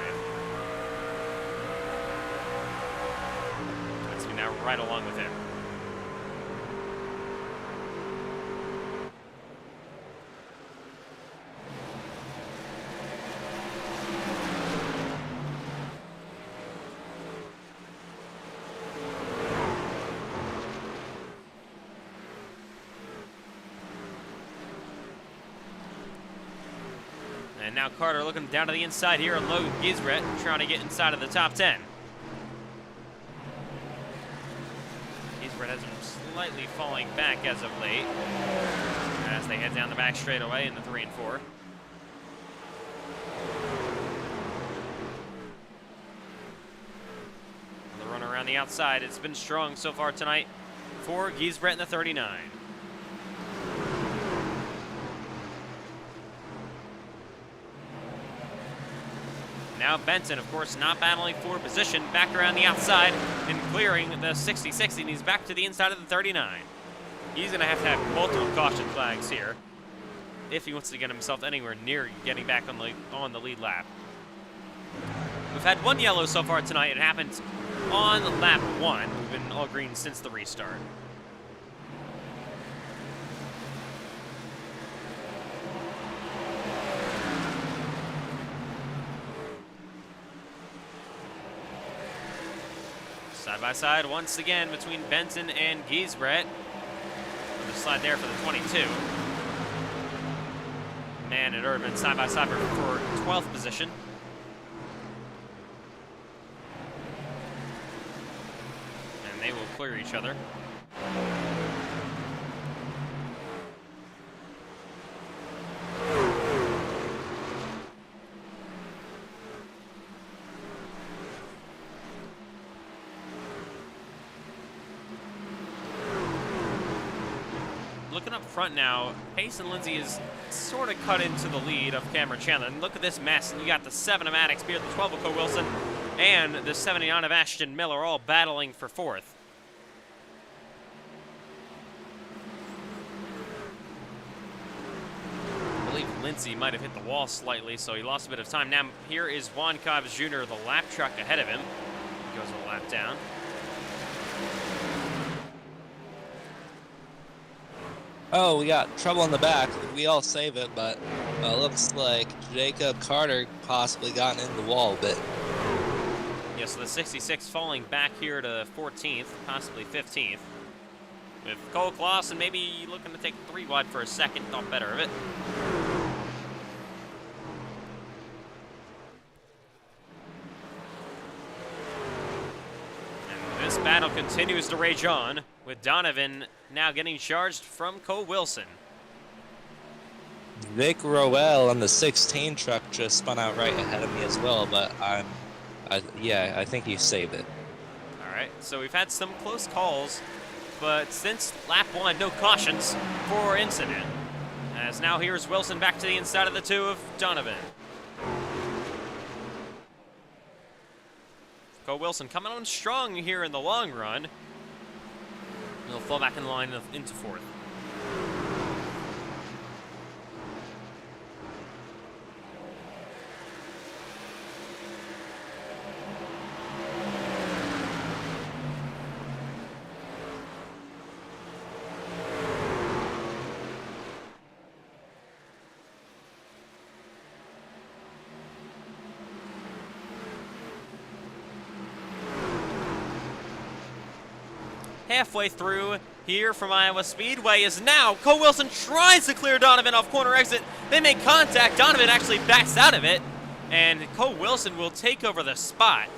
That's me now right along with him. And now Carter looking down to the inside here and low Giesbrecht trying to get inside of the top 10. Giesbrecht has been slightly falling back as of late as they head down the back straightaway in the 3 and 4. The run around the outside, it's been strong so far tonight for Giesbrecht in the 39. Now Benton, of course, not battling for position, back around the outside and clearing the 66, and he's back to the inside of the 39. He's going to have multiple caution flags here if he wants to get himself anywhere near getting back on the lead lap. We've had 1 yellow so far tonight. It happened on lap 1. We've been all green since the restart. Side by side once again between Benton and Giesbrecht. The slide there for the 22. Man and Erdman side by side for 12th position. And they will clear each other. Looking up front now, Pace and Lindsay is sort of cut into the lead of Cameron Chandler. And look at this mess. And you got the 7 of Maddox Beard, the 12 of Cole Wilson, and the 79 of Ashton Miller all battling for 4th. I believe Lindsay might have hit the wall slightly, so he lost a bit of time. Now here is Juan Cobbs Jr., the lap truck ahead of him. He goes a lap down. Oh, we got trouble in the back. We all save it, but looks like Jacob Carter possibly gotten in the wall a bit. Yeah, so the 66 falling back here to 14th, possibly 15th. With Cole Clausen maybe looking to take 3 wide for a second, thought better of it. And this battle continues to rage on, with Donovan now getting charged from Cole Wilson. Vic Roel on the 16 truck just spun out right ahead of me as well, but yeah, I think you saved it. All right, so we've had some close calls, but since lap 1, no cautions for incident. As now here's Wilson back to the inside of the 2 of Donovan. Cole Wilson coming on strong here in the long run. He'll fall back in line into 4th. Halfway through here from Iowa Speedway is now Cole Wilson tries to clear Donovan off corner exit. They make contact. Donovan actually backs out of it, and Cole Wilson will take over the spot.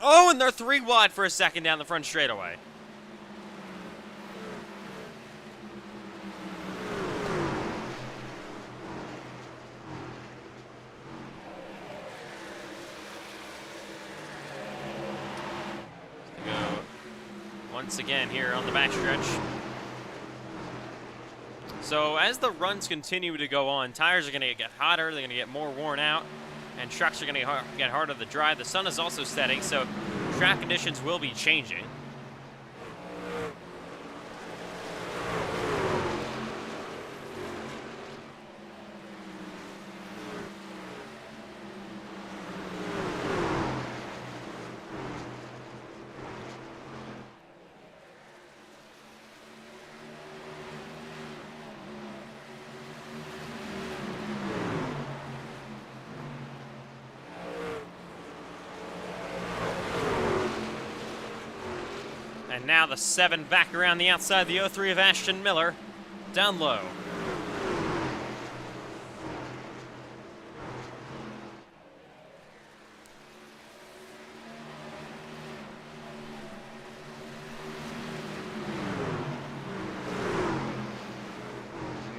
Oh, and they're 3 wide for a second down the front straightaway. Once again here on the backstretch. So as the runs continue to go on, tires are going to get hotter, they're going to get more worn out, and trucks are going to get harder to drive. The sun is also setting, so track conditions will be changing. And now the 7 back around the outside, the 03 of Ashton Miller, down low.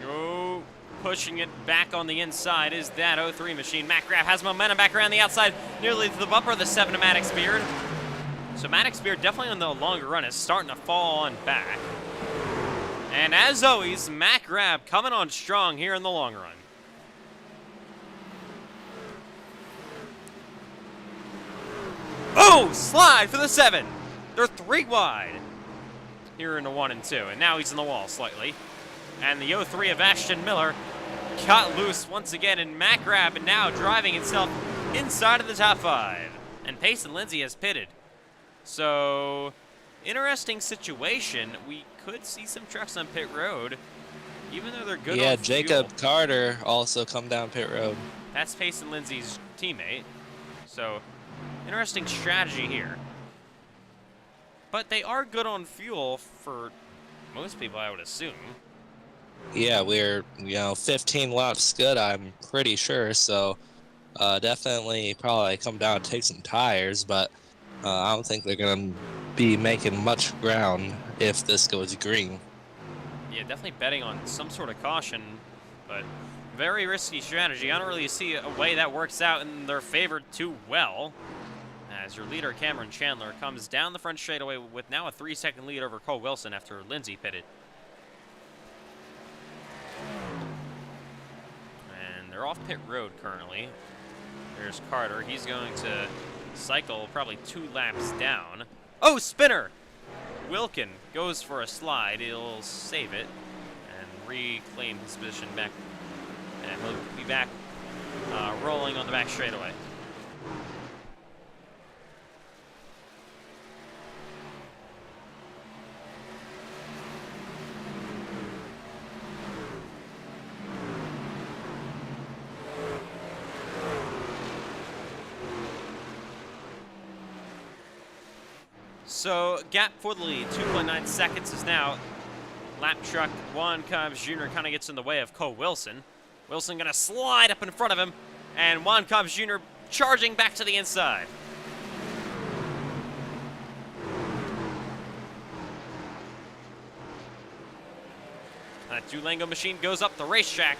Oh, pushing it back on the inside is that 03 machine. Matt Graff has momentum back around the outside, nearly to the bumper of the 7 of Maddox Beard. So Maddox Beard definitely on the longer run is starting to fall on back. And as always, Matt Graff coming on strong here in the long run. Oh, slide for the 7. They're 3 wide here in the 1 and 2. And now he's in the wall slightly. And the 03 of Ashton Miller got loose once again. And Matt Graff now driving himself inside of the top 5. And Payson Lindsay has pitted. So, interesting situation. We could see some trucks on pit road, even though they're good on Yeah, fuel. Jacob Carter also come down pit road. That's Payson Lindsay's teammate. So, interesting strategy here. But they are good on fuel for most people, I would assume. Yeah, we're 15 laps good, I'm pretty sure. So, definitely probably come down and take some tires, but I don't think they're going to be making much ground if this goes green. Yeah, definitely betting on some sort of caution, but very risky strategy. I don't really see a way that works out in their favor too well, as your leader, Cameron Chandler, comes down the front straightaway with now a 3-second lead over Cole Wilson after Lindsay pitted. And they're off pit road currently. There's Carter. He's going to cycle probably 2 laps down. Oh, spinner! Wilkin goes for a slide. He'll save it and reclaim his position back. And he'll be back rolling on the back straightaway. So, gap for the lead, 2.9 seconds is now. Lap truck Juan Cobbs Jr. kind of gets in the way of Cole Wilson. Wilson gonna slide up in front of him, and Juan Cobbs Jr. charging back to the inside. That Durango machine goes up the racetrack,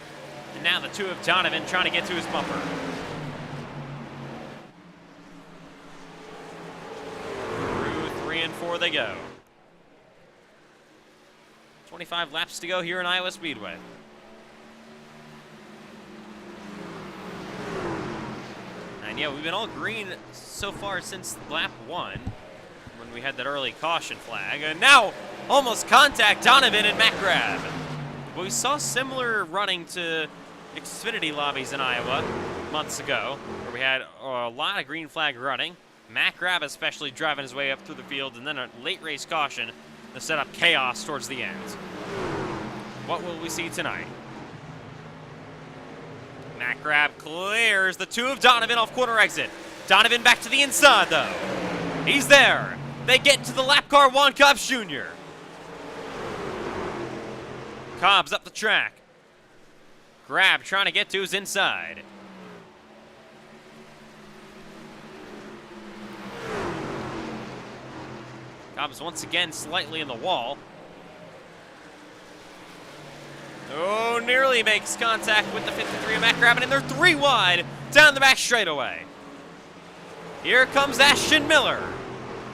and now the 2 of Donovan trying to get to his bumper. And 4 they go. 25 laps to go here in Iowa Speedway. And yeah, we've been all green so far since lap 1, when we had that early caution flag. And now, almost contact, Donovan and Matt Graff. But we saw similar running to Xfinity Lobbies in Iowa months ago, where we had a lot of green flag running. Matt Graff especially driving his way up through the field, and then a late race caution to set up chaos towards the end. What will we see tonight? Matt Graff clears the 2 of Donovan off corner exit. Donovan back to the inside, though. He's there. They get into the lap car, Juan Cobbs Jr. Cobbs up the track. Graff trying to get to his inside. Cobbs once again slightly in the wall. Oh, nearly makes contact with the 53 of Matt Graff, and they're 3 wide down the back straightaway. Here comes Ashton Miller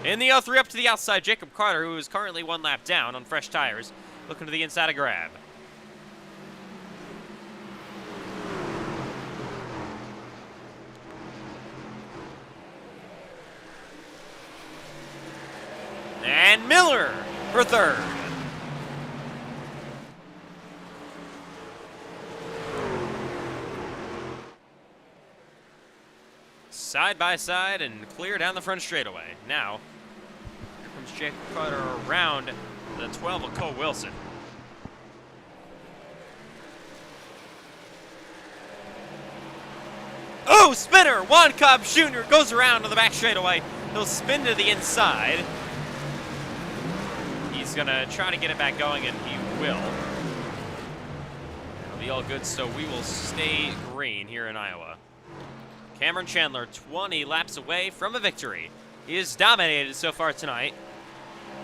in the 03 up to the outside. Jacob Carter, who is currently 1 lap down on fresh tires, looking to the inside of Graff. and Miller for third. Side by side and clear down the front straightaway. Now, here comes Jacob Carter around the 12 of Cole Wilson. Oh, spinner! Juan Cobb Jr. goes around to the back straightaway. He'll spin to the inside. He's gonna try to get it back going, and he will. It'll be all good, so we will stay green here in Iowa. Cameron Chandler, 20 laps away from a victory. He has dominated so far tonight.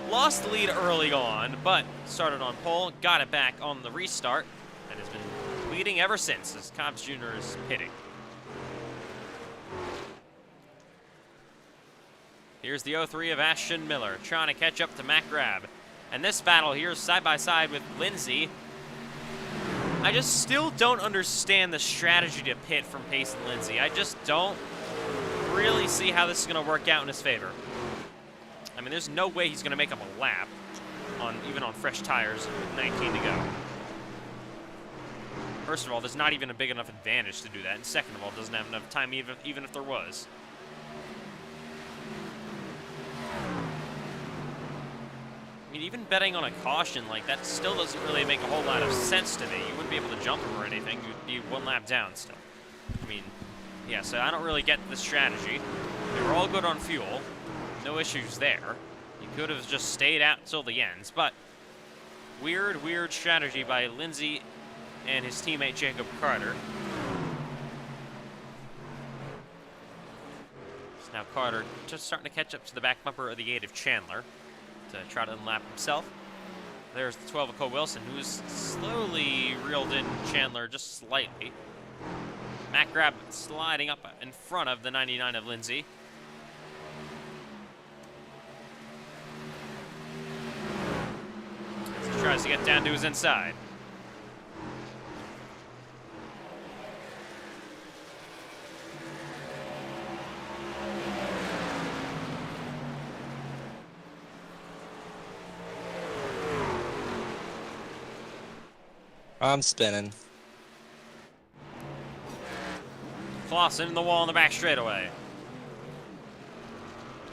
Lost the lead early on, but started on pole, got it back on the restart, and has been leading ever since as Cobbs Jr. is pitting. Here's the 03 of Ashton Miller trying to catch up to Matt Grab. And this battle here is side by side with Lindsay. I just still don't understand the strategy to pit from Pace and Lindsay. I just don't really see how this is going to work out in his favor. I mean, there's no way he's going to make up a lap, even on fresh tires with 19 to go. First of all, there's not even a big enough advantage to do that. And second of all, doesn't have enough time even if there was. I mean, even betting on a caution like that still doesn't really make a whole lot of sense to me. You wouldn't be able to jump him or anything. You'd be one lap down still. I mean, yeah, so I don't really get the strategy. They were all good on fuel. No issues there. You could have just stayed out until the ends, but weird strategy by Lindsay and his teammate Jacob Carter. So now Carter just starting to catch up to the back bumper of the 8 of Chandler to try to unlap himself. There's the 12 of Cole Wilson, who's slowly reeled in Chandler just slightly. Matt Grab sliding up in front of the 99 of Lindsay. As he tries to get down to his inside. I'm spinning. Clausen in the wall in the back straightaway.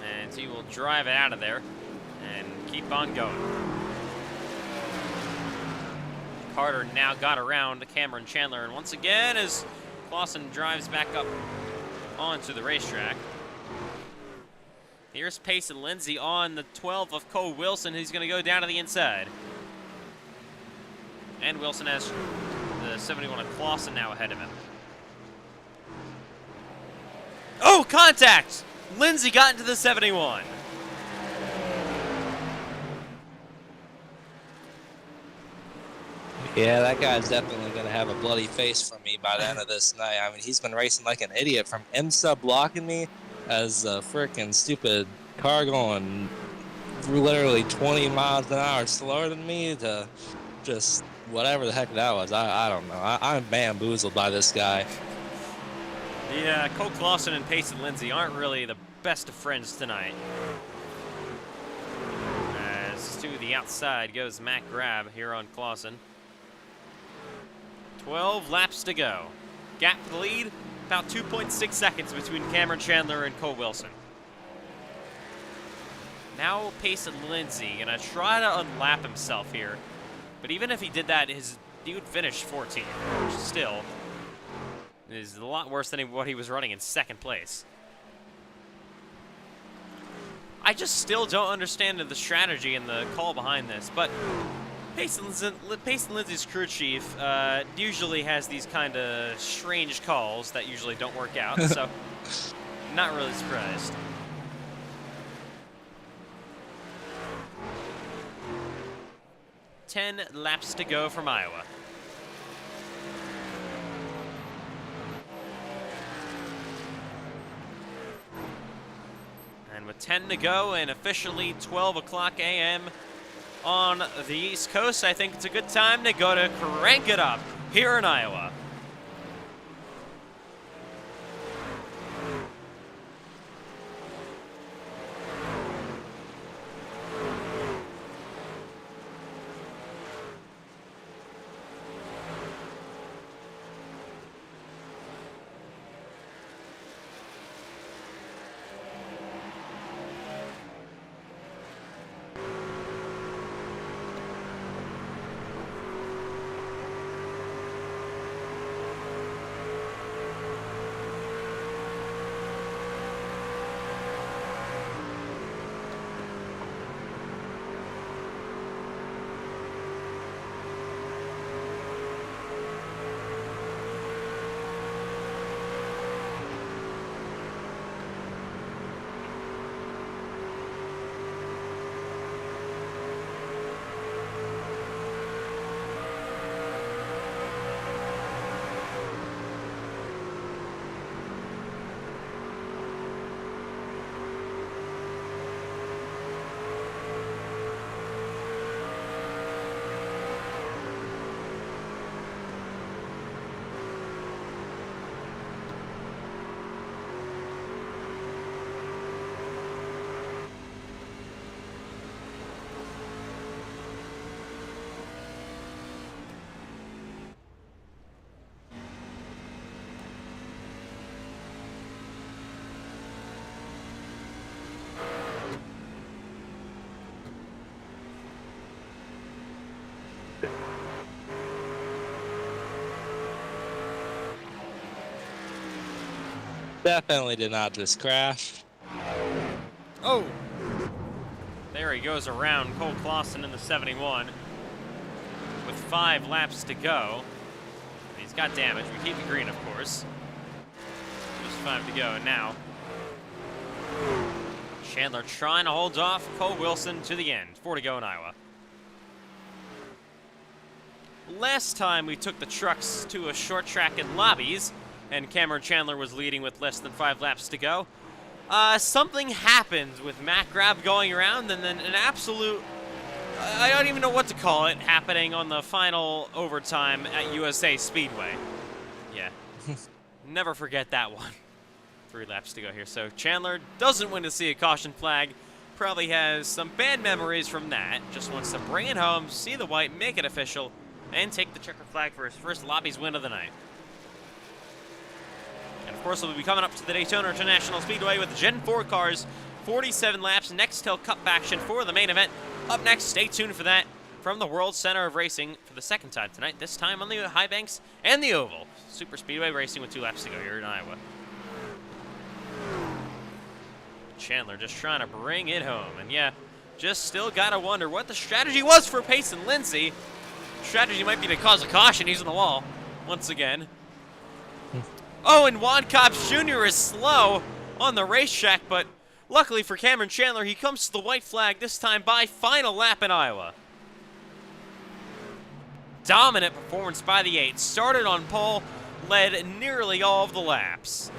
And he will drive it out of there and keep on going. Carter now got around Cameron Chandler, and once again as Clausen drives back up onto the racetrack. Here's Pace and Lindsay on the 12 of Cole Wilson, who's going to go down to the inside. And Wilson has the 71 of Clausen now ahead of him. Oh, contact! Lindsay got into the 71. Yeah, that guy's definitely going to have a bloody face from me by the end of this night. I mean, he's been racing like an idiot, from IMSA blocking me as a freaking stupid car going literally 20 miles an hour slower than me to just whatever the heck that was. I don't know. I'm bamboozled by this guy. Yeah, Cole Clausen and Pace and Lindsay aren't really the best of friends tonight. As to the outside goes Matt Grab here on Clausen. 12 laps to go. Gap to the lead, about 2.6 seconds between Cameron Chandler and Cole Wilson. Now Pace and Lindsay gonna try to unlap himself here. But even if he did that, he would finish 14, which still is a lot worse than what he was running in second place. I just still don't understand the strategy and the call behind this, but Pace and Lindsay's crew chief usually has these kind of strange calls that usually don't work out, so not really surprised. Ten laps to go from Iowa. And with 10 to go and officially 12 o'clock a.m. on the East Coast, I think it's a good time to go to crank it up here in Iowa. Definitely did not just crash. Oh! There he goes around Cole Clausen in the 71 with 5 laps to go. He's got damage. We keep the green, of course. Just 5 to go. And now, Chandler trying to hold off Cole Wilson to the end. 4 to go in Iowa. Last time we took the trucks to a short track in Lobbies, and Cameron Chandler was leading with less than 5 laps to go. Something happened with Matt Grab going around, and then an absolute, I don't even know what to call it, happening on the final overtime at USA Speedway. Yeah, never forget that one. 3 laps to go here. So Chandler doesn't win to see a caution flag. Probably has some bad memories from that. Just wants to bring it home, see the white, make it official, and take the checker flag for his first Lobbies win of the night. And of course, we'll be coming up to the Daytona International Speedway with the Gen 4 cars. 47 laps, Nextel Cup action for the main event. Up next, stay tuned for that from the World Center of Racing for the second time tonight, this time on the high banks and the oval. Super Speedway racing with 2 laps to go here in Iowa. Chandler just trying to bring it home. And yeah, just still gotta wonder what the strategy was for Payson Lindsay. Strategy might be to cause a caution. He's on the wall once again. Oh, and Juan Cobbs Jr. is slow on the racetrack, but luckily for Cameron Chandler, he comes to the white flag this time by final lap in Iowa. Dominant performance by the 8. Started on pole, led nearly all of the laps.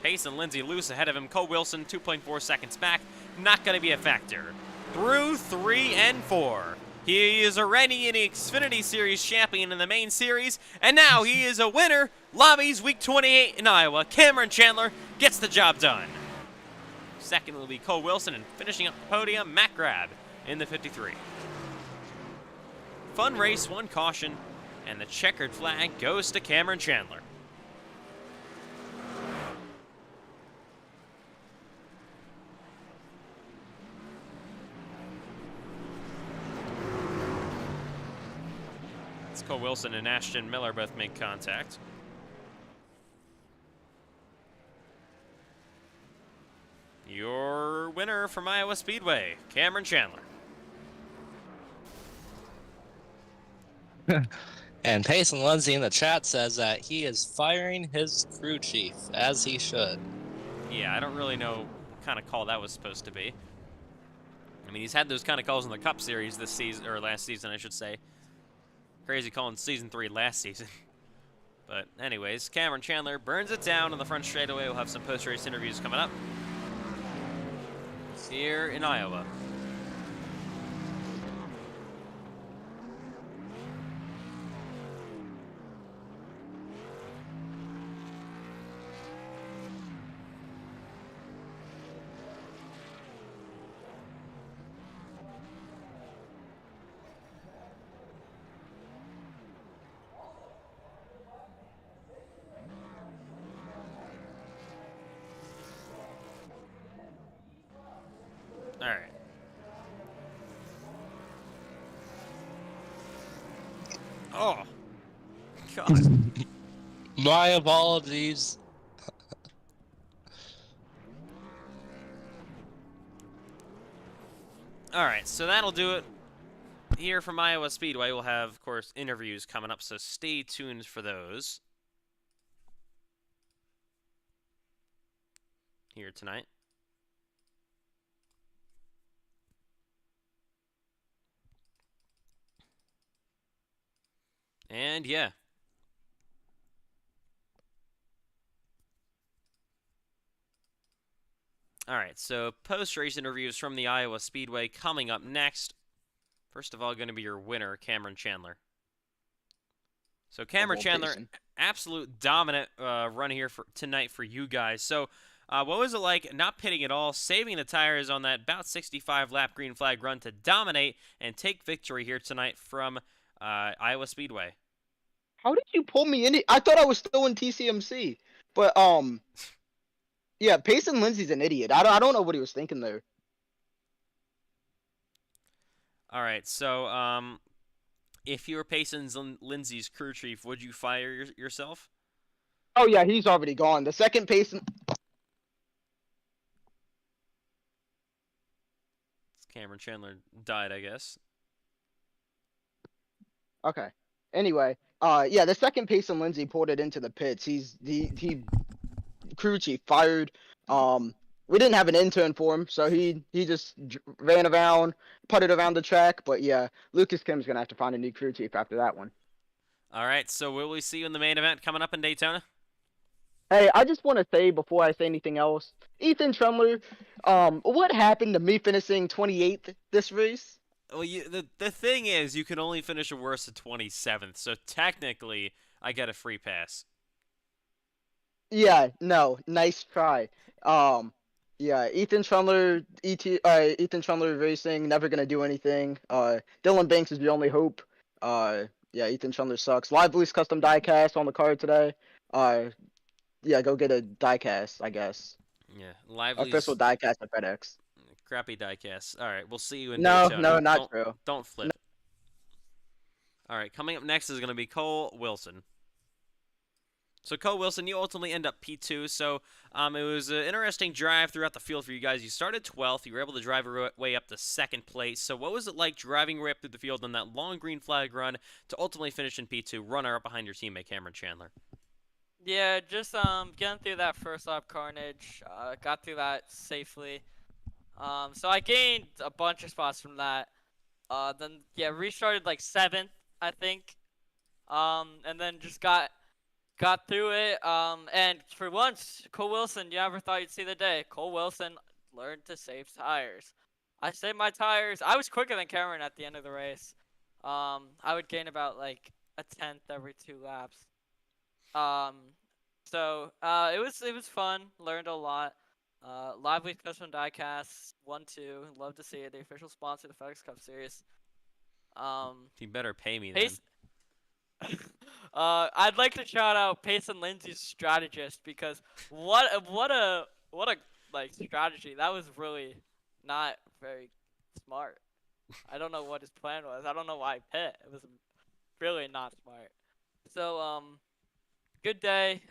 Payson Lindsay loose ahead of him. Cole Wilson 2.4 seconds back. Not going to be a factor. Through 3 and 4. He is already an Xfinity Series champion in the main series, and now he is a winner. Lobbies Week 28 in Iowa. Cameron Chandler gets the job done. Second will be Cole Wilson, and finishing up the podium, Matt Grab in the 53. Fun race, 1 caution, and the checkered flag goes to Cameron Chandler. Cole Wilson and Ashton Miller both make contact. Your winner from Iowa Speedway, Cameron Chandler. And Payson Lindsay in the chat says that he is firing his crew chief, as he should. Yeah, I don't really know what kind of call that was supposed to be. I mean, he's had those kind of calls in the Cup Series this season, or last season, I should say. Crazy calling Season 3 last season. But anyways, Cameron Chandler burns it down on the front straightaway. We'll have some post-race interviews coming up here in Iowa. All right. Oh. God. My apologies. All right, so that'll do it here from Iowa Speedway. We'll have, of course, interviews coming up, so stay tuned for those here tonight. And yeah. All right, so post-race interviews from the Iowa Speedway coming up next. First of all, going to be your winner, Cameron Chandler. So Cameron Chandler, absolute dominant run here for tonight for you guys. So what was it like not pitting at all, saving the tires on that about 65-lap green flag run to dominate and take victory here tonight from Iowa Speedway? How did you pull me in? I thought I was still in TCMC, but yeah, Payson Lindsay's an idiot. I don't know what he was thinking there. All right, so if you were Payson Lindsay's crew chief, would you fire yourself? Oh yeah, he's already gone. The second Payson. Cameron Chandler died, I guess. Okay. Anyway, yeah, the second Payson Lindsay pulled it into the pits. He crew chief fired. We didn't have an intern for him, so he just ran around, putted around the track. But yeah, Lucas Kim's gonna have to find a new crew chief after that one. All right, so will we see you in the main event coming up in Daytona? Hey, I just want to say before I say anything else, Ethan Tremler, what happened to me finishing 28th this race? Well, the thing is, you can only finish worse at 27th, so technically, I get a free pass. Yeah, no, nice try. Yeah, Ethan Tremler, Ethan Tremler Racing, never gonna do anything. Dylan Banks is the only hope. Yeah, Ethan Tremler sucks. Live Blues custom diecast on the card today. Yeah, go get a diecast, I guess. Yeah, Lively's Official diecast at FedEx. crappy diecast. All right, we'll see you in No, Daytona. no, not true. Don't flip. All right, coming up next is going to be Cole Wilson. So Cole Wilson, you ultimately end up P2. So it was an interesting drive throughout the field for you guys. You started 12th. You were able to drive your way up to second place. So what was it like driving your way up through the field on that long green flag run to ultimately finish in P2, runner up behind your teammate Cameron Chandler? Yeah, just getting through that first lap carnage. Got through that safely. So I gained a bunch of spots from that. Then yeah, restarted like 7th, I think. And then just got through it. And for once, Cole Wilson, you never thought you'd see the day. Cole Wilson learned to save tires. I saved my tires. I was quicker than Cameron at the end of the race. I would gain about like a 10th every 2 laps. So it was fun. Learned a lot. Lively custom diecast 1-2. Love to see it. The official sponsor of the FedEx Cup Series. You better pay me then. I'd like to shout out Payson Lindsay's strategist because what a like strategy. That was really not very smart. I don't know what his plan was. I don't know why he pit. It was really not smart. So good day.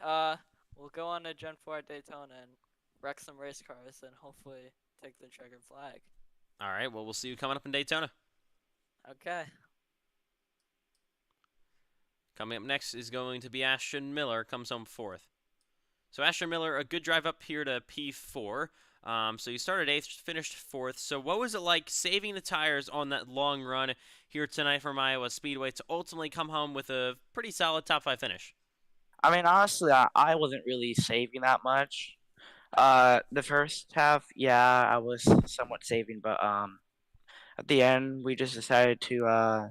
We'll go on to Gen 4 at Daytona and wreck some race cars and hopefully take the checkered flag. All right, well, we'll see you coming up in Daytona. Okay. Coming up next is going to be Ashton Miller, comes home 4th. So Ashton Miller, a good drive up here to P4. So you started 8th, finished 4th. So what was it like saving the tires on that long run here tonight from Iowa Speedway to ultimately come home with a pretty solid top 5 finish? I mean, honestly, I wasn't really saving that much. The first half, yeah, I was somewhat saving, but at the end, we just decided to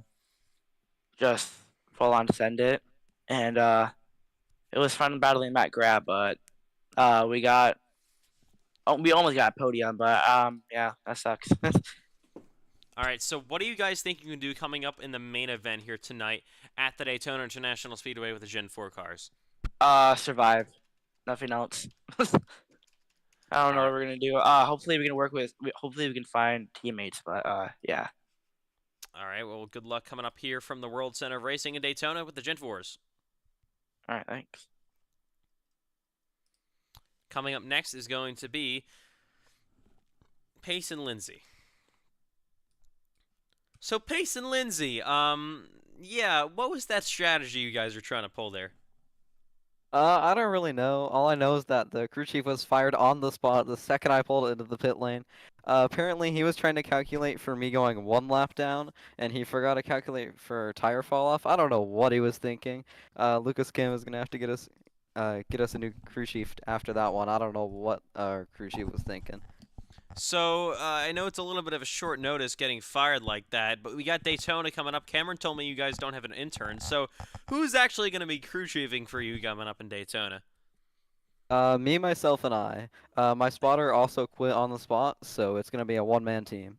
just full on send it, and it was fun battling Matt Grab, but we almost got a podium, but yeah, that sucks. All right, so what do you guys think you can do coming up in the main event here tonight at the Daytona International Speedway with the Gen 4 cars? Survive. Nothing else. I don't know what we're gonna do. Hopefully we can hopefully we can find teammates, but yeah. All right, well, good luck coming up here from the World Center of Racing in Daytona with the Gen 4s. All right, thanks. Coming up next is going to be Payson Lindsay. So Payson Lindsay, yeah, what was that strategy you guys were trying to pull there? I don't really know. All I know is that the crew chief was fired on the spot the second I pulled into the pit lane. Apparently he was trying to calculate for me going 1 lap down, and he forgot to calculate for tire fall off. I don't know what he was thinking. Lucas Kim is gonna have to get us a new crew chief after that one. I don't know what our crew chief was thinking. So, I know it's a little bit of a short notice getting fired like that, but we got Daytona coming up. Cameron told me you guys don't have an intern, so who's actually going to be crew chiefing for you coming up in Daytona? Me, myself, and I. My spotter also quit on the spot, so it's going to be a one-man team.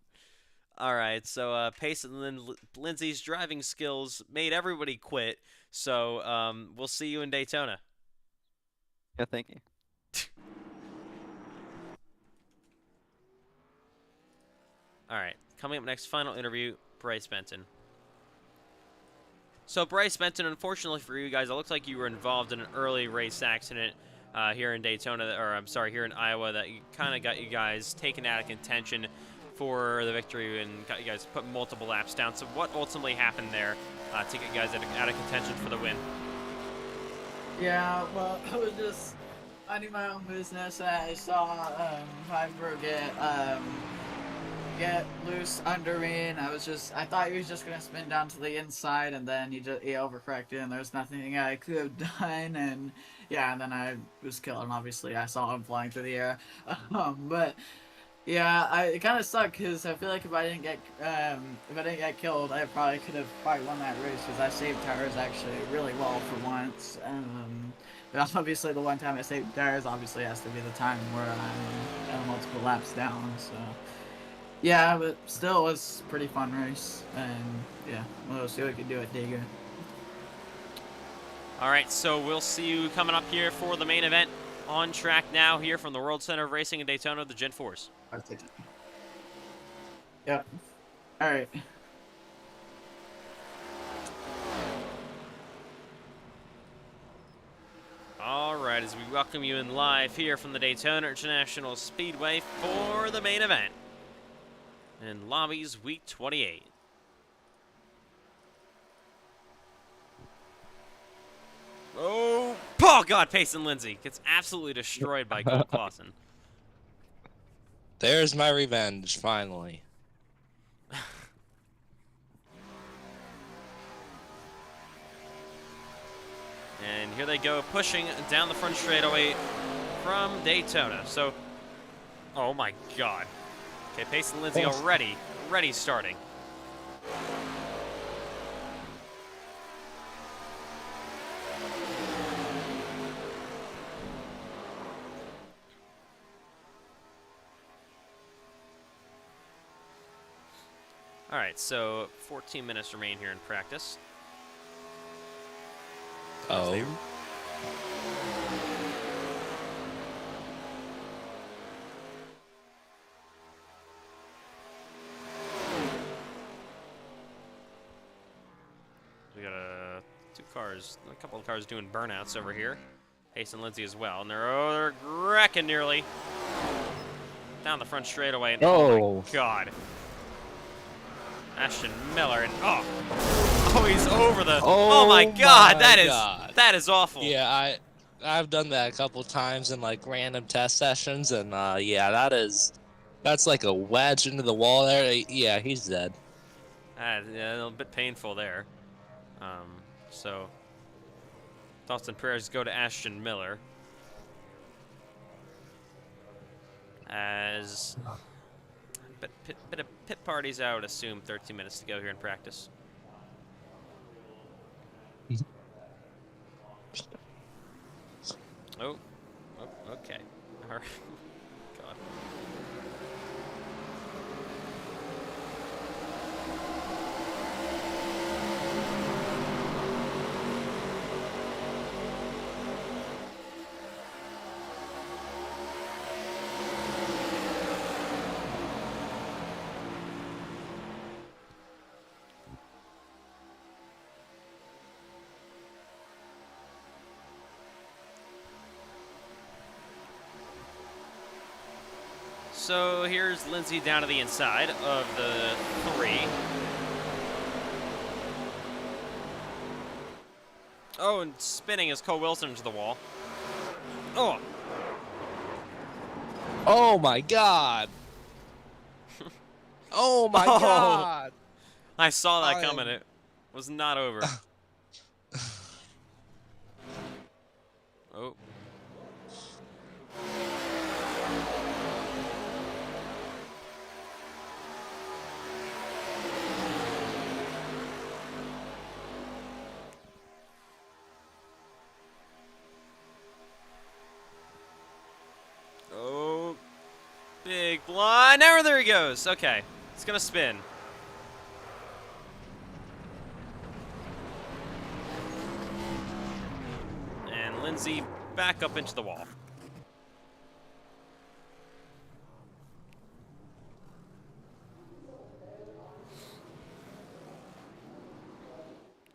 All right, so Payson Lindsay's driving skills made everybody quit, so we'll see you in Daytona. Yeah, thank you. All right, coming up next, final interview, Bryce Benton. So Bryce Benton, unfortunately for you guys, it looks like you were involved in an early race accident here in Daytona, or I'm sorry, here in Iowa, that kind of got you guys taken out of contention for the victory and got you guys put multiple laps down. So what ultimately happened there to get you guys out of contention for the win? Yeah, well, I was just minding my own business. I saw Viper get loose under me, and I thought he was just gonna spin down to the inside, and then he overcorrected, and there's nothing I could have done, and yeah, and then I was killed, and obviously I saw him flying through the air, but yeah, it kind of sucked because I feel like if I didn't get killed, I probably could have won that race because I saved tires actually really well for once. But obviously the one time I saved tires obviously has to be the time where I'm multiple laps down. So yeah, but still it was a pretty fun race, and yeah, we'll see what we can do at Diga. All right, so we'll see you coming up here for the main event on track now here from the World Center of Racing in Daytona, the Gen 4s. Yep. All right. All right, as we welcome you in live here from the Daytona International Speedway for the main event in Lobbies Week 28. Oh God, Payson Lindsay gets absolutely destroyed by Cole Clausen. There's my revenge, finally. And here they go, pushing down the front straightaway from Daytona. So, oh my God. Okay, Payson Lindsay already starting. All right, so 14 minutes remain here in practice. Oh. We got a couple of cars doing burnouts over here. Payson Lindsay as well, and they're wrecking nearly down the front straightaway. And oh my God. Ashton Miller, and he's over the. Oh my God, that is awful. Yeah, I've done that a couple times in like random test sessions, and yeah, that's like a wedge into the wall there. Yeah, he's dead. Yeah, a little bit painful there. So thoughts and prayers go to Ashton Miller as. Bit of pit parties, I would assume. 13 minutes to go here in practice. Oh, okay. All right. God. So here's Lindsay down to the inside of the 3. Oh, and spinning is Cole Wilson into the wall. Oh! Oh my God! Oh my God! I saw that coming. It was not over. Oh. Oh, big blind. There he goes. Okay, it's gonna spin. And Lindsay back up into the wall.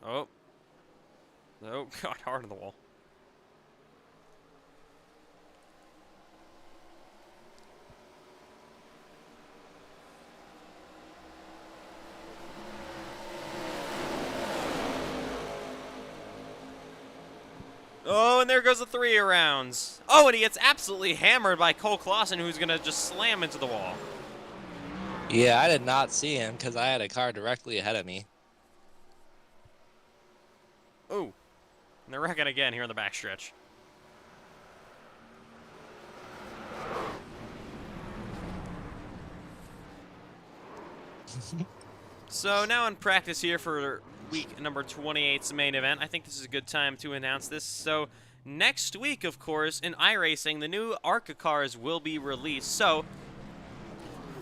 Oh, God, hard on the wall. Oh, and there goes the 3 rounds. Oh, and he gets absolutely hammered by Cole Clausen, who's going to just slam into the wall. Yeah, I did not see him because I had a car directly ahead of me. Ooh. And they're wrecking again here in the backstretch. So now in practice here for week number 28's main event, I think this is a good time to announce this. So next week, of course, in iRacing, the new ARCA cars will be released. So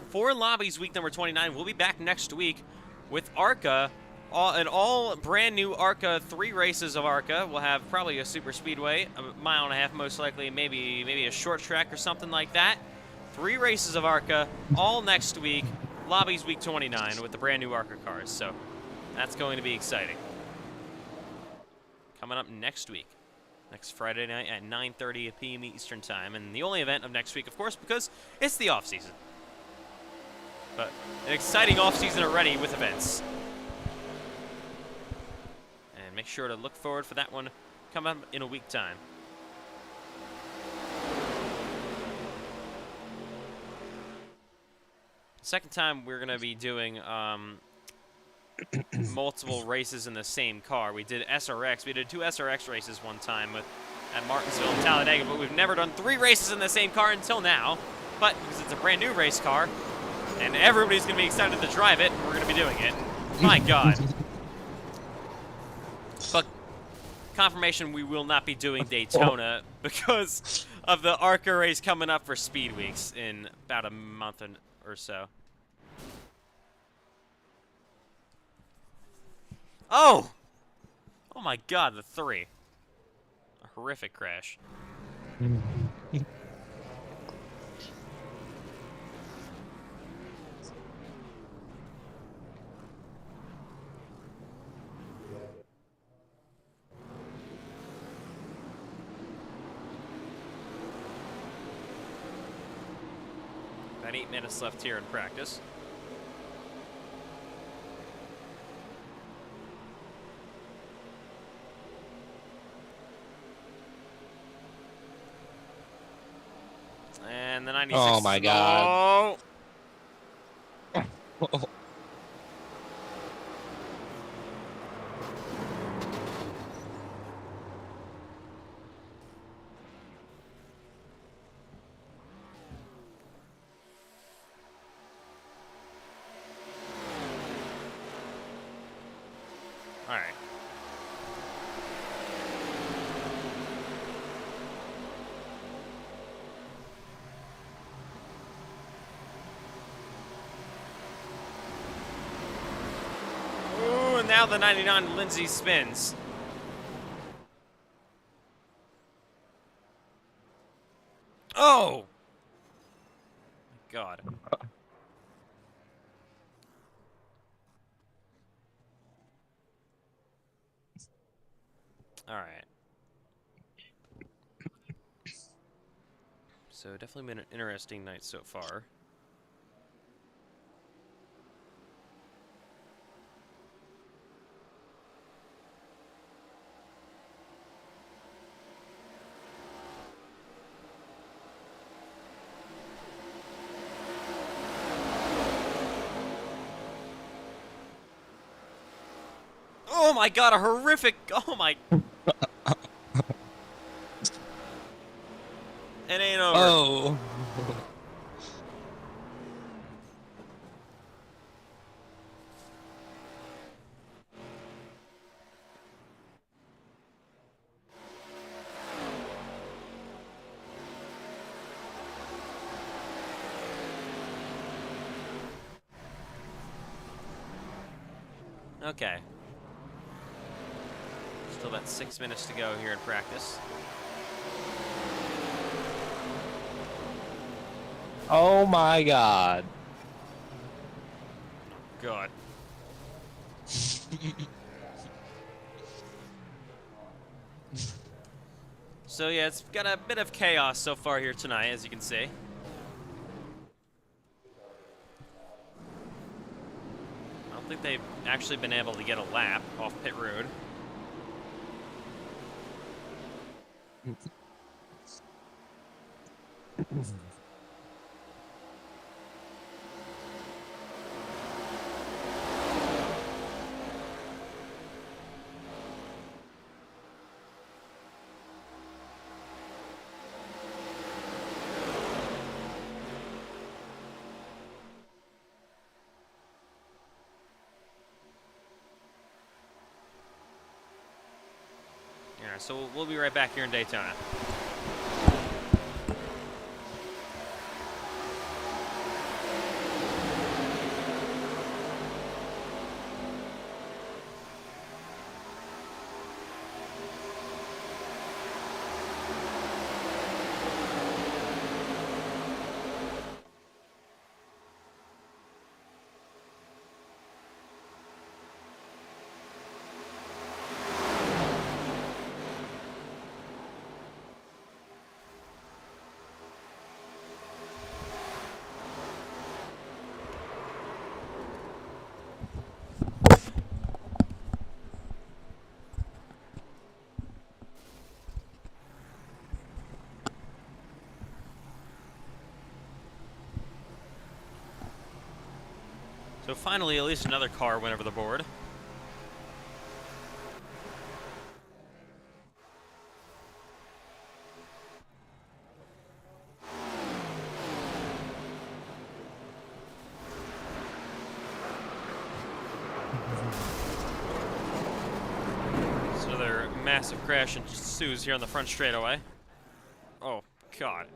for Lobbies week number 29, we'll be back next week with ARCA, an all brand new ARCA, 3 races of ARCA. We'll have probably a super speedway, a 1.5 miles most likely, maybe a short track or something like that. 3 races of ARCA, all next week. Lobbies week 29 with the brand new ARCA cars, so that's going to be exciting. Coming up next week, next Friday night at 9:30 p.m. Eastern Time, and the only event of next week, of course, because it's the off-season. But an exciting off-season already with events. And make sure to look forward for that one coming up in a week time. Second time we're going to be doing multiple races in the same car. We did SRX. We did 2 SRX races one time at Martinsville and Talladega, but we've never done 3 races in the same car until now. But because it's a brand new race car, and everybody's going to be excited to drive it, we're going to be doing it. My God. But confirmation we will not be doing Daytona because of the ARCA race coming up for Speed Weeks in about a month or so. Oh! Oh my God, the 3. A horrific crash. About 8 minutes left here in practice. And the 96. Oh my God. Oh. All right. Ooh, and now the 99 Lindsay spins. Oh! God. All right. So definitely been an interesting night so far. Oh my God, a horrific, oh my. It ain't over. Oh. Okay. Still about 6 minutes to go here in practice. Oh my God. God. So yeah, it's got a bit of chaos so far here tonight, as you can see. I don't think they've actually been able to get a lap off pit road. Yeah, so we'll be right back here in Daytona. So finally, at least another car went over the board. So another massive crash ensues here on the front straightaway. Oh, God.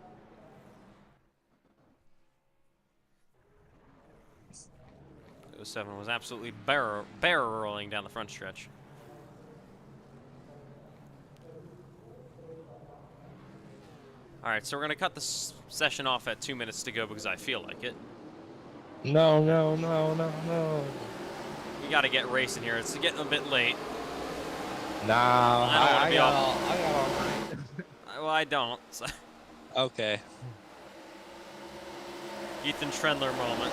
'07 was absolutely barreling down the front stretch. Alright, so we're going to cut this session off at 2 minutes to go because I feel like it. No, no, no, no, no. We got to get racing here. It's getting a bit late. No, I got all right. Well, I don't. So. Okay. Ethan Trendler moment.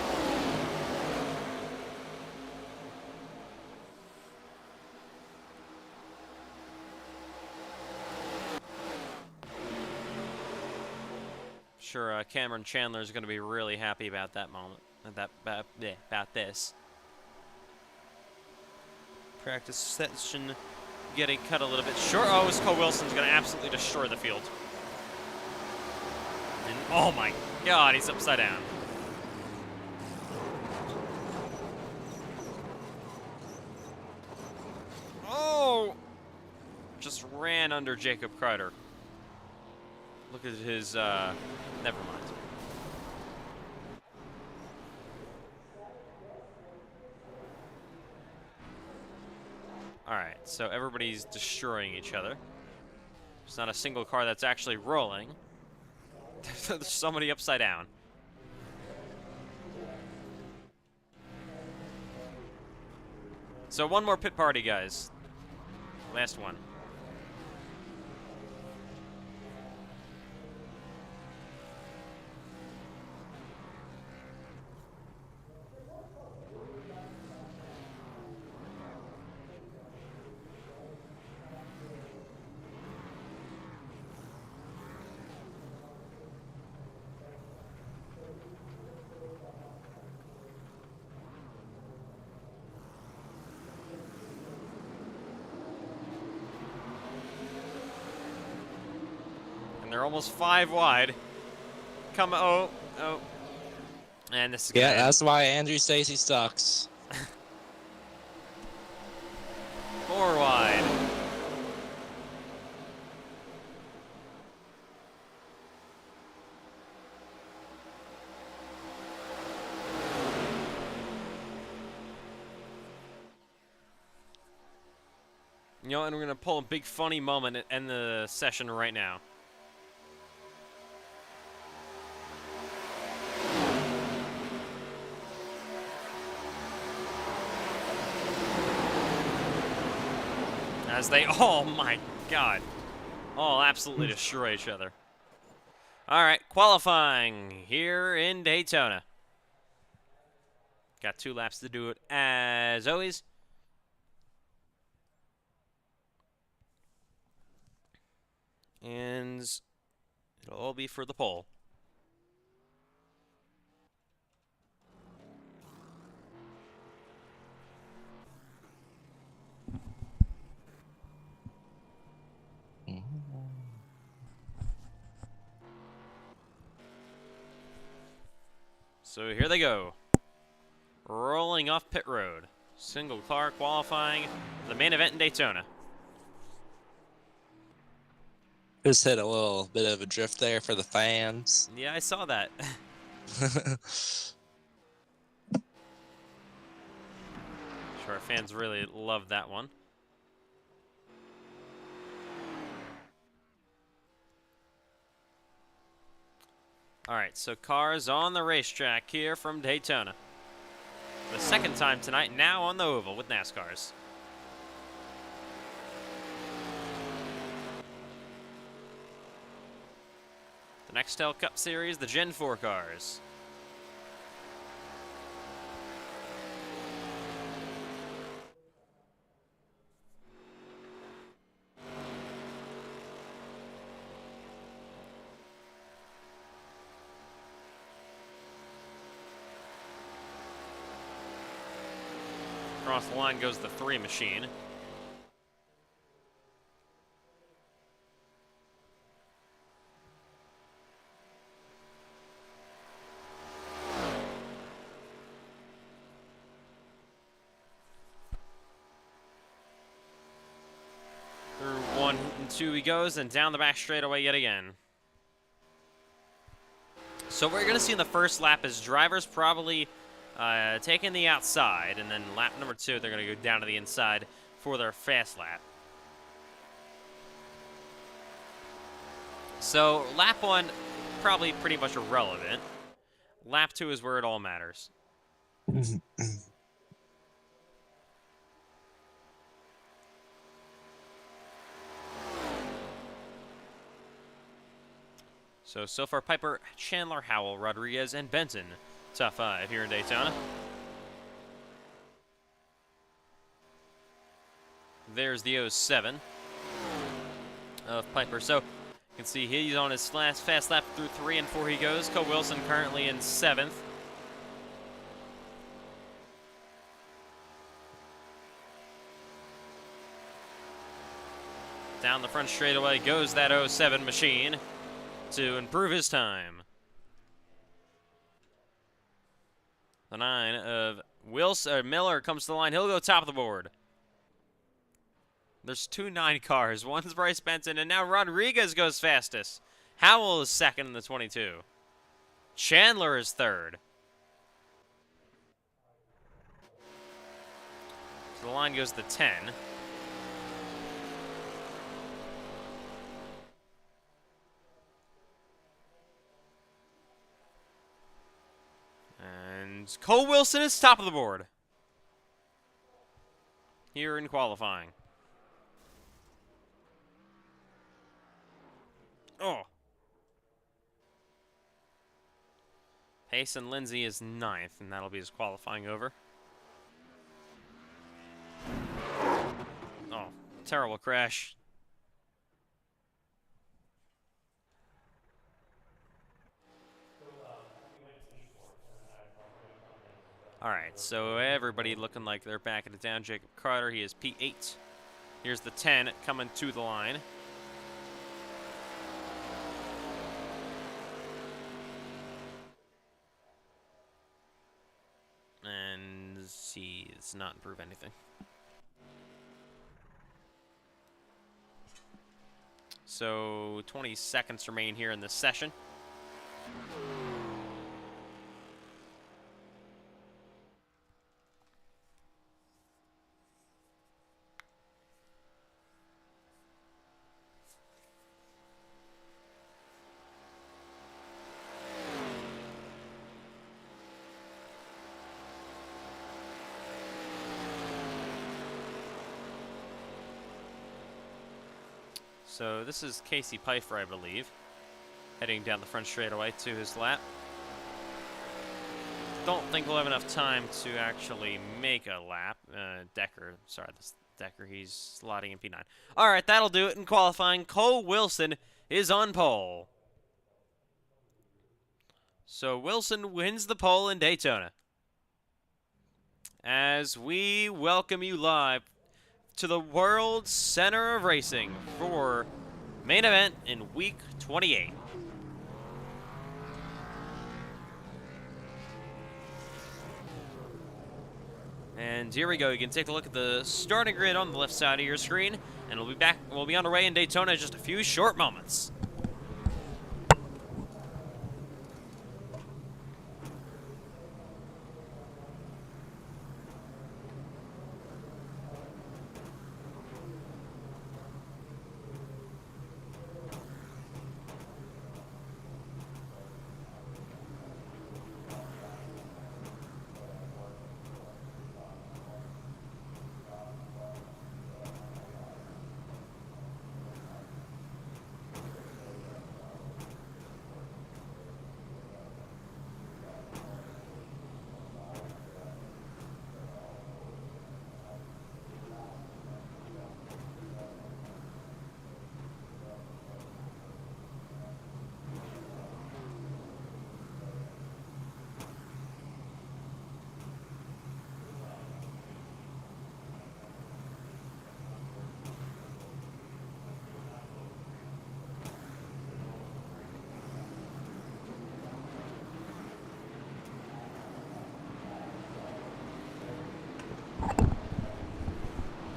Sure, Cameron Chandler is going to be really happy about that moment, about this. Practice session getting cut a little bit short. Oh, Cole Wilson's going to absolutely destroy the field. And oh my God, he's upside down. Oh! Just ran under Jacob Kreider. Look at his, never mind. Alright, so everybody's destroying each other. There's not a single car that's actually rolling. There's somebody upside down. So one more pit party, guys. Last one. And they're almost 5 wide. Come, oh. And this is Yeah, that's why Andrew Stacy sucks. 4 wide. You know, and we're going to pull a big funny moment and end the session right now. As they, oh my God. all absolutely destroy each other. All right, qualifying here in Daytona. Got 2 laps to do it as always. And it'll all be for the pole. So here they go. Rolling off pit road. Single car qualifying the main event in Daytona. Just hit a little bit of a drift there for the fans. Yeah, I saw that. Sure, our fans really love that one. All right, so cars on the racetrack here from Daytona. The second time tonight, now on the oval with NASCARs. The Nextel Cup Series, the Gen 4 cars. Across the line goes the 3 machine. Through 1 and 2 he goes, and down the back straightaway yet again. So what you're going to see in the first lap is drivers probably taking the outside, and then lap number 2, they're going to go down to the inside for their fast lap. So lap 1, probably pretty much irrelevant. Lap 2 is where it all matters. So far, Piper, Chandler, Howell, Rodriguez, and Benson. Top 5 here in Daytona. There's the 07 of Piper. So you can see he's on his fast lap through 3 and 4 he goes. Cole Wilson currently in 7th. Down the front straightaway goes that 07 machine to improve his time. The 9 of Miller comes to the line. He'll go top of the board. There's 2 9 cars. One's Bryce Benson, and now Rodriguez goes fastest. Howell is 2nd in the 22. Chandler is 3rd. So the line goes to 10. And Cole Wilson is top of the board here in qualifying. Oh. Payson Lindsay is 9th, and that'll be his qualifying over. Oh, terrible crash. All right, so everybody looking like they're backing it down. Jacob Carter, he is P8. Here's the 10 coming to the line. And he does not improve anything. So 20 seconds remain here in this session. So this is Casey Pfeiffer, I believe, heading down the front straightaway to his lap. Don't think we'll have enough time to actually make a lap. Decker, sorry, this Decker, he's slotting in P9. All right, that'll do it in qualifying. Cole Wilson is on pole. So Wilson wins the pole in Daytona. As we welcome you live to the world's center of racing for main event in week 28. And here we go. You can take a look at the starting grid on the left side of your screen, and we'll be on our way in Daytona in just a few short moments.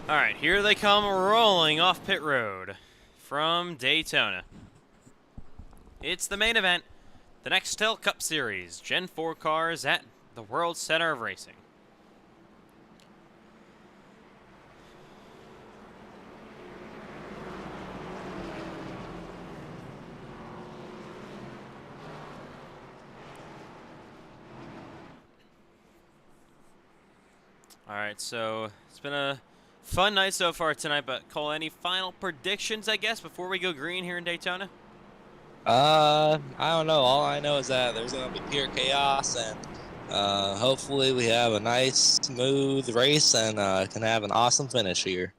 All right, here they come rolling off pit road from Daytona. It's the main event, the Nextel Cup Series, Gen 4 cars at the World Center of Racing. All right, so it's been a fun night so far tonight, but Cole, any final predictions, I guess, before we go green here in Daytona? I don't know. All I know is that there's going to be pure chaos, and hopefully we have a nice, smooth race and can have an awesome finish here.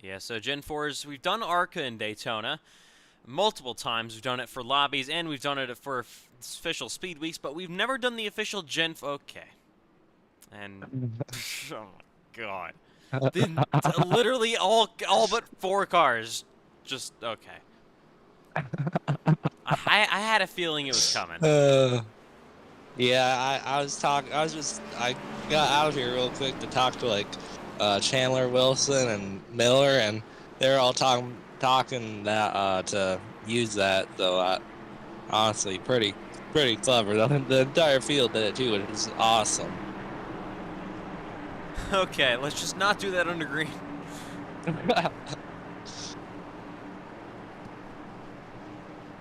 Yeah, so Gen 4s, we've done ARCA in Daytona multiple times. We've done it for Lobbies, and we've done it for official Speed Weeks, but we've never done the official Gen... Okay. And... oh, my God. Literally all but 4 cars. Just, okay. I had a feeling it was coming. Yeah, I got out of here real quick to talk to like Chandler, Wilson, and Miller, and they're all talking that to use that. So honestly, pretty clever. The entire field did it too, which is awesome. Okay, let's just not do that under green.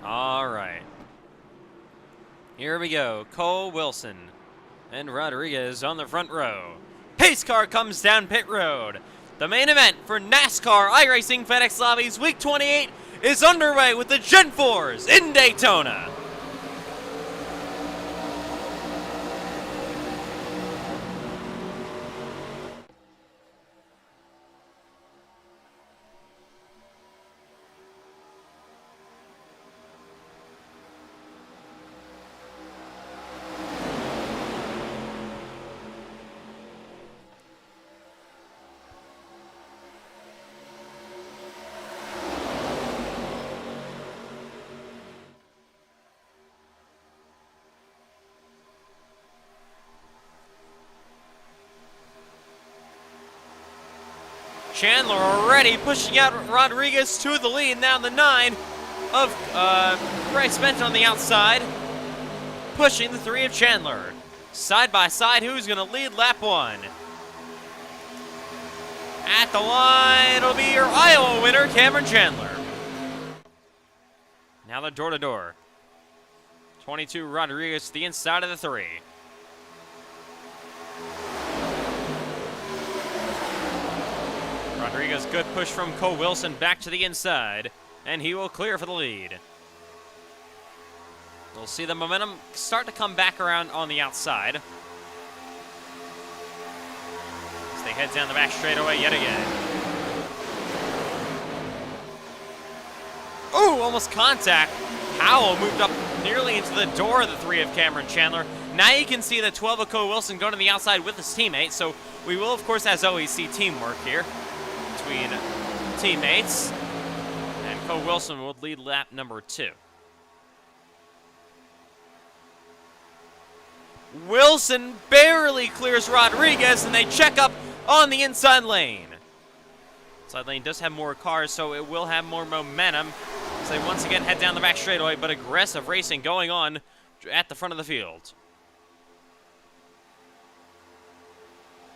All right. Here we go. Cole Wilson and Rodriguez on the front row. Pace car comes down pit road. The main event for NASCAR iRacing FedEx Lobbies Week 28 is underway with the Gen 4s in Daytona. Chandler already pushing out Rodriguez to the lead. Now the 9 of Bryce Benton on the outside, pushing the 3 of Chandler. Side by side, who's going to lead lap 1? At the line, it'll be your Iowa winner, Cameron Chandler. Now they're door to door. 22 Rodriguez to the inside of the 3. Rodriguez Rodriguez, good push from Cole Wilson back to the inside, and he will clear for the lead. We'll see the momentum start to come back around on the outside. As they head down the back straightaway yet again. Ooh, almost contact. Howell moved up nearly into the door of the 3 of Cameron Chandler. Now you can see the 12 of Cole Wilson going to the outside with his teammate, so we will, of course, as always, see teamwork here between teammates. And Cole Wilson will lead lap number 2. Wilson barely clears Rodriguez, and they check up on the inside lane. Inside lane does have more cars, so it will have more momentum as they once again head down the back straightaway, but aggressive racing going on at the front of the field.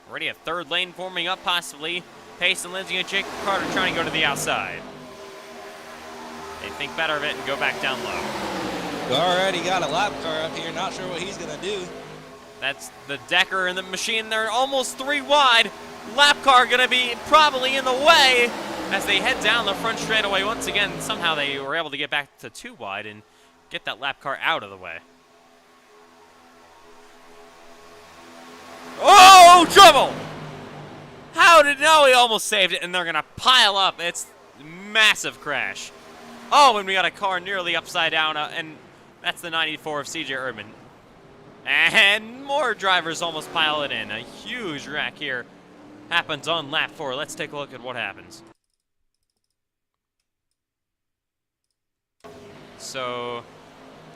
Already a third lane forming up, possibly. Pace and Lindsay and Jacob Carter trying to go to the outside. They think better of it and go back down low. We already got a lap car up here. Not sure what he's going to do. That's the Decker and the machine. They're almost 3 wide. Lap car going to be probably in the way as they head down the front straightaway. Once again, somehow they were able to get back to 2 wide and get that lap car out of the way. Oh, trouble! How did, no, he almost saved it, and they're going to pile up. It's massive crash. Oh, and we got a car nearly upside down, and that's the 94 of CJ Erdman. And more drivers almost pile it in. A huge wreck here happens on lap 4. Let's take a look at what happens. So,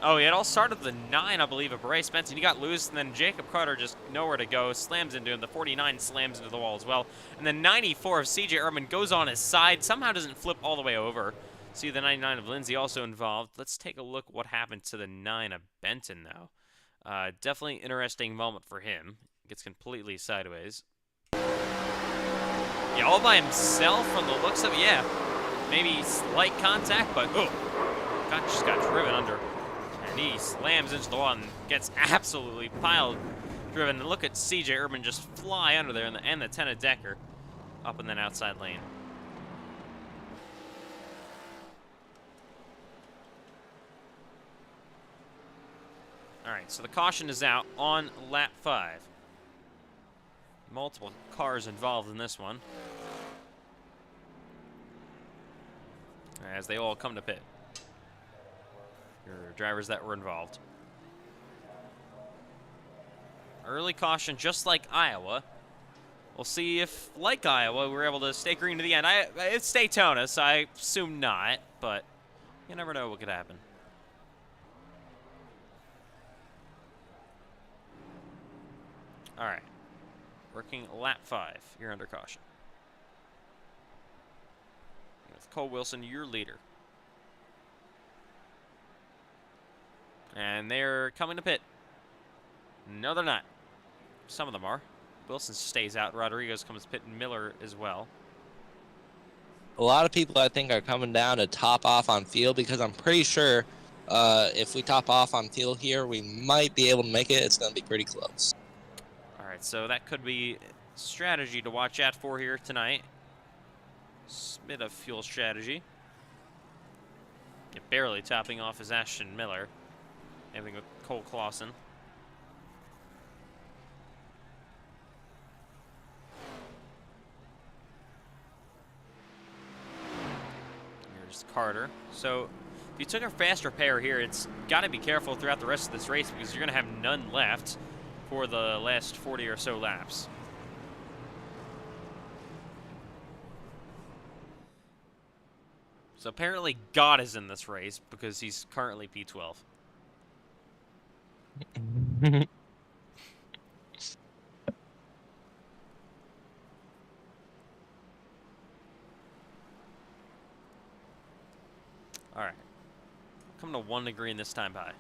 oh, it all started with the 9, I believe, of Bryce Benson. He got loose, and then Jacob Carter just nowhere to go, slams into him. The 49 slams into the wall as well. And the 94 of CJ Erdman goes on his side, somehow doesn't flip all the way over. See the 99 of Lindsay also involved. Let's take a look what happened to the 9 of Benton, though. Definitely interesting moment for him. Gets completely sideways. Yeah, all by himself from the looks of it. Yeah, maybe slight contact, but oh, just got driven under. And he slams into the wall and gets absolutely pile driven. And look at CJ Erdman just fly under there, and the 10 of Decker up in that outside lane. All right, so the caution is out on lap 5. Multiple cars involved in this one, as they all come to pit. Your drivers that were involved. Early caution, just like Iowa. We'll see if, like Iowa, we're able to stay green to the end. It's Daytona, so I assume not, but you never know what could happen. All right, working lap 5. You're under caution. With Cole Wilson, your leader. And they're coming to pit. No, they're not. Some of them are. Wilson stays out. Rodriguez comes to pit, and Miller as well. A lot of people, I think, are coming down to top off on field because I'm pretty sure if we top off on field here, we might be able to make it. It's going to be pretty close. All right, so that could be strategy to watch out for here tonight. Bit of fuel strategy. Barely topping off is Ashton Miller. Anything with Cole Clausen. Here's Carter. So if you took a faster pair here, it's got to be careful throughout the rest of this race because you're going to have none left for the last 40 or so laps. So apparently God is in this race because he's currently P12. All right. Come to 1 degree in this time high.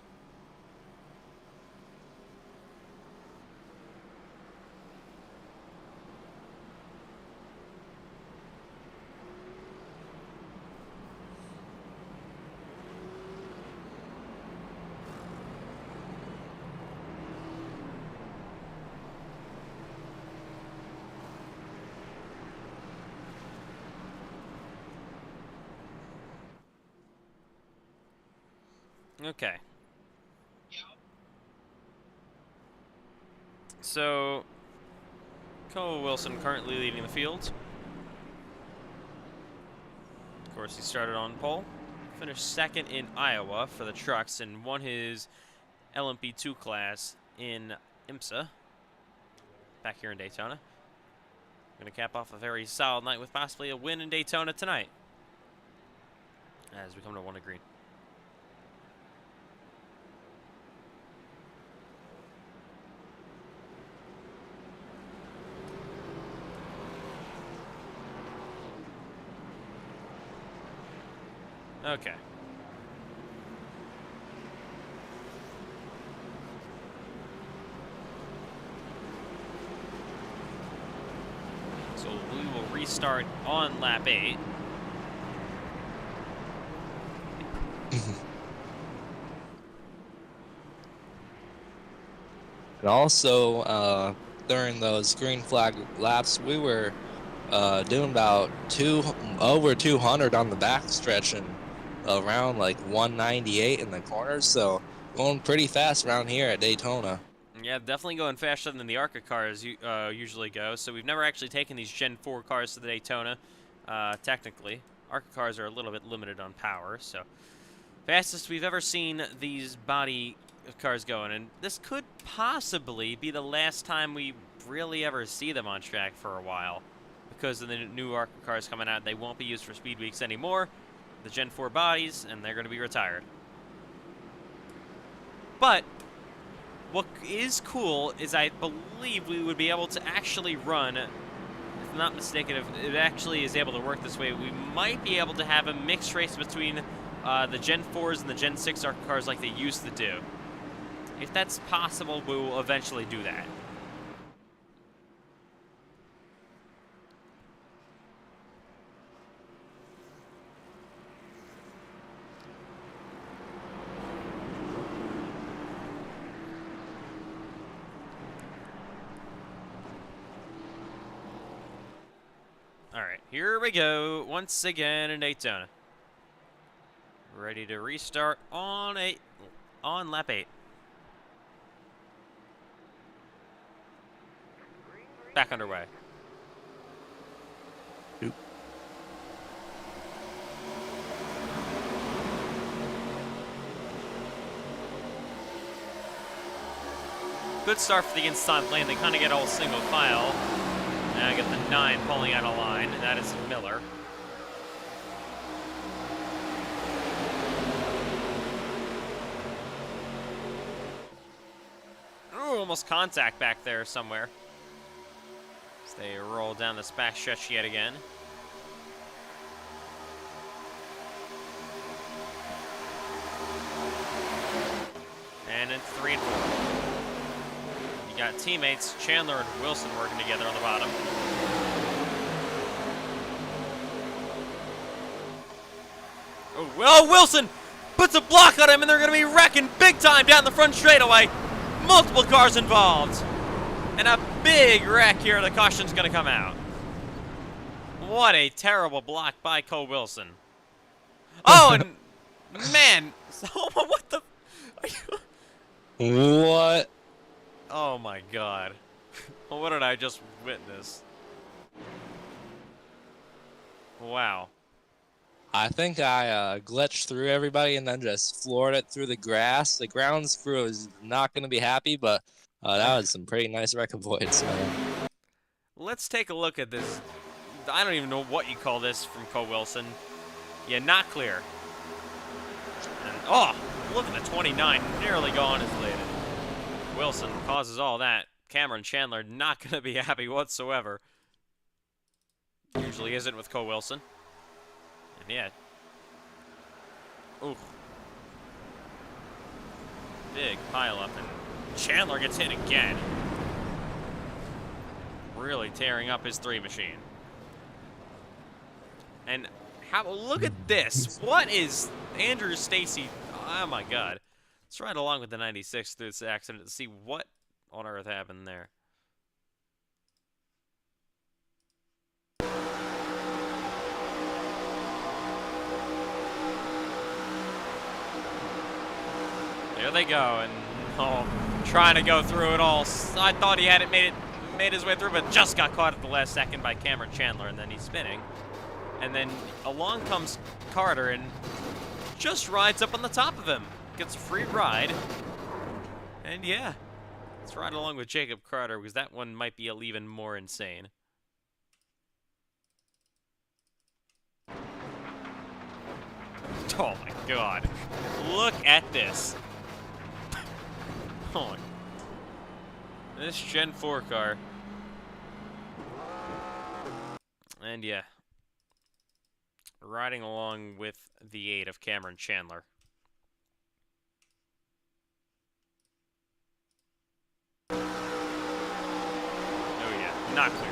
Okay. So, Cole Wilson currently leading the field. Of course, he started on pole. Finished second in Iowa for the trucks and won his LMP2 class in IMSA back here in Daytona. Going to cap off a very solid night with possibly a win in Daytona tonight as we come to one to green. Okay. So we will restart on lap 8. And also, during those green flag laps, we were doing about over 200 on the back stretch and around like 198 in the corners. So going pretty fast around here at Daytona. Yeah, definitely going faster than the ARCA cars usually go. So we've never actually taken these Gen 4 cars to the Daytona, technically. ARCA cars are a little bit limited on power, so fastest we've ever seen these body cars going. And this could possibly be the last time we really ever see them on track for a while. Because of the new ARCA cars coming out, they won't be used for speed weeks anymore. The Gen 4 bodies, and they're going to be retired. But what is cool is I believe we would be able to actually run, if I'm not mistaken, if it actually is able to work this way, we might be able to have a mixed race between the Gen 4s and the Gen 6 ARCA cars like they used to do. If that's possible, we will eventually do that. Alright, here we go, once again in Daytona. Ready to restart on lap 8. Back underway. Oop. Good start for the inside lane. They kind of get all single file. Now I get the 9 pulling out of line, and that is Miller. Ooh, almost contact back there somewhere. As they roll down this back stretch yet again. And it's 3 and 4. You got teammates Chandler and Wilson working together on the bottom. Oh, Wilson puts a block on him, and they're going to be wrecking big time down the front straightaway. Multiple cars involved. And a big wreck here. The caution's going to come out. What a terrible block by Cole Wilson. Oh, and man. What the? What? Oh my God. What did I just witness? Wow. I think I glitched through everybody and then just floored it through the grass. The ground crew is not going to be happy, but that was some pretty nice wreck avoids. Let's take a look at this. I don't even know what you call this from Cole Wilson. Yeah, not clear. And, oh, look at the 29, nearly gone as laid. Wilson causes all that. Cameron Chandler not going to be happy whatsoever. Usually isn't with Cole Wilson. And yeah. Ooh. Big pile up, and Chandler gets hit again. Really tearing up his 3 machine. And look at this. What is Andrew Stacy? Oh my God. Let's ride along with the 96 through this accident to see what on earth happened there. There they go, and trying to go through it all. I thought he had it made his way through, but just got caught at the last second by Cameron Chandler, and then he's spinning. And then along comes Carter and just rides up on the top of him. Gets a free ride. And yeah, let's ride along with Jacob Carter because that one might be even more insane. Oh my god. Look at this. Oh, this Gen 4 car. And yeah. Riding along with the 8 of Cameron Chandler. Oh yeah, not clear.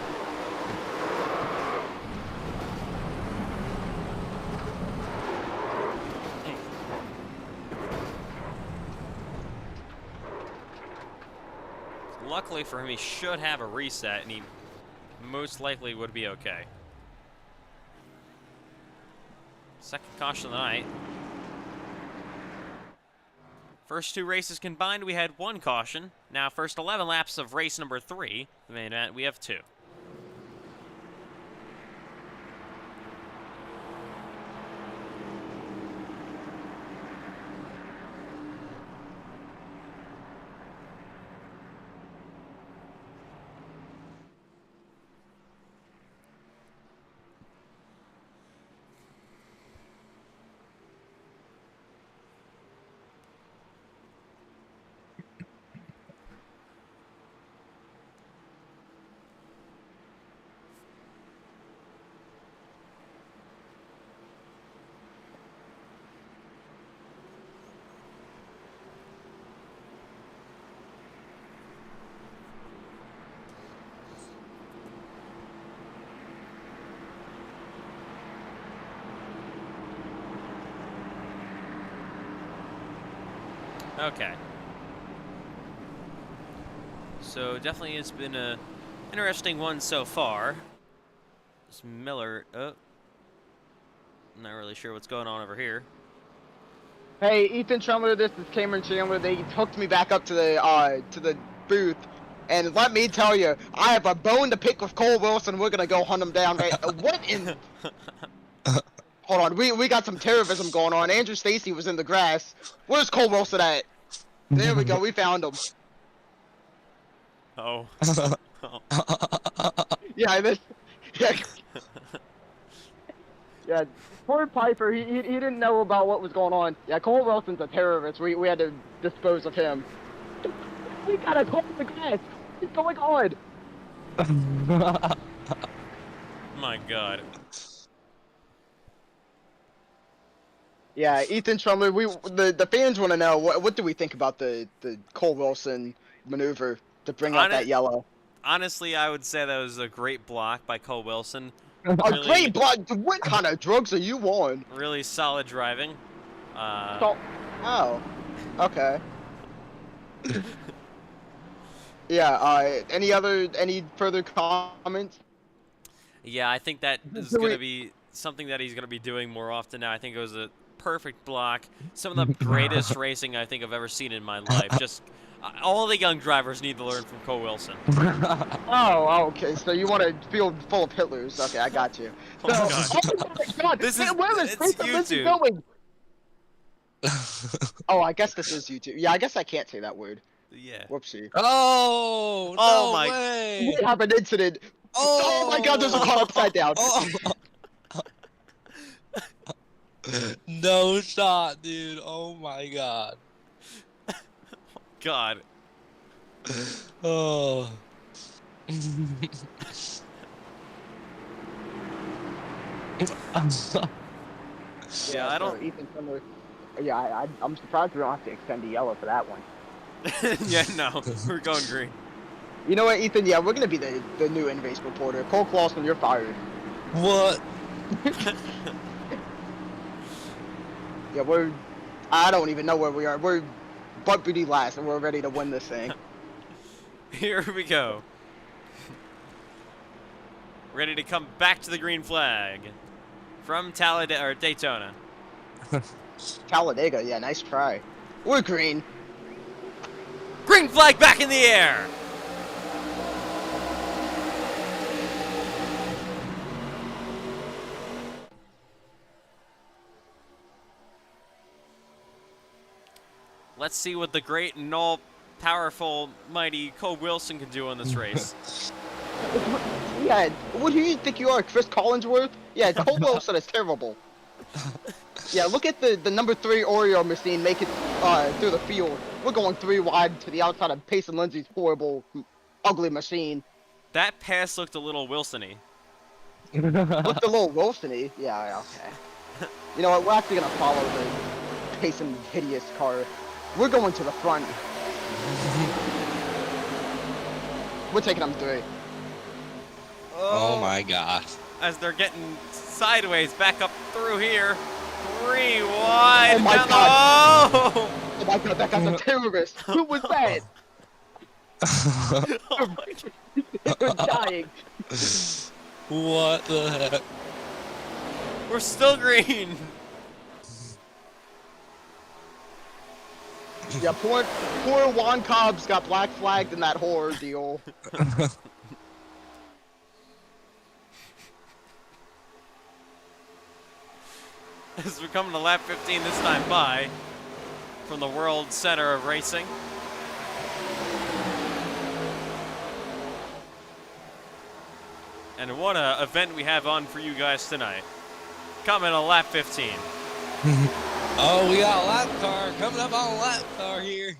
Luckily for him, he should have a reset, and he most likely would be okay. Second caution of the night. First 2 races combined, we had 1 caution. Now, first 11 laps of race number 3, the main event, we have 2. Okay. So definitely it's been a interesting one so far. This Miller, I'm not really sure what's going on over here. Hey, Ethan Chandler, this is Cameron Chandler. They hooked me back up to the booth, and let me tell you, I have a bone to pick with Cole Wilson. We're gonna go hunt him down. Right? What in? Hold on, we got some terrorism going on. Andrew Stacy was in the grass. Where's Cole Wilson at? There we go. We found him. Oh. Yeah, this. Yeah. Yeah. Poor Piper. He didn't know about what was going on. Yeah, Cole Wilson's a terrorist. We had to dispose of him. We got a hole in the grass. What's going on? My God. Yeah, Ethan Trumler, the fans want to know what do we think about the Cole Wilson maneuver to bring out that yellow. Honestly, I would say that was a great block by Cole Wilson. A great block. What kind of drugs are you on? Really solid driving. Oh, okay. Yeah. Any further comments? Yeah, I think that is going to be something that he's going to be doing more often now. I think it was a perfect block. Some of the greatest racing I think I've ever seen in my life. Just all the young drivers need to learn from Cole Wilson. Oh, okay. So you want a field full of Hitlers? Okay, I got you. So, oh my God! This is YouTube. Going? Oh, I guess this is YouTube. Yeah, I guess I can't say that word. Yeah. Whoopsie. Oh, oh no my! Way. We have an incident. Oh my God! There's a car upside down. No shot, dude. Oh my God. God. Oh. Yeah, I don't. Ethan Summer. Yeah, I'm surprised we don't have to extend the yellow for that one. Yeah, no, we're going green. You know what, Ethan? Yeah, we're gonna be the new in-race reporter. Cole Clausen, you're fired. What? Yeah, I don't even know where we are. We're butt booty last, and we're ready to win this thing. Here we go. Ready to come back to the green flag from Daytona. Talladega, yeah, nice try. We're green. Green flag back in the air. Let's see what the great and all powerful, mighty Cole Wilson can do in this race. Yeah, who do you think you are, Chris Collinsworth? Yeah, Cole Wilson is terrible. Yeah, look at the number 3 Oreo machine make it through the field. We're going 3 wide to the outside of Payson Lindsay's horrible, ugly machine. That pass looked a little Wilson-y. Looked a little Wilson-y. Yeah, okay. You know what? We're actually gonna follow the Payson hideous car. We're going to the front. We're taking them 3. Oh my gosh. As they're getting sideways back up through here. 3 wide. Oh my down God. The... Oh my God, that guy's a terrorist. Who was that? Oh my God. They're dying. What the heck? We're still green. Yeah, poor Juan Cobbs got black flagged in that horror deal. As we're coming to lap 15 this time by from the World Center of Racing. And what a event we have on for you guys tonight. Coming to lap 15. Oh, we got a lap car coming up on a lap car here.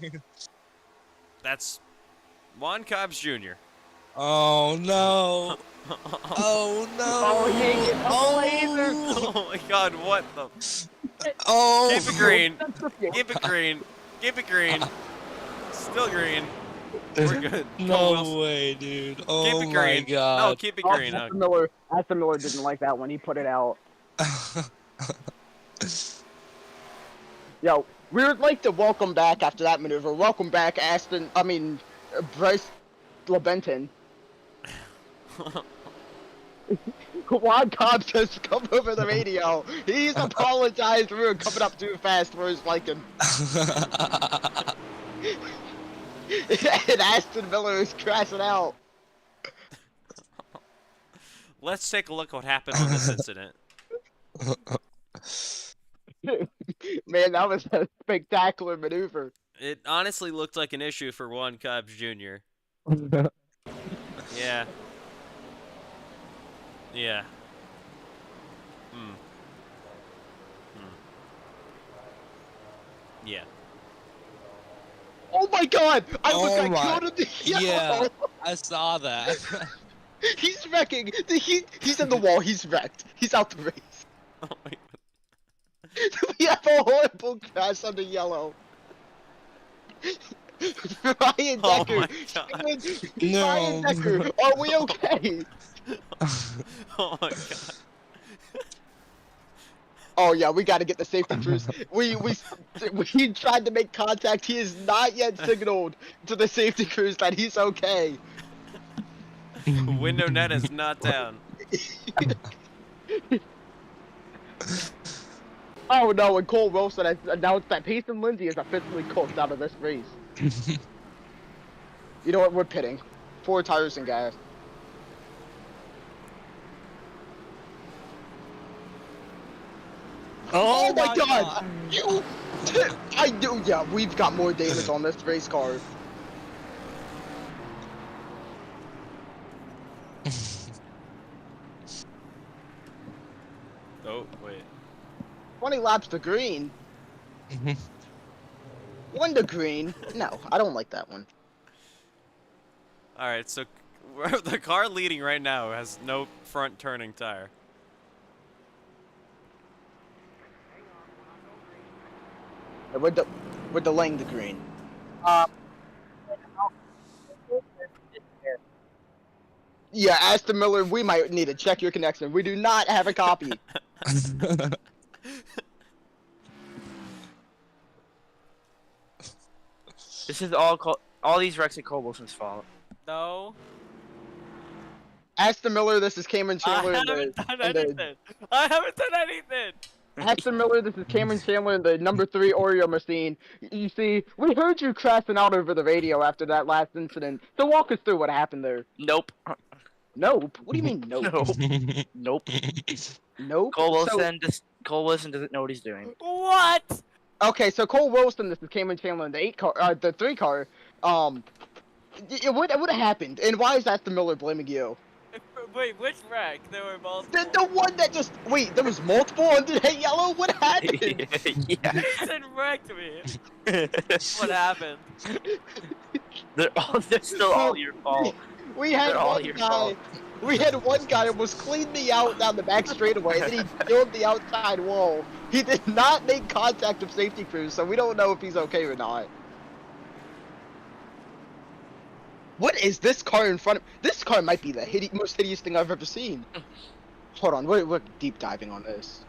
That's Juan Cobbs Jr. Oh no. Oh no. Oh, he ain't getting Oh my God, what the? Oh. Keep it green. Keep it green. Keep it green. Still green. We're good. Cole No Wilson. way, dude. Oh Keep it my green. No, god. keep it green. Aston Miller didn't like that when he put it out. Yo, we would like to welcome back after that maneuver. Welcome back, Bryce LeBenton. Juan Cobbs has come over the radio. He's apologized for coming up too fast for his liking. And Aston Miller is crashing out. Let's take a look at what happened on this incident. Man, that was a spectacular maneuver. It honestly looked like an issue for Juan Cobbs Jr. Yeah. Yeah. Yeah. Oh my God! I Oh was my- killed in the Yeah, I saw that. He's wrecking. He's in the wall. He's wrecked. He's out the race. Oh my God. We have a horrible crash on the yellow. Ryan Oh Decker. my God. Ryan No. Decker. Are we okay? Oh my God. Oh yeah, we got to get the safety crews. We tried to make contact. He has not yet signaled to the safety crews that he's okay. Window net is not down. Oh no, and Cole Wilson has announced that Payson Lindsay is officially cooked out of this race. You know what? We're pitting. 4 tires and gas. Oh my God! You, I do. Yeah, we've got more damage on this race car. Oh, wait. 20 laps to green. 1 to green. No, I don't like that one. Alright, so the car leading right now has no front turning tire. We're delaying the green. Yeah, Aston Miller, we might need to check your connection. We do not have a copy. This is all these wrecks at Cole Wilson's fault. No. Aston Miller, this is Cameron I Chandler. haven't done anything. I haven't done anything. Aston Miller, this is Cameron Chandler, the number 3 Oreo machine. You see, we heard you crashing out over the radio after that last incident. So walk us through what happened there. Nope. Nope? What do you mean, nope? Nope. Nope? Cole So- Wilson doesn't know what he's doing. What? Okay, so Cole Wilson, this is Cameron Chandler in the 3 car. What have happened, and why is Aston Miller blaming you? Wait, which wreck? There were multiple. The one that just wait, there was multiple under that yellow. What happened? Yeah. Jason wrecked me. What happened? They're still all your fault. We had They're all one your guy. fault. We had one guy who was cleaned me out down the back straightaway, and then he killed the outside wall. He did not make contact with safety crews, so we don't know if he's okay or not. What is this car in front of? This car might be the most hideous thing I've ever seen. Hold on, we're deep diving on this.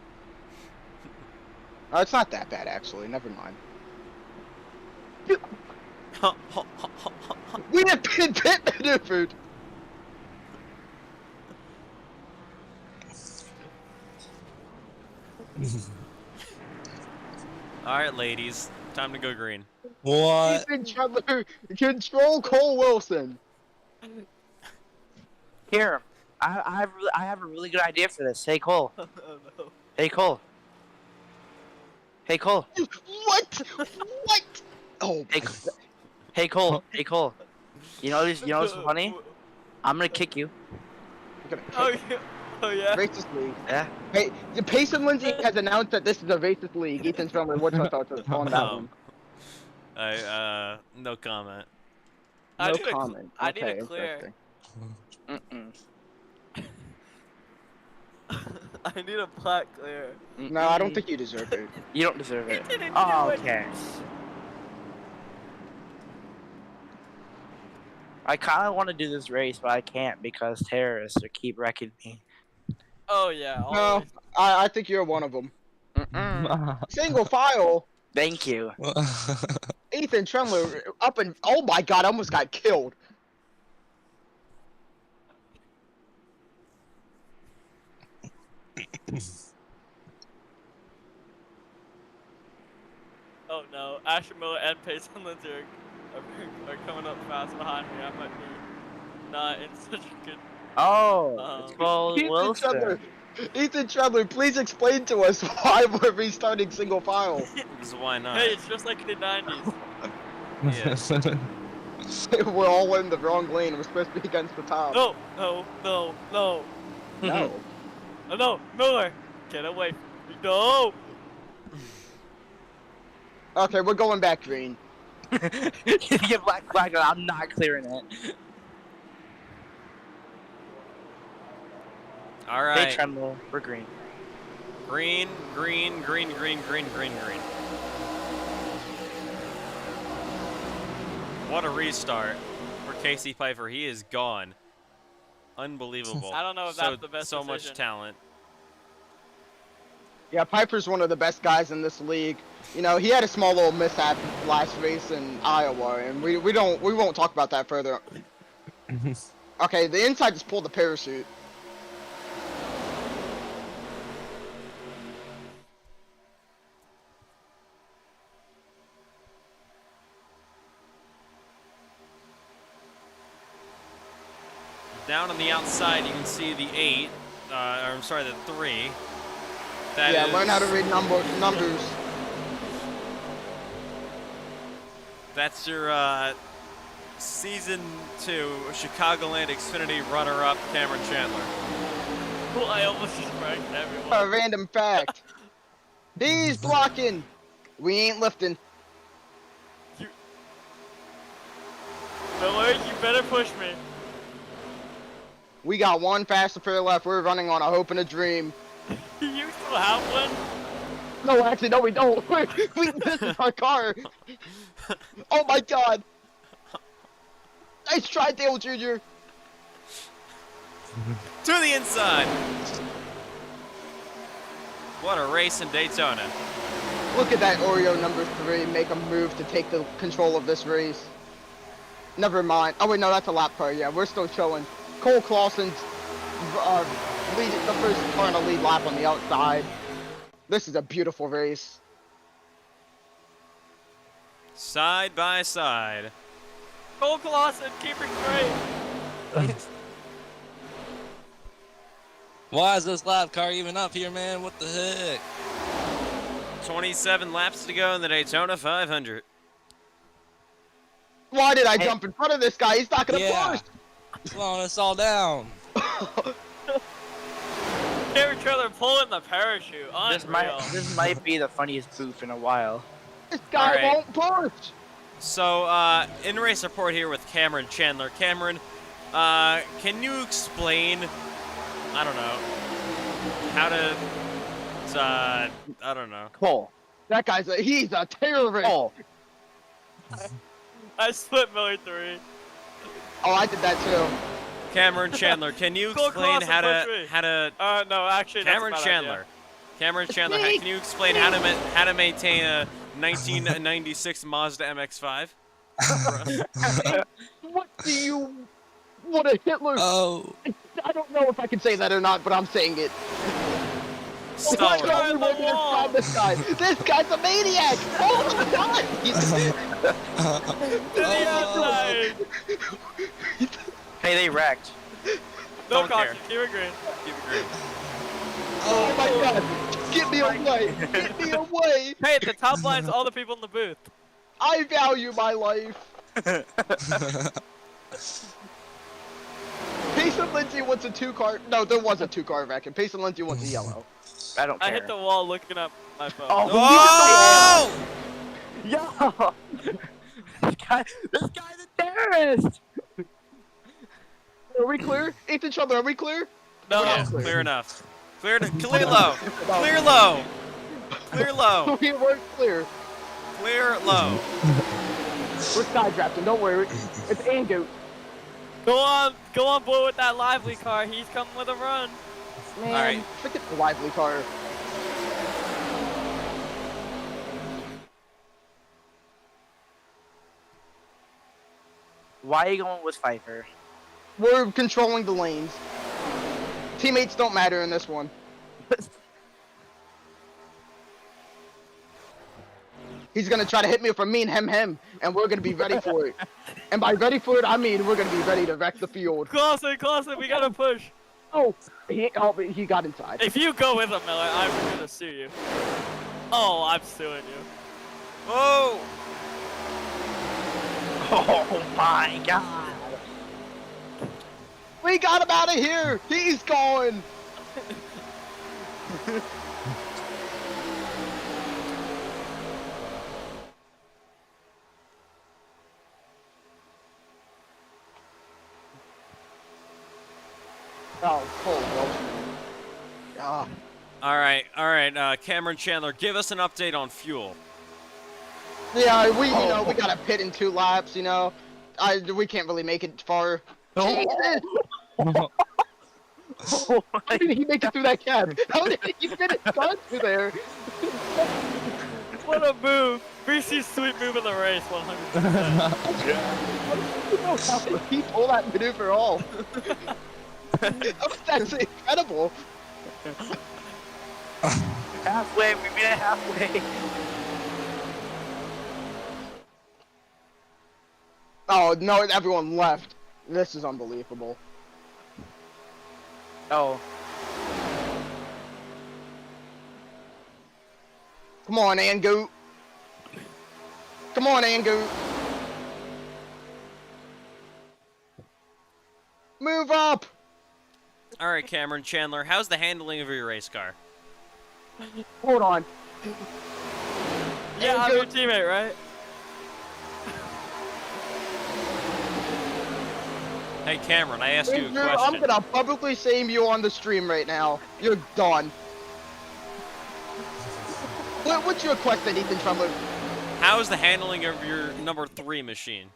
Oh, it's not that bad actually. Never mind. We have been pit maneuvered. All right, ladies, time to go green. What? Ethan Trevor, control Cole Wilson. Here, I have a really good idea for this. Hey Cole. Oh no. Hey Cole. Hey Cole. What? What? Oh. Hey, hey Cole. Hey Cole. You know what's funny? I'm gonna kick you. Oh yeah. Oh yeah. Racist league. Yeah. Hey, Payson Lindsay has announced that this is a racist league. Ethan Trevor, what's your thoughts on that one? No comment. I No need comment. I need Okay, a clear. Mm-mm. I need a plat clear. No, I don't think you deserve it. You don't deserve it. didn't Oh, do it. okay. I kind of want to do this race, but I can't because terrorists keep wrecking me. Oh yeah. No, Always. I think you're one of them. Single file. Thank you. Ethan Tremler up and oh my god, I almost got killed. Oh no. Asher Miller and Payson Lindsay are coming up fast behind me. I might be not in such a good. Oh, it's Cole Wilson. Ethan Tremler, please explain to us why we're restarting single file. Because why not? Hey, it's just like the 90s. Yeah. We're all in the wrong lane. We're supposed to be against the top. No, no, no, no. No. Oh, no, Miller! Get away from me. No! Okay, we're going back green. You get black flag, I'm not clearing it. All right. Hey, Tremble, we're green. Green, green, green, green, green, green, green. What a restart for Casey Pfeiffer. He is gone. Unbelievable. I don't know if that's the best So much decision. talent. Yeah, Piper's one of the best guys in this league. You know, he had a small little mishap last race in Iowa, and we won't talk about that further. Okay, the inside just pulled the parachute. Down on the outside, you can see the 8, or I'm sorry, the 3. That Yeah, is- learn how to read numbers. That's your Season 2 Chicagoland Xfinity runner-up, Cameron Chandler. Well, I almost just wrecked everyone. A random fact. He's blocking. We ain't lifting. Miller, you better push me. We got one faster pair left. We're running on a hope and a dream. You still have one? No, actually, no, we don't. This is our car. Oh my god. Nice try, Dale Jr. To the inside. What a race in Daytona. Look at that Oreo number 3 make a move to take the control of this race. Never mind. Oh wait, no, that's a lap car. Yeah, we're still showing. Cole Clausen's the first car on a lead lap on the outside. This is a beautiful race. Side by side. Cole Clausen keeping great. Why is this lap car even up here, man? What the heck? 27 laps to go in the Daytona 500. Why did I jump in front of this guy? He's not gonna Yeah. push. Slowing us all down. Cameron Trailer pulling the parachute. Unreal. This might be the funniest booth in a while. This guy Alright. won't push. So, in-race report here with Cameron Chandler. Cameron, can you explain, I don't know, how to, I don't know. Cole. That guy's he's a terrorist. Cole. I split Miller 3. Oh, I did that too. Cameron Chandler, can you Cole explain Clausen, how push to, me. No, actually, that's Cameron a bad Chandler. idea. Cameron Chandler, me. can you explain how to maintain a 1996 Mazda MX-5? What do you? What a Hitler! Oh. I don't know if I can say that or not, but I'm saying it. Stalwart. Oh my God, we're gonna describe this guy. This guy's a maniac! Oh my God! Hey, they wrecked. No Don't caution. care. Keep it green. Keep it green. Oh my God! Get me away! Get me away! Hey, the top line's all the people in the booth. I value my life. Payson Lindsay wants a 2-car. No, there was a 2-car wreck, and Payson Lindsay wants a yellow. I don't care. I hit the wall looking up my phone. Oh! Yo! This guy's a terrorist! Are we clear? Ethan Trummer, are we clear? No, Yeah, clear. clear enough. Clear low. Clear low. Clear low. We weren't clear. Clear low. We're side drafting, don't worry. It's Angoot. Go on, boy, with that lively car. He's coming with a run. Man, Alright. forget the lively car. Why are you going with Pfeiffer? We're controlling the lanes. Teammates don't matter in this one. He's gonna try to hit me with a mean hem, and we're gonna be ready for it. And by ready for it, I mean we're gonna be ready to wreck the field. Clausen, we gotta push. Oh, he got inside. If you go with him, Miller, I'm gonna sue you. Oh, I'm suing you. Oh! Oh my God! We got him out of here. He's gone. Oh, Cole Wilson. Ah. All right. Cameron Chandler, give us an update on fuel. Yeah, we got a pit in 2 laps. We can't really make it far. Jesus. How did he make it through that gap? How did he fit it through there? What a move. BC's sweet move in the race, 100%. How did he pull that maneuver off? That's incredible. Halfway, we made it halfway. Oh no, everyone left. This is unbelievable. Oh. Come on, Angoot. Come on, Angoot. Move up. All right, Cameron Chandler, how's the handling of your race car? Hold on. Yeah, I'm your teammate, right? Hey, Cameron, I asked you a Andrew, question. I'm gonna publicly shame you on the stream right now. You're done. What's your question, Ethan Trumler? How's the handling of your number 3 machine?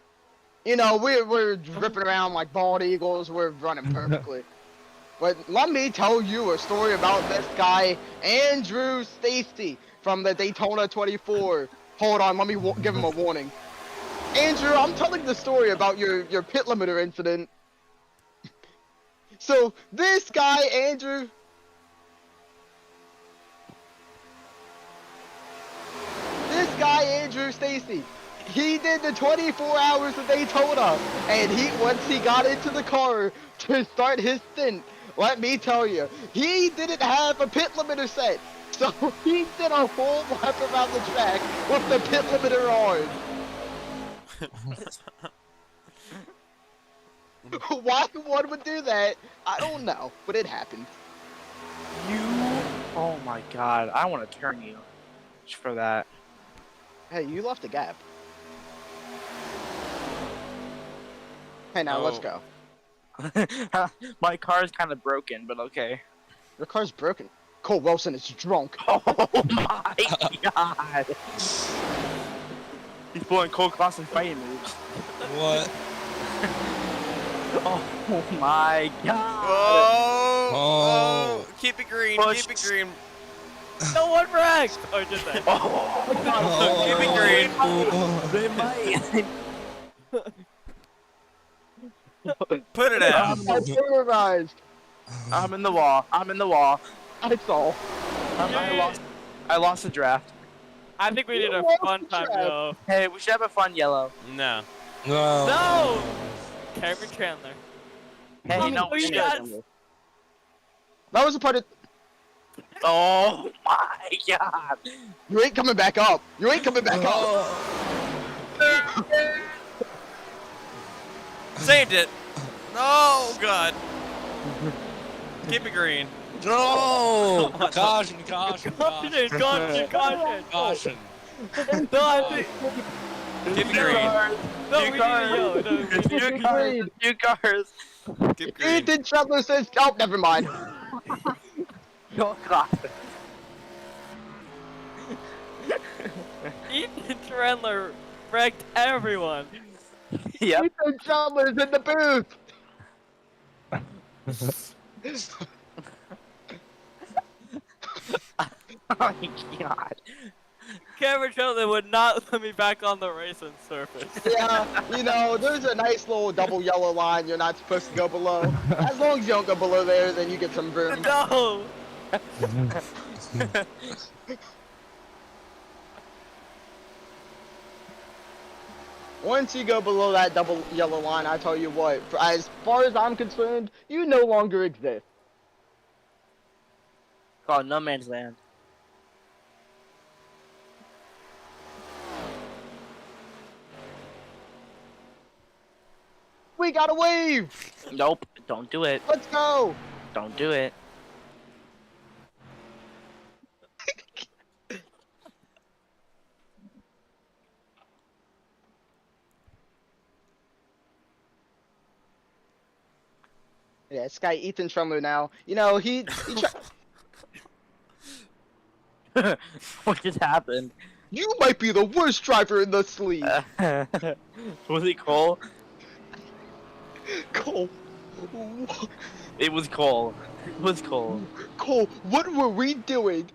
We're ripping around like bald eagles. We're running perfectly. But let me tell you a story about this guy, Andrew Stacy from the Daytona 24. Hold on, let me give him a warning. Andrew, I'm telling the story about your pit limiter incident. So this guy, Andrew, guy Andrew Stacy. He did the 24 hours of Daytona, and once he got into the car to start his stint, let me tell you, he didn't have a pit limiter set. So he did a whole lap around the track with the pit limiter on. Why one would do that, I don't know, but it happened. Oh my god, I want to turn you just for that. Hey, you left a gap. Hey, now let's go. My car is kind of broken, but okay. Your car's broken. Cole Wilson is drunk. Oh my god! He's pulling Cole Clausen fighting moves. What? Oh my god! Oh! Keep it green. Push. Keep it green. No one wrecked! Or did they? Oh, Keep it green. they might. Put it out. I'm polarized. I'm in the wall. I'm in the wall. I saw. I lost the draft. I think we need a What fun time, trap? though. Hey, we should have a fun yellow. No. No. No! Cameron Chandler. Hey, Oh, no, you we got- should. That was a part of. Oh my god! You ain't coming back up. You ain't coming back up. Saved it. Oh, God. Keep it green. No! Caution, caution, Caution, caution. caution, caution. Caution. No, I think. Keep it green. No, we need to yell. No, we need to Two cars. Two cars. Keep green. Ethan Chandler says, oh, never mind. Oh god. Ethan Chandler wrecked everyone. Yep. Ethan Chandler's in the booth. Oh my god. Cameron Chandler would not let me back on the racing surface. Yeah, you know, there's a nice little double yellow line you're not supposed to go below. As long as you don't go below there, then you get some room. No! Once you go below that double yellow line, I tell you what, as far as I'm concerned, you no longer exist. Called no man's land. We gotta wave! Nope. Don't do it. Let's go! Don't do it. Yeah, this guy Ethan Trumler now. You know, he What just happened? you might be the worst driver in this league. Was it Cole? Cole. It was Cole. It was Cole. Cole, what were we doing?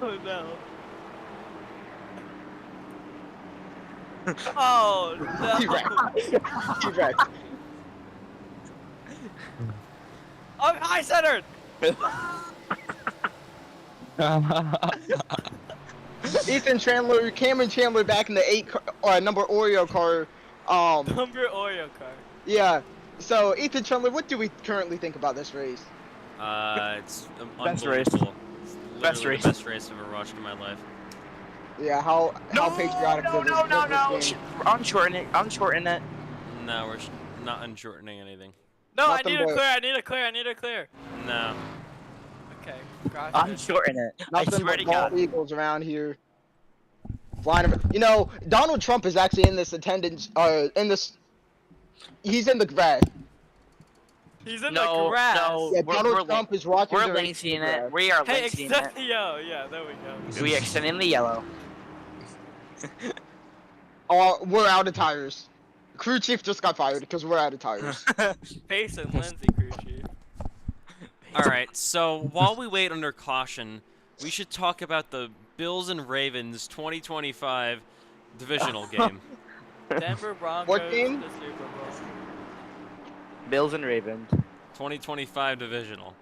Oh no. Oh He no. wrecked. He wrecked. I'm high centered! Ethan Chandler, Cameron Chandler back in the number Oreo car. Number Oreo car. Yeah. So Ethan Chandler, what do we currently think about this race? It's Best race. unbelievable. It's Best literally race. the best race I've ever watched in my life. Yeah, how patriotic no, does no, no, no. this game? Unshorten it. Unshorten it. No, we're not unshortening anything. No, I Nothing need a but- clear, I need a clear, I need a clear. No. Okay, gotcha. Unshorten it. I Nothing swear but to God. bald eagles around here. Flying over. You know, Donald Trump is actually in this attendance. He's in the grass. He's in No, the grass. no. Yeah, We're- Donald we're Trump is watching. We're the race lazy in in the it. grass. We are Hey, lazy in it. extend the yo, yeah, there we go. We extend in the yellow. Oh, we're out of tires. Crew chief just got fired because we're out of tires. Pace and Lindsay crew chief. Alright, so while we wait under caution, we should talk about the Bills and Ravens 2025 divisional game. Denver Broncos What game? to Super Bowl. Bills and Ravens. 2025 divisional.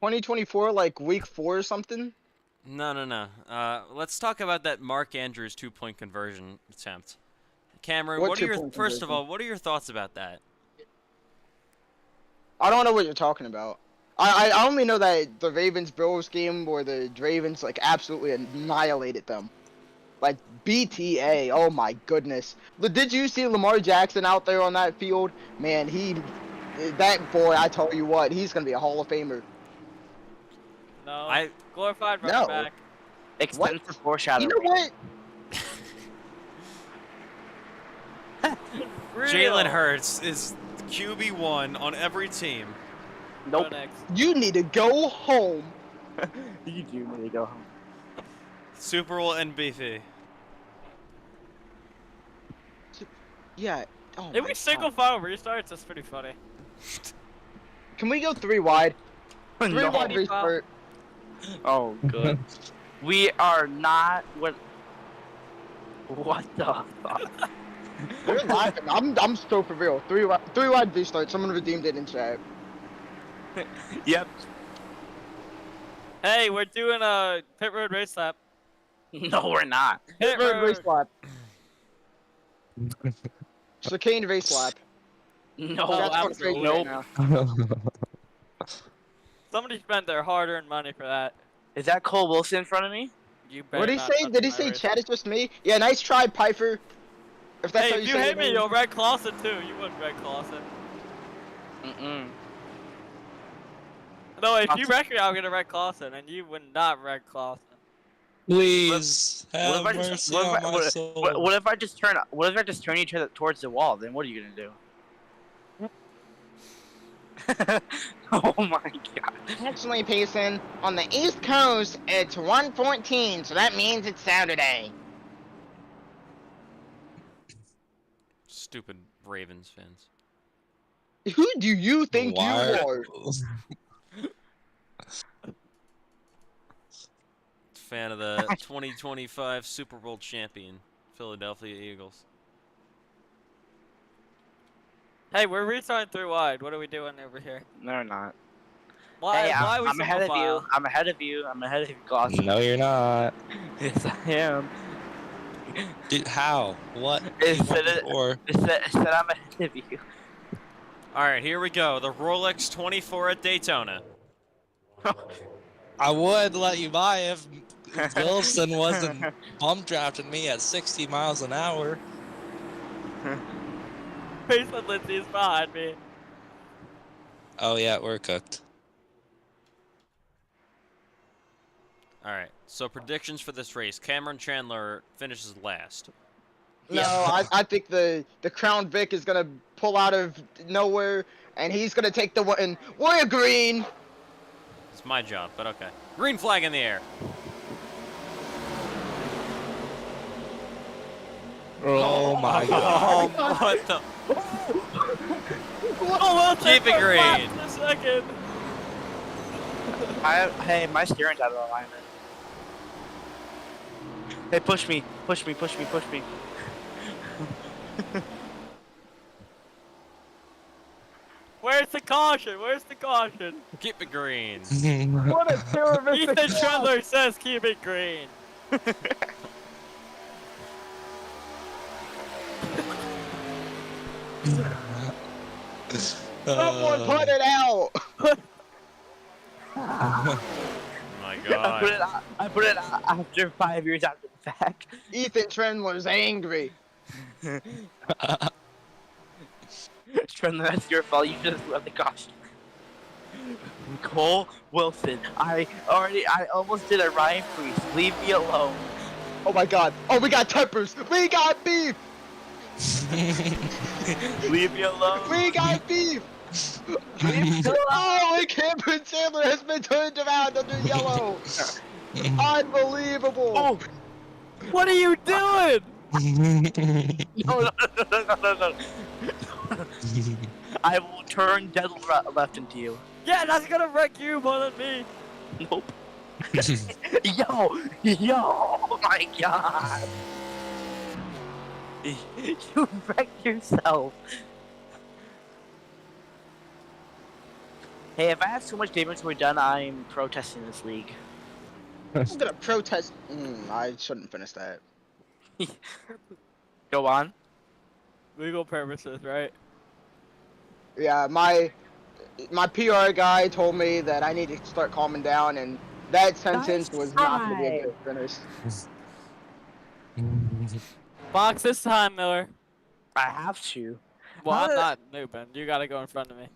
2024, like week 4 or something. No. Let's talk about that Mark Andrews 2-point conversion attempt. Cameron, What what are your 2-point first of conversion? all, what are your thoughts about that? I don't know what you're talking about. I only know that the Ravens-Bills game where the Ravens like absolutely annihilated them. Like BTA, oh my goodness. Did you see Lamar Jackson out there on that field? Man, that boy, I tell you what, he's gonna be a Hall of Famer. No. Glorified running No. back. Extensive foreshadowing. You know what? Jalen Hurts is QB1 on every team. Nope. You need to go home. You do need to go home. Super Bowl MVP. Yeah. Oh If my we single God. file restarts, that's pretty funny. Can we go 3 wide? 3 No. wide restart. Oh, good. We are not. What the fuck? You're laughing. I'm so for real. 3 wide restart. Someone redeemed it in chat. Yep. Hey, we're doing a pit road race lap. No, we're not. Pit road race lap. Chicane race lap. No, That's what's crazy nope. right now. Somebody spent their hard-earned money for that. Is that Cole Wilson in front of me? You What did he better say? not Did he touch my say race. chat is just me? Yeah, nice try, Piper. If that's how Hey, you if you say hit your me, name. you'll Red Clawson too. You wouldn't Red Clawson. Mm-mm. No, if you wreck me, I'll get a Red Clawson, and you would not Red Clawson. Please have What if I mercy just, what if on I, my what, soul. what if I just turn? What if I just turn each other towards the wall? Then what are you gonna do? Oh my god. Actually, Payson, on the East Coast, it's 1:14, so that means it's Saturday. Stupid Ravens fans. Who do you think Why- you are? Fan of the 2025 Super Bowl champion, Philadelphia Eagles. Hey, we're restarting through wide. What are we doing over here? No, we're not. Why? Hey, why are we I'm ahead of single you. file? I'm ahead of you. I'm ahead of you, Glosson. No, you're not. Yes, I am. Dude, how? What? It said Or It said I'm ahead of you. All right, here we go. The Rolex 24 at Daytona. I would let you buy if Wilson wasn't bump drafting me at 60 miles an hour. Payson Lindsay is behind me. Oh yeah, we're cooked. All right, so predictions for this race. Cameron Chandler finishes last. No, I think the Crown Vic is gonna pull out of nowhere, and he's gonna take the win. We're green. It's my job, but okay. Green flag in the air. Oh my god. Oh, what the? Oh, well, Keep it green. For a second. Hey, my steering's out of alignment. Hey, push me. Push me. Push me. Push me. Where's the caution? Where's the caution? Keep it green. What a terrific Ethan Chandler says keep it green. Someone put it out. Oh my I put god. it out. I put it out after 5 years after the fact. Ethan Trendler's angry. Trendler, that's your fault. You just left the caution. Cole Wilson. I almost did a Ryan Priest. Leave me alone. Oh my god. Oh, we got tempers. We got beef. Leave me alone. We got beef. Oh, and Cameron Chandler has been turned around under yellow. Unbelievable. Oh, What are you doing? no. I will turn dead left into you. Yeah, that's gonna wreck you more than me. Nope. Yo, oh my god. You wrecked yourself. Hey, if I have too much inventory done, I'm protesting this league. I'm gonna protest. I shouldn't finish that. Go on. Legal purposes, right? Yeah, my PR guy told me that I need to start calming down, and that sentence was not gonna be a good finish. Box this time, Miller. I have to. Well, How I'm did- not moving. You gotta go in front of me.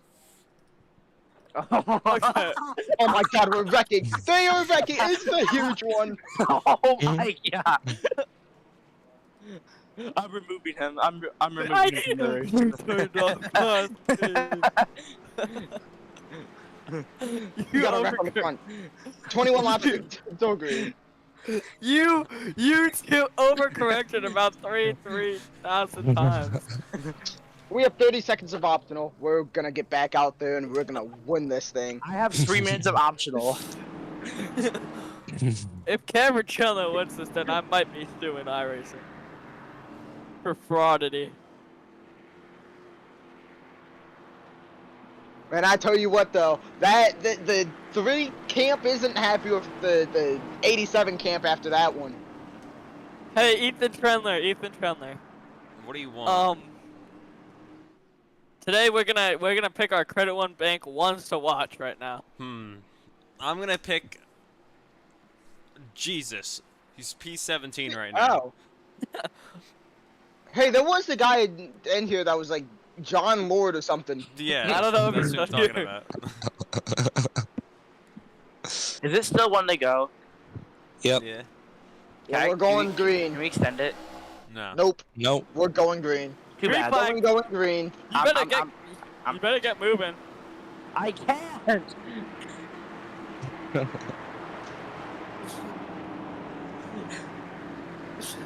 Oh my god, we're wrecking! They are wrecking! It's the huge one! Oh my god. I'm removing him. I'm removing him from the race. You gotta wreck on the front. 21 laps, so green. You two overcorrected about 3,000 times. We have 30 seconds of optional. We're gonna get back out there and we're gonna win this thing. I have 3 minutes of optional. If Cameron Chandler wins this, then I might be suing iRacing for fraudity. And I tell you what though, that the 3 camp isn't happy with the 87 camp after that one. Hey, Ethan Trendler. What do you want? Today we're gonna pick our Credit One Bank ones to watch right now. I'm gonna pick Jesus. He's P17 right now. Oh. Hey, there was the guy in here that was like John Lord or something. Yeah, I don't know if that's it's what I'm talking about. Is it still one to go? Yep. Yeah. Yeah, we're going Can green. we extend it? No. Nope. Nope. We're going green. Too bad. Going green. You better get moving. I can't.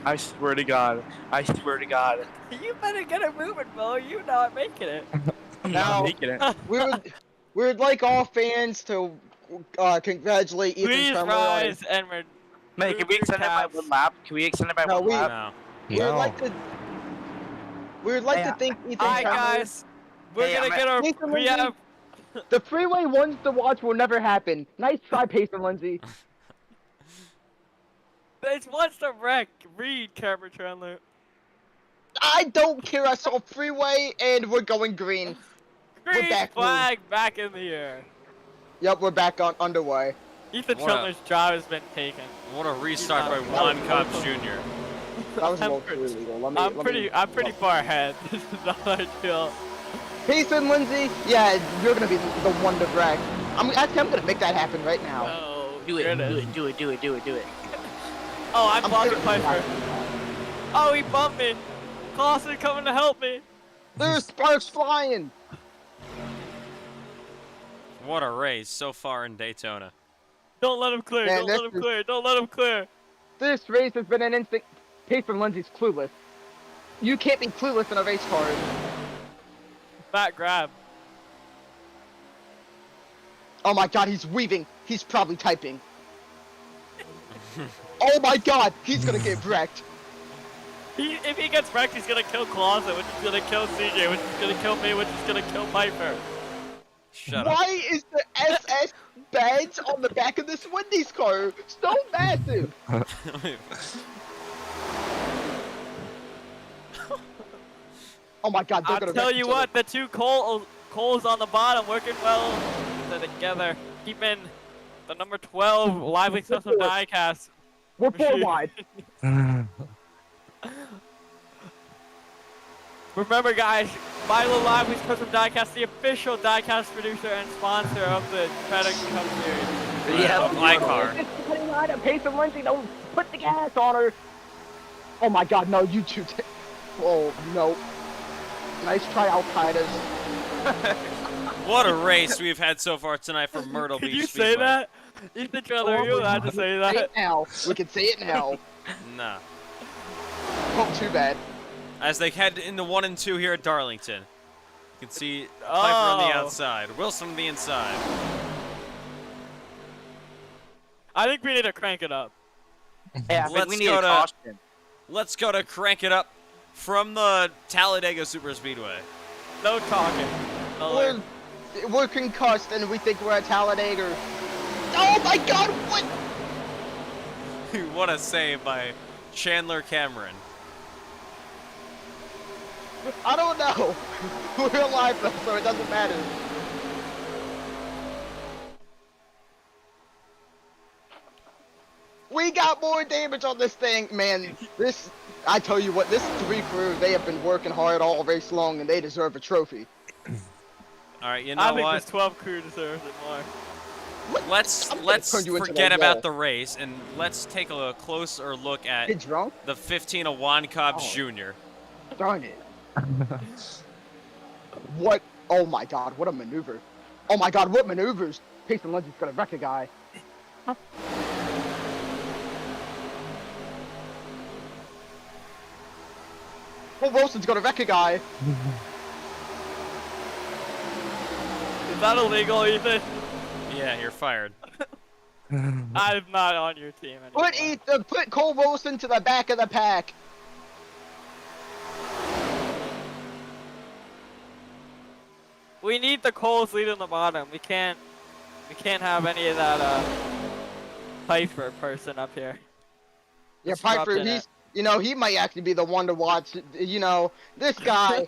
I swear to God. I swear to God. You better get it moving, Mo. You're not making it. I'm Now- not making it. We would like all fans to congratulate Ethan Please Tremblay on his- rise, Edward. Mate, can we extend it by Caps. 1 lap? Can we extend it by No, 1 we- lap? No. We would like to. We would like Hey, to thank Ethan Alright, Tremblay. guys. We're Hey, gonna I'm get our. Ethan We Lindsay. have. The freeway ones to watch will never happen. Nice try, Payson Lindsay. It's what's the wreck. Read, Cameron Chandler. I don't care. I saw freeway and we're going green. Green back, flag back in the air. Yep, we're back on underway. Ethan What a- Chandler's job has been taken. What a restart by That Juan was- Cobbs Jr. That was a I'm little pretty- too illegal. I'm pretty far ahead. This is not ideal. Payson Lindsay, yeah, you're gonna be the one to wreck. I'm gonna make that happen right now. Oh, Do it, goodness. do it, do it, do it, do it, do it. Oh, I'm blocking gonna- Piper. Oh, he bumped me. Clausen coming to help me. There's sparks flying. What a race so far in Daytona. Don't let him clear. Man, Don't let this him is- clear. Don't let him clear. This race has been an instant. Payson Lindsay's clueless. You can't be clueless in a race car. Back grab. Oh my god, he's weaving. He's probably typing. Oh my god, he's gonna get wrecked. If he gets wrecked, he's gonna kill Clausen, which is gonna kill CJ, which is gonna kill me, which is gonna kill Piper. Shut up. Why is the SS badge on the back of this Wendy's car so massive? Oh my god, they're I'll gonna tell wreck you each other. what, the two Coles on the bottom working well together, keeping the number 12 lively system diecast. We're 4 wide. Remember, guys, Milo Lively Custom Diecast, the official diecast producer and sponsor of the FedEx Cup Series. Yeah, my car. Just putting on a Payson Lindsay, don't put the gas on her. Oh my god, no, you two. Oh, no. Nice try, Al-Qaeda's. What a race we've had so far tonight from Myrtle Could Beach you Speedway. say that? Ethan Trailer, are you allowed to say Say that? it now. We can say it now. Nah. Oh, too bad. As they head into 1 and 2 here at Darlington. You can see Piper on the Oh. outside, Wilson on the inside. I think we need to crank it up. Yeah, I think Let's we need go a to- caution. Let's go to crank it up from the Talladega Superspeedway. No talking. We're, we're concussed and we think we're at Talladega. Oh my God! What? What a save by Chandler Cameron. I don't know. We're alive though, so it doesn't matter. We got more damage on this thing, man. I tell you what, this 3 crew, they have been working hard all race long, and they deserve a trophy. All right, you know I think what? this 12 crew deserves it more. Let's turn you into forget a about wall. the race and let's take a closer look at Get drunk? the 15 of Juan Cobbs Oh. Jr. Darn it. What? Oh my God, what a maneuver. Oh my God, what maneuvers? Peyton Lindsay's gonna wreck a guy. Well, Wilson's gonna wreck a guy. Is that illegal, Ethan? Yeah, you're fired. I'm not on your team anymore. Put Cole Wilson to the back of the pack. We need the Coles lead in the bottom. We can't have any of that Piper person up here. Yeah, Piper, Disrupting he's, it. you know, he might actually be the one to watch. You know, this guy's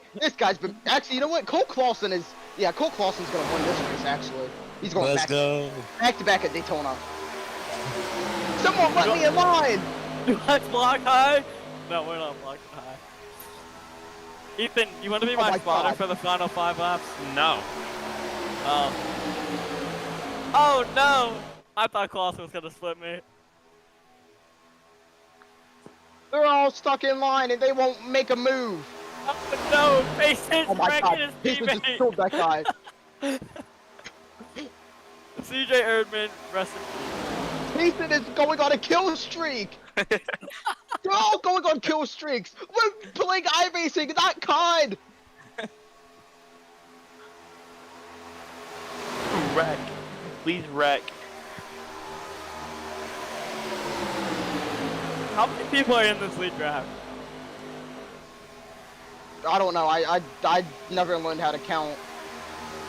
been, actually, you know what? Cole Clawson's gonna win this race, actually. He's going Let's go. back to back at Daytona. Someone let me in line! Do I block high? No, we're not blocking high. Ethan, you want to be Oh my my spotter God. for the final 5 laps? No. Oh. Oh no! I thought Clausen was gonna split me. They're all stuck in line and they won't make a move. Oh no! Mason's Oh my wrecking God, his Mason just teammate! killed that guy. CJ Erdman, rest in peace. Mason is going on a kill streak. They're all going on kill streaks. We're playing iRacing, not COD. Wreck. Please wreck. How many people are in this lead draft? I don't know. I never learned how to count.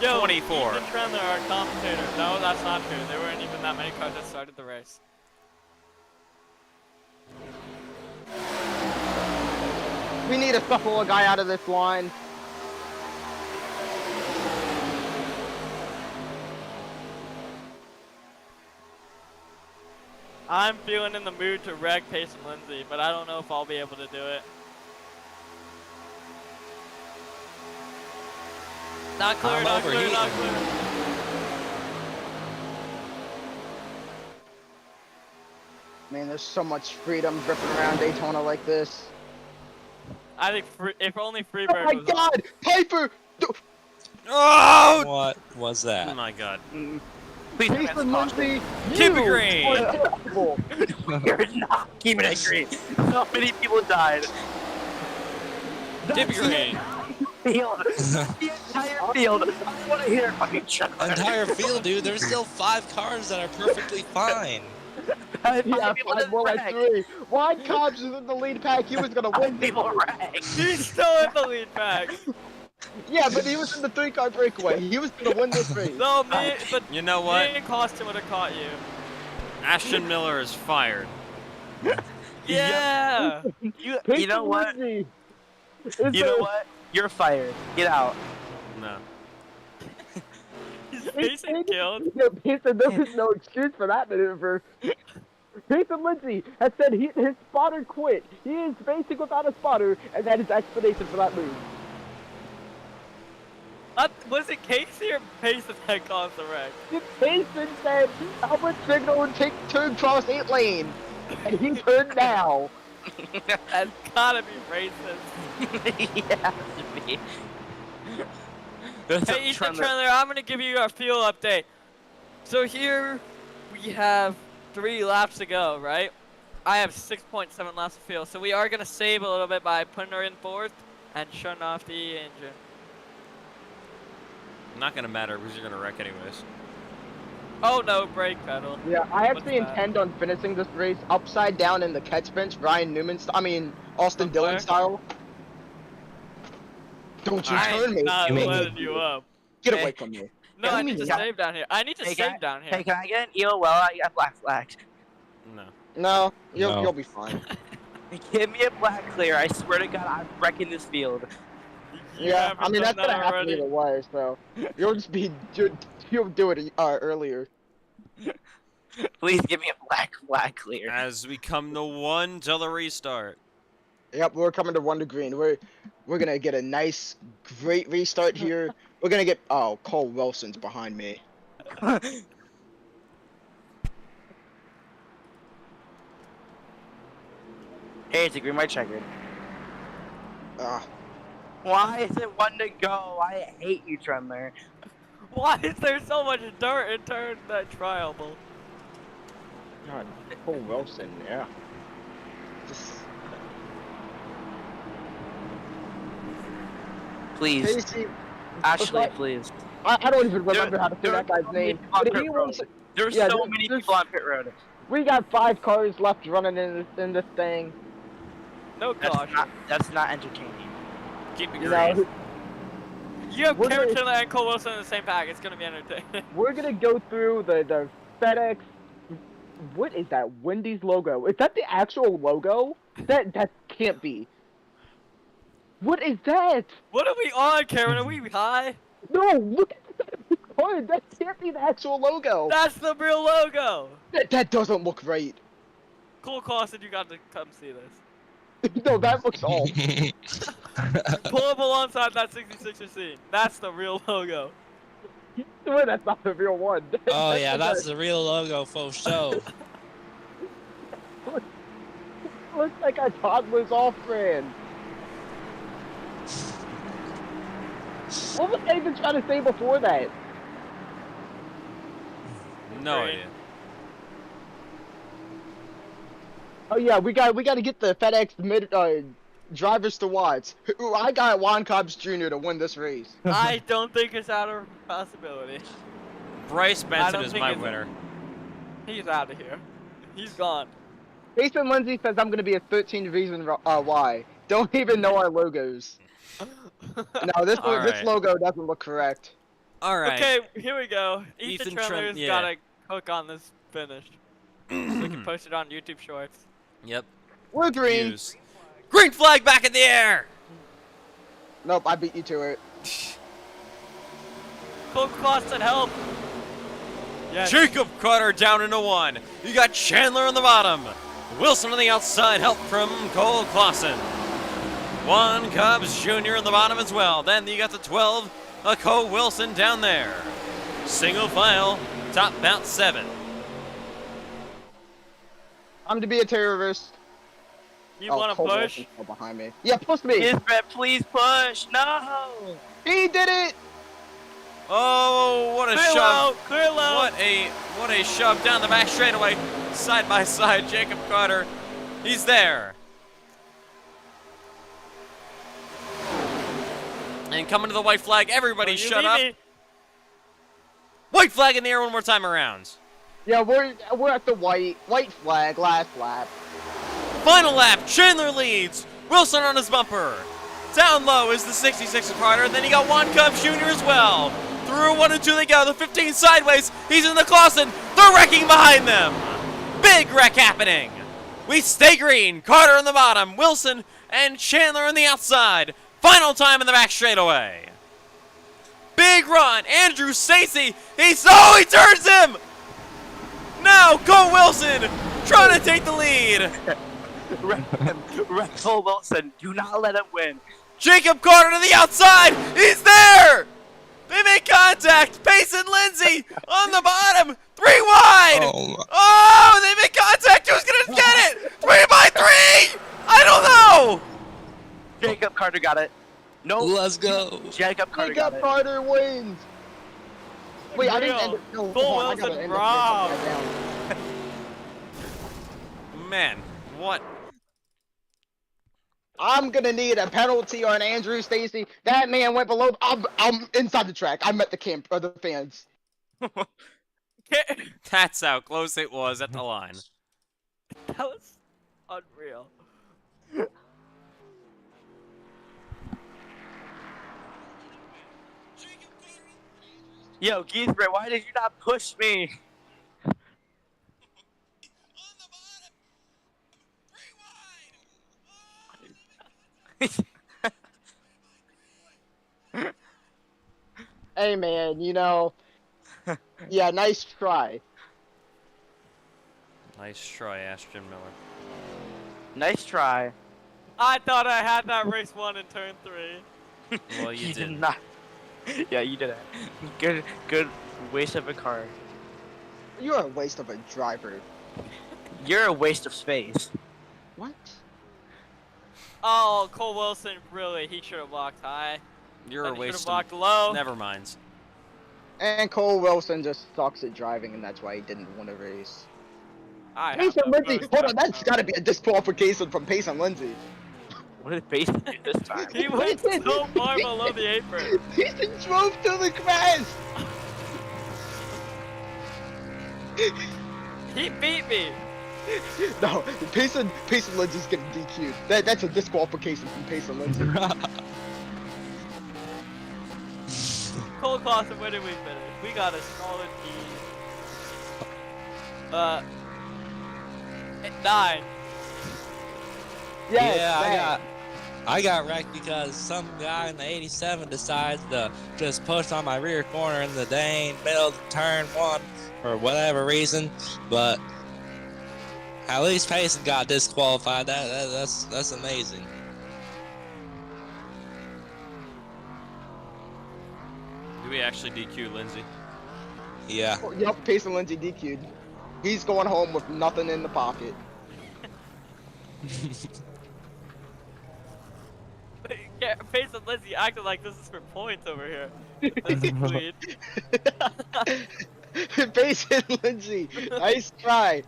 Yo, 24. Ethan Trendler, our commentator. No, that's not true. There weren't even that many cars that started the race. We need to shuffle a guy out of this line. I'm feeling in the mood to wreck Payson Lindsay, but I don't know if I'll be able to do it. Not clear, I'm not clear, overheating. not clear. Man, there's so much freedom ripping around Daytona like this. I think if only Oh Freebird my was God, Piper! Oh! What was Oh that? my God. Please don't Payson answer Lindsay, Keep it you green. are terrible. You're not keeping it green. So many people died. Keep it green. Field. The entire field. I want to hear it fucking shut up. Entire field, dude. There's still 5 cars that are perfectly fine. Yeah, People five more like wreck. 3. Juan Cobbs is in the lead pack. He was gonna win. People wreck. He's still in the lead pack. Yeah, but he was in the 3-car breakaway. He was gonna win this race. No, me, but You know what? me and Costin would have caught you. Ashton Miller is fired. Yeah. You know what? You know what? You're fired. Get out. No. He's Payson killed. Yeah, Payson, there was no excuse for that maneuver. Payson Lindsay has said his spotter quit. He is racing without a spotter, and that is explanation for that move. Was it Casey or Payson that caused the wreck? Payson said Albert signal and turn cross 8 lane, and he turned now. That's gotta be racist. Yeah, to me. Hey, Ethan Trailer, I'm gonna give you our fuel update. So here we have 3 laps to go, right? I have 6.7 laps of fuel, so we are gonna save a little bit by putting her in 4th and shutting off the engine. Not gonna matter because you're gonna wreck anyways. Oh no, brake pedal. Yeah, I actually What's that? intend on finishing this race upside down in the catch bench, Ryan Newman Austin From Dillon where? style. Don't you Alright. turn me. Not You mean- letting you up. Get Hey. away from me. No, Can I we need to get- save down here. I need to Hey, save down here. Hey, can I get an EOL? I got black flags. No. No, No. you'll be fine. Give me a black clear. I swear to God, I'm wrecking this field. You Yeah, haven't I mean done that's gonna that happen already? either way. So you'll do it earlier. Please give me a black flag clear. As we come to 1 till the restart. Yep, we're coming to 1 to green. We're gonna get a nice, great restart here. We're gonna get Cole Wilson's behind me. Hey, it's a green white checkered. Ah, Why is it 1 to go? I hate you, Tremler. Why is there so much dirt in turn that triable? God, Cole Wilson, yeah. Just Please. Casey, Ashley, like- please. I don't even remember how to say that guy's name. But he was, There's yeah, so there- many there's- people on pit road. we got 5 cars left running in this thing. No caution. That's not entertaining. Keep it You green. know, You have We're Karen gonna- Chandler and Cole Wilson in the same pack. It's gonna be entertaining. we're gonna go through the FedEx. What is that Wendy's logo? Is that the actual logo? That can't be. What is that? What are we on, Karen? Are we high? No, look at the card. That can't be the actual logo. That's the real logo. That doesn't look right. Cole Clausen, you got to come see this. No, that looks off. Pull up alongside that 66er scene. That's the real logo. Well, that's not the real one. Oh yeah, that's the real logo for show. Looks like a toddler's off-brand. What was I even trying to say before that? No Green. idea. Oh yeah, we got to get the FedEx drivers to watch. I got Juan Cobbs Jr. to win this race. I don't think it's out of possibility. Bryce Benson don't is think my it's- winner. He's out of here. He's gone. Jason Lindsay says I'm gonna be a 13 reason why. Don't even know our logos. No, this All this right. logo doesn't look correct. All right. Okay, here we go. Ethan Ethan Trem- Tremler's yeah. got a hook on this finish. So we can post it on YouTube Shorts. Yep. We're green. Use. Green flag back in the air. Nope, I beat you to it. Cole Clausen, help! Yes. Jacob Carter down into 1. You got Chandler on the bottom. Wilson on the outside. Help from Cole Clausen. Juan Cobbs Jr. on the bottom as well. Then you got the 12. Cole Wilson down there. Single file. Top bout 7. I'm to be a terrorist. You wanna Cole push? Wilson's still behind me. Yeah, push me. Isbeth, please push. No. He did it. Oh, what a Clear shove. low, clear low. What a shove down the back straightaway. Side by side, Jacob Carter. He's there. And coming to the white flag, everybody Don't you shut leave up. me. White flag in the air one more time around. Yeah, we're at the white flag last lap. Final lap, Chandler leads. Wilson on his bumper. Down low is the 66 of Carter. Then you got Juan Cobbs Jr. as well. Through 1 and 2 they go. The 15 sideways. He's in the Clausen. They're wrecking behind them. Big wreck happening. We stay green. Carter on the bottom. Wilson and Chandler on the outside. Final time in the back straightaway. Big run. Andrew Stacy. He turns him. Now Cole Wilson trying to take the lead. Wreck Cole Wilson. Do not let him win. Jacob Carter to the outside. He's there. They make contact. Payson Lindsay on the bottom. 3 wide. Oh, they make contact. Who's going to get it? 3 by 3. I don't know. Jacob Carter got it. No. Let's go. Jacob Carter got Jacob it. Carter wins. Wait, I didn't end it. No, Cole hold on, I gotta Wilson end robbed. it. Man, what? I'm gonna need a penalty on Andrew Stacy. That man went below. I'm inside the track. I'm at the camp or the fans. That's how close it was at the line. That was unreal. Yo, Geethray, why did you not push me? Hey man, yeah, nice try. Nice try, Ashton Miller. Nice try. I thought I had that race won in turn 3. Well, you did didn't. not. Yeah, you did it. Good waste of a car. You're a waste of a driver. You're a waste of space. What? Oh, Cole Wilson, really? He should have walked high. You're Then a he should waste have walked low. Never mind. And Cole Wilson just sucks at driving, and that's why he didn't win a race. I have Payson no Lindsay, post hold on, up, that's no. gotta be a disqualification from Payson Lindsay. What did Payson do this time? He went so far below the apron. Payson drove to the crest! He beat me. No, Payson Lindsay's getting DQ'd. That's a disqualification from Payson Lindsay. Cole Clausen, where did we finish? We got a solid E. 9. Yeah, I got wrecked because some guy in the 87 decides to just push on my rear corner in the dang middle of turn 1 for whatever reason, but at least Payson got disqualified. That's amazing. Do we actually DQ Lindsay? Yeah. Oh, yup, Payson Lindsay DQ'd. He's going home with nothing in the pocket. Yeah, Payson Lindsay acting like this is for points over here. This is weird. Payson Lindsay, nice try.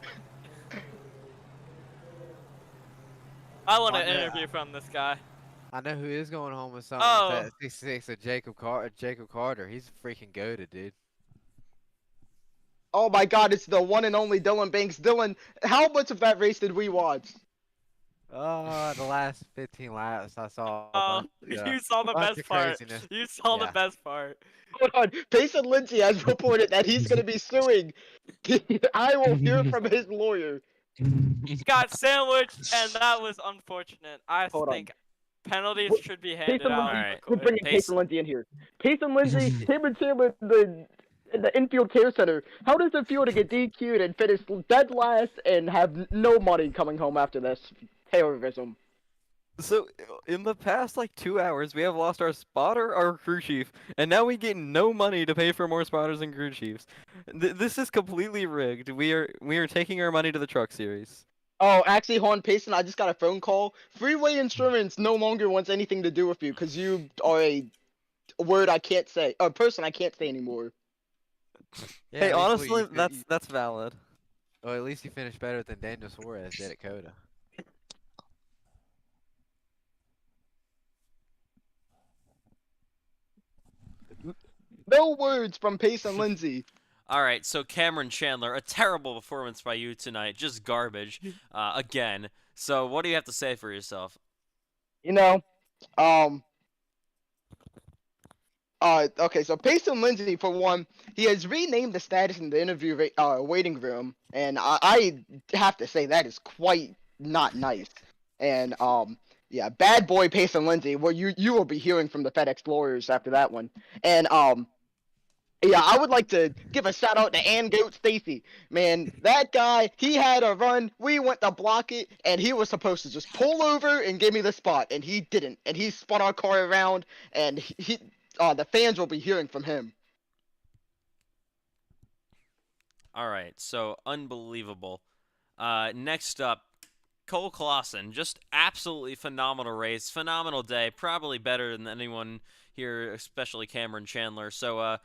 I want Oh, an yeah. interview from this guy. I know who is going home with something. Oh. That 66 of Jacob Carter. He's freaking goated, dude. Oh my god, it's the one and only Dylan Banks. Dylan, how much of that race did we watch? Oh, the last 15 laps I saw. Oh, yeah. you saw the Bunch best of part. craziness. You saw the Yeah. best part. Hold on, Payson Lindsay has reported that he's going to be suing. I will hear from his lawyer. Got sandwiched, and that was unfortunate. I Hold on. think penalties should be handed Payson out. Lindsay, Alright. we're bringing Payson- Payson Lindsay in here. Payson Lindsay, him and Sam in the infield care center. How does it feel to get DQ'd and finish dead last and have no money coming home after this terrorism? So, in the past, like, 2 hours, we have lost our spotter, our crew chief, and now we get no money to pay for more spotters and crew chiefs. This is completely rigged. We are taking our money to the truck series. Oh, actually, hold on, Payson, I just got a phone call. Freeway Insurance no longer wants anything to do with you because you are a word I can't say, a person I can't say anymore. Yeah, Hey, at least honestly, you- that's valid. Well, at least you finished better than Daniel Suarez did at Coda. No words from Payson Lindsay. All right, so Cameron Chandler, a terrible performance by you tonight, just garbage, again. So what do you have to say for yourself? You know, okay, so Payson Lindsay, for one, he has renamed the status in the interview waiting room, and I have to say that is quite not nice. And, yeah, bad boy Payson Lindsay, well, you will be hearing from the FedEx lawyers after that one. And, yeah, I would like to give a shout out to Ann Goat Stacy. Man, that guy, he had a run, we went to block it, and he was supposed to just pull over and give me the spot, and he didn't. And he spun our car around, and the fans will be hearing from him. All right, so unbelievable. Next up, Cole Clausen, just absolutely phenomenal race, phenomenal day, probably better than anyone here, especially Cameron Chandler. So,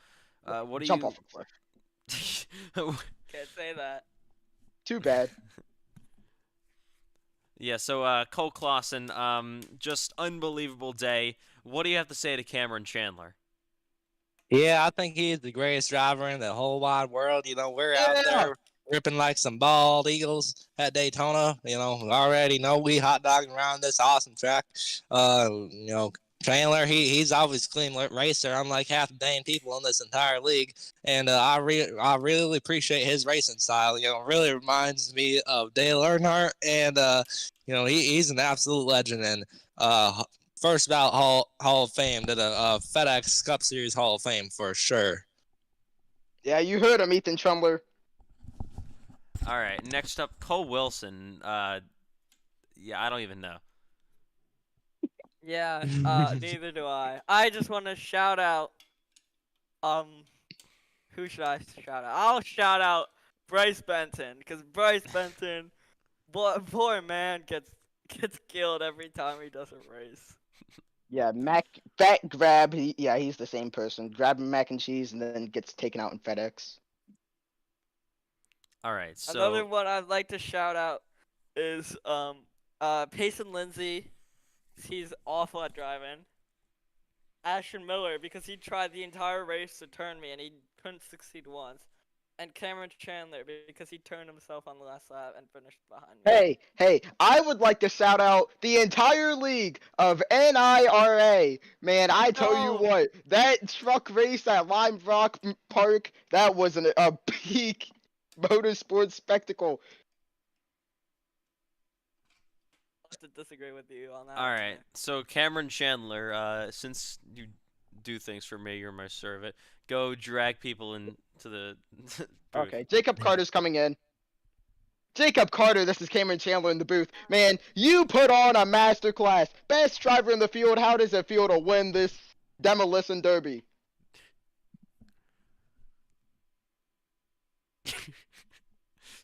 what do Jump you? off a cliff. Can't say that. Too bad. Yeah, so Cole Clausen, just unbelievable day. What do you have to say to Cameron Chandler? Yeah, I think he's the greatest driver in the whole wide world. You know, we're out there ripping like some bald eagles at Daytona. You know, already know we hot dogging around this awesome track. You know, Chandler, he's always clean racer. I'm like half the dang people in this entire league, and I really appreciate his racing style. You know, it really reminds me of Dale Earnhardt, and you know, he's an absolute legend, and first ballot Hall of Fame to the FedEx Cup Series Hall of Fame for sure. Yeah, you heard him, Ethan Trumler. All right, next up, Cole Wilson. Yeah, I don't even know. Yeah, neither do I. I just want to shout out, who should I shout out? I'll shout out Bryce Benton, because Bryce Benton, poor man, gets killed every time he does a race. Yeah, Fat Grab. He's the same person. Grabbing mac and cheese and then gets taken out in FedEx. All right, so Another one I'd like to shout out is Payson Lindsay. He's awful at driving. Ashton Miller, because he tried the entire race to turn me and he couldn't succeed once. And Cameron Chandler, because he turned himself on the last lap and finished behind me. Hey, I would like to shout out the entire league of NIRA. Man, I tell you what, that truck race at Lime Rock Park, that was a peak motorsport spectacle. To disagree with you on that. all right, so Cameron Chandler, since you do things for me, you're my servant. Go drag people into the booth. Okay, Jacob Carter's coming in. Jacob Carter, this is Cameron Chandler in the booth. Man, you put on a masterclass. Best driver in the field. How does it feel to win this demolition derby?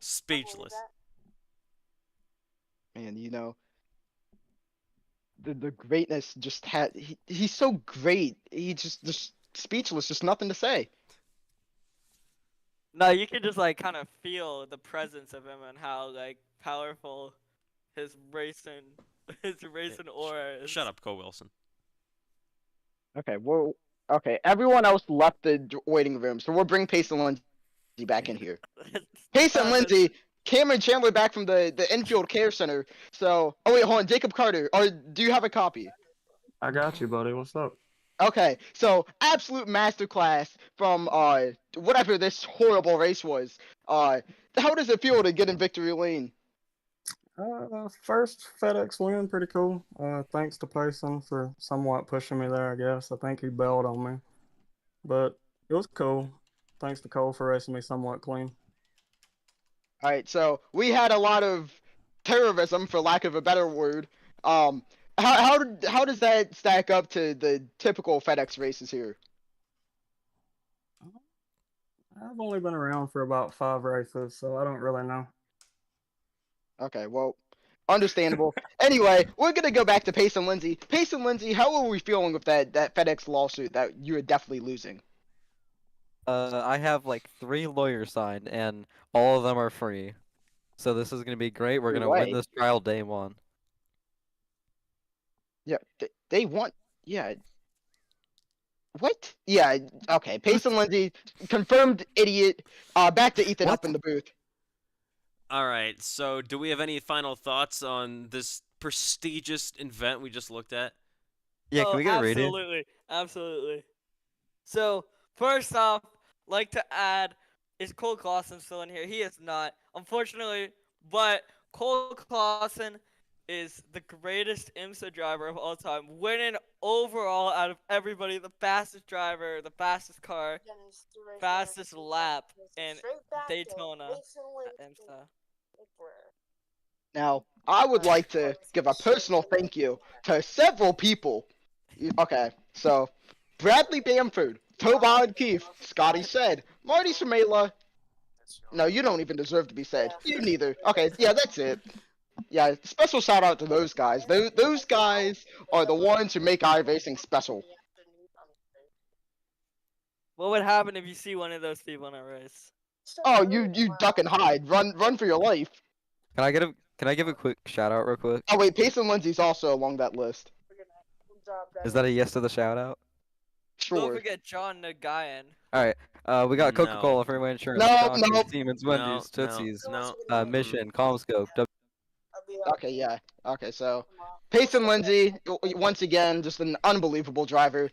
Speechless. Man, you know, the greatness just had. He's so great. He just speechless. Just nothing to say. No, you can just like kind of feel the presence of him and how like powerful his racing aura is. Shut up, Cole Wilson. Okay, well, okay. Everyone else left the waiting room, so we'll bring Payson Lindsay back in here. Payson Lindsay, Cameron Chandler back from the infield care center. So, oh wait, hold on, Jacob Carter. Do you have a copy? I got you, buddy. What's up? Okay, so absolute masterclass from whatever this horrible race was. How does it feel to get in victory lane? First FedEx win, pretty cool. Thanks to Payson for somewhat pushing me there, I guess. I think he bailed on me. But it was cool. Thanks to Cole for racing me somewhat clean. Alright, so we had a lot of terrorism, for lack of a better word. How does that stack up to the typical FedEx races here? I've only been around for about 5 races, so I don't really know. Okay, well, understandable. Anyway, we're gonna go back to Payson Lindsay. Payson Lindsay, how are we feeling with that FedEx lawsuit that you are definitely losing? I have like 3 lawyers signed, and all of them are free. So this is gonna be great. We're gonna win this trial day 1. Yeah, they want. Yeah. What? Yeah. Okay. Payson Lindsay, confirmed idiot. Back to Ethan up in the booth. All right, so do we have any final thoughts on this prestigious event we just looked at? Yeah, can we get a rating? Absolutely. So, first off, like to add, is Cole Clausen still in here? He is not, unfortunately, but Cole Clausen is the greatest IMSA driver of all time, winning overall out of everybody, the fastest driver, the fastest car, fastest lap in Daytona at IMSA. Now, I would like to give a personal thank you to several people. Okay, so Bradley Bamford, Tobon Keefe, Scotty Said, Marty Shamela. No, you don't even deserve to be said. You neither. Okay, yeah, that's it. Yeah, special shout out to those guys. Those guys are the ones who make iRacing special. What would happen if you see one of those people in a race? Oh, you duck and hide. Run for your life. Can I give a quick shout out real quick? Oh wait, Payson Lindsay's also along that list. Is that a yes to the shout out? Sure. Don't forget John Nagayan. Alright, we got Coca-Cola, Freeway Insurance, No, Johnson, no. Siemens, Wendy's, Tootsie's, No. Mission, Comscope, Okay, yeah. Okay, so Payson Lindsay, once again, just an unbelievable driver.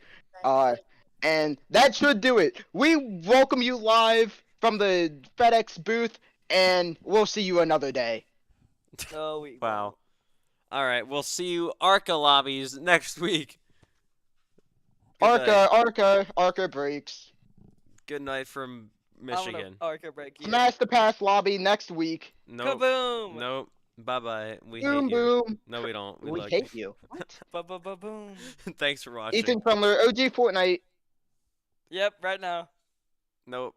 And that should do it. We welcome you live from the FedEx booth, and we'll see you another day. No, we Wow. All right, we'll see you ARCA lobbies next week. Good night. Arca breaks. Good night from I'm gonna Michigan. Arca break you. Smash the Pass lobby next week. Nope. Kaboom! Nope. Bye bye. We Boom, hate you. boom. No, we don't. We like hate you. What? Boom. Thanks for watching. Ethan Crumbler, OG Fortnite. Yep, right now. Nope.